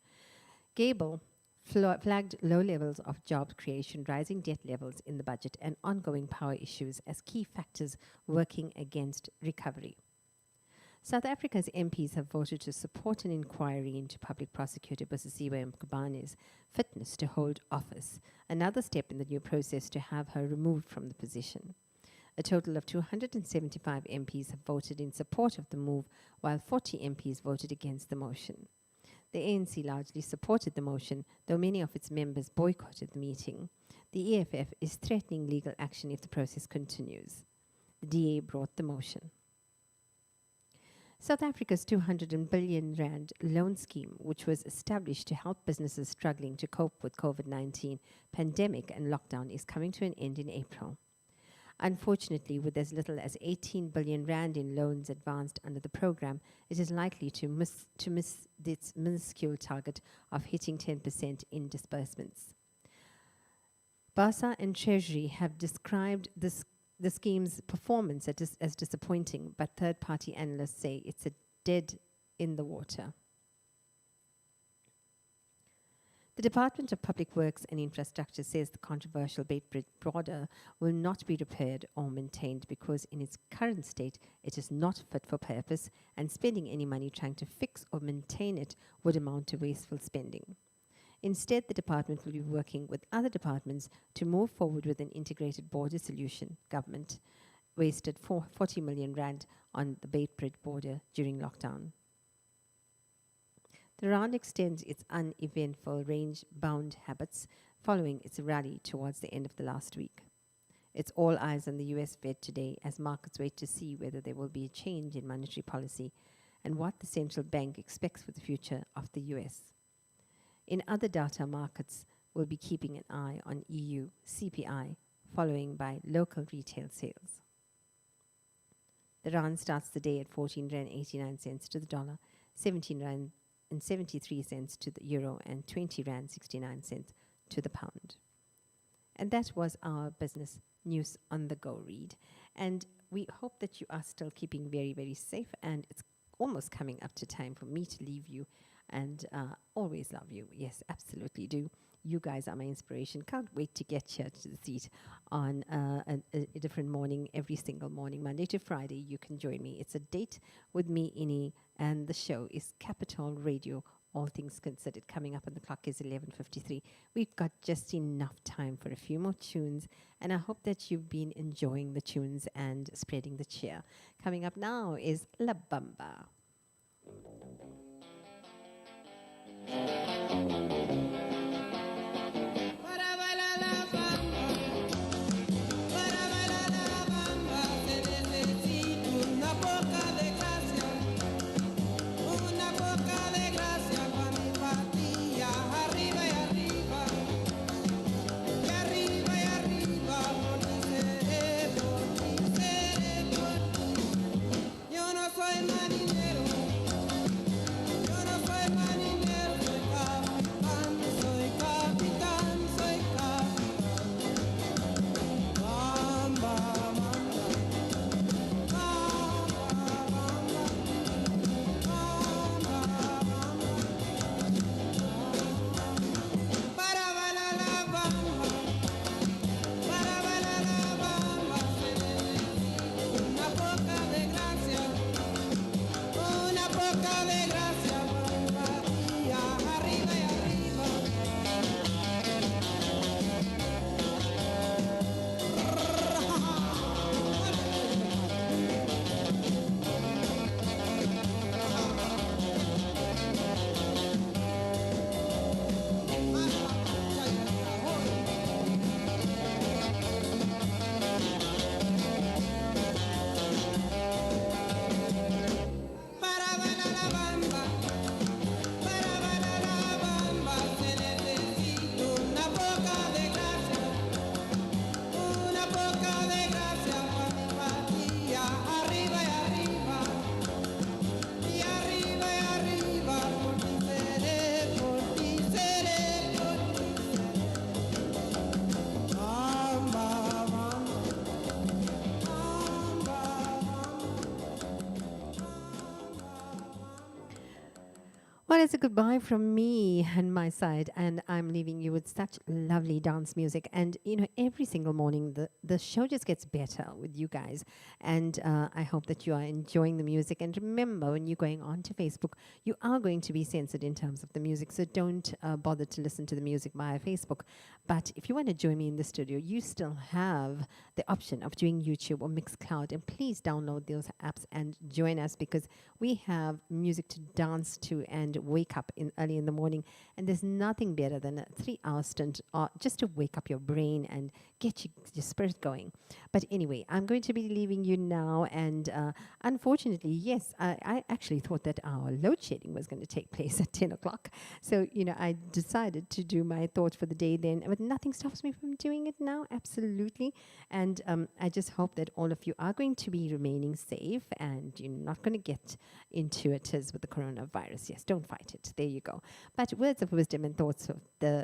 Gable flagged low levels of job creation, rising debt levels in the budget, and ongoing power issues as key factors working against recovery. South Africa's MPs have voted to support an inquiry into public prosecutor Busisiwe Mkhwebane's fitness to hold office, another step in the new process to have her removed from the position. A total of 275 MPs have voted in support of the move, while 40 MPs voted against the motion. The ANC largely supported the motion, though many of its members boycotted the meeting. The EFF is threatening legal action if the process continues. The DA brought the motion. South Africa's 200 billion rand loan scheme, which was established to help businesses struggling to cope with COVID-19 pandemic and lockdown, is coming to an end in April. Unfortunately, with as little as 18 billion rand in loans advanced under the program, it is likely to miss its minuscule target of hitting 10% in disbursements. BASA and Treasury have described the scheme's performance as disappointing, but third-party analysts say it's a dead in the water. The Department of Public Works and Infrastructure says the controversial Beitbridge border will not be repaired or maintained because in its current state it is not fit for purpose, and spending any money trying to fix or maintain it would amount to wasteful spending. Instead, the department will be working with other departments to move forward with an integrated border solution. Government wasted 40 million rand on the Beitbridge border during lockdown. The Rand extends its uneventful range-bound habits following its rally towards the end of the last week. It's all eyes on the US Fed today as markets wait to see whether there will be a change in monetary policy and what the central bank expects for the future of the US. In other data, markets will be keeping an eye on EU CPI, following by local retail sales. The Rand starts the day at 14.89 Rand to the dollar, 17.73 Rand to the euro, and 20.69 Rand to the pound. And that was our business news on the go read. And we hope that you are still keeping very, very safe, and it's almost coming up to time for me to leave you. And always love you. Yes, absolutely do. You guys are my inspiration. Can't wait to get here to the seat on a different morning, every single morning, Monday to Friday. You can join me. It's a date with me, Ini, and the show is Capital Radio, All Things Considered. Coming up, and the clock is 11:53. We've got just enough time for a few more tunes, and I hope that you've been enjoying the tunes and spreading the cheer. Coming up now is La Bamba. Para bailar la bamba, para bailar la bamba, se necesita una poca de gracia para mi patilla, arriba y arriba, y arriba y arriba, por mi cerebro, yo no soy marinero. Well, it's a goodbye from me and my side, and I'm leaving you with such lovely dance music. And every single morning the show just gets better with you guys. And I hope that you are enjoying the music. And remember, when you're going on to Facebook, you are going to be censored in terms of the music, so don't bother to listen to the music via Facebook. But if you want to join me in the studio, you still have the option of doing YouTube or Mixcloud, and please download those apps and join us, because we have music to dance to and wake up early in the morning. And there's nothing better than a 3-hour stint just to wake up your brain and get your spirit going. But anyway, I'm going to be leaving you now. And unfortunately, yes, I actually thought that our load shedding was going to take place at 10 o'clock. So, I decided to do my thoughts for the day then. But nothing stops me from doing it now, absolutely. And I just hope that all of you are going to be remaining safe and you're not going to get into it as with the coronavirus. Yes, don't fight it. There you go. But words of wisdom and thoughts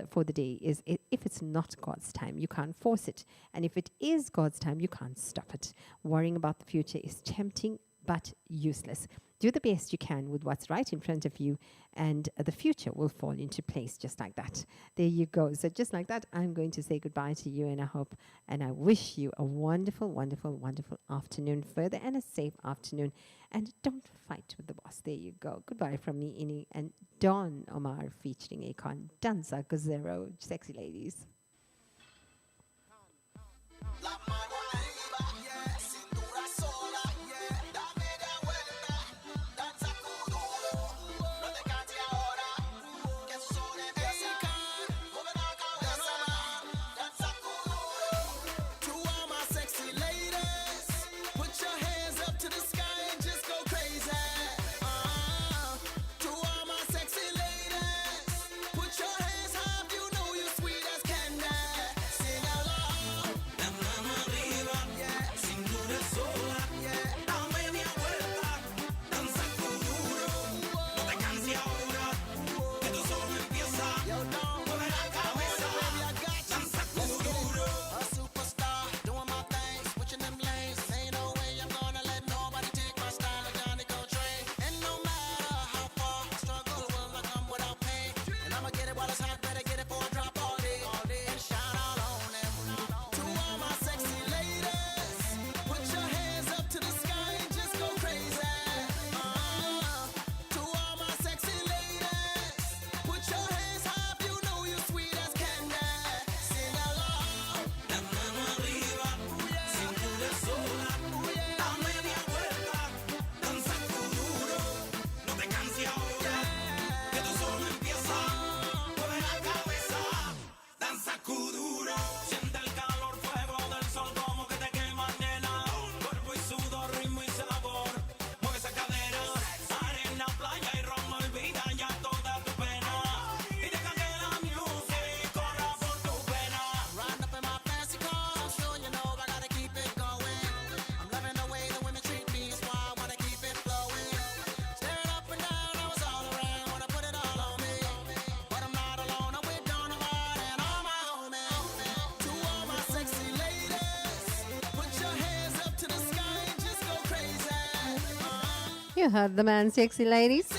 for the day is, if it's not God's time, you can't force it. And if it is God's time, you can't stop it. Worrying about the future is tempting but useless. Do the best you can with what's right in front of you, and the future will fall into place just like that. There you go. So just like that, I'm going to say goodbye to you, and I hope and I wish you a wonderful, wonderful, wonderful afternoon further, and a safe afternoon. And don't fight with the boss. There you go. Goodbye from me, Ini, and Don Omar featuring Akon. Danza Gozero, sexy ladies. You heard the man, sexy ladies.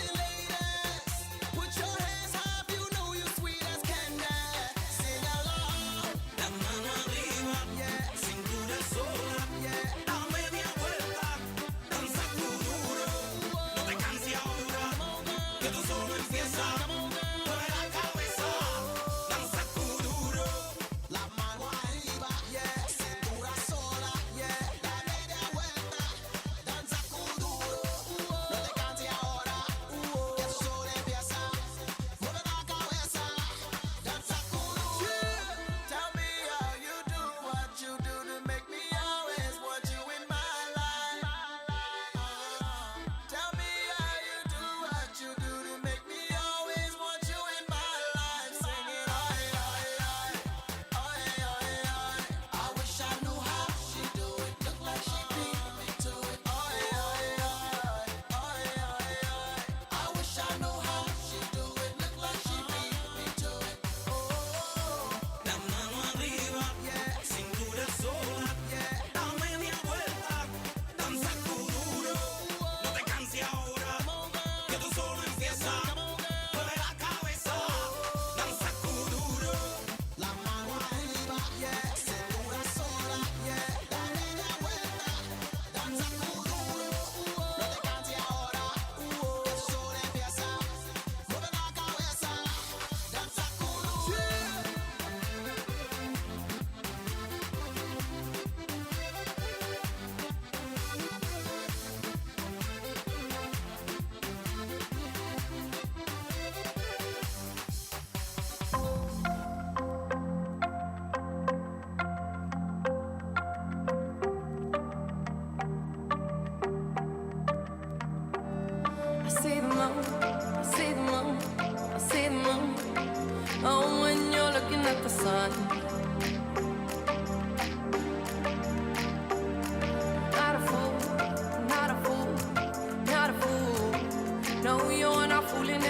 with the sun.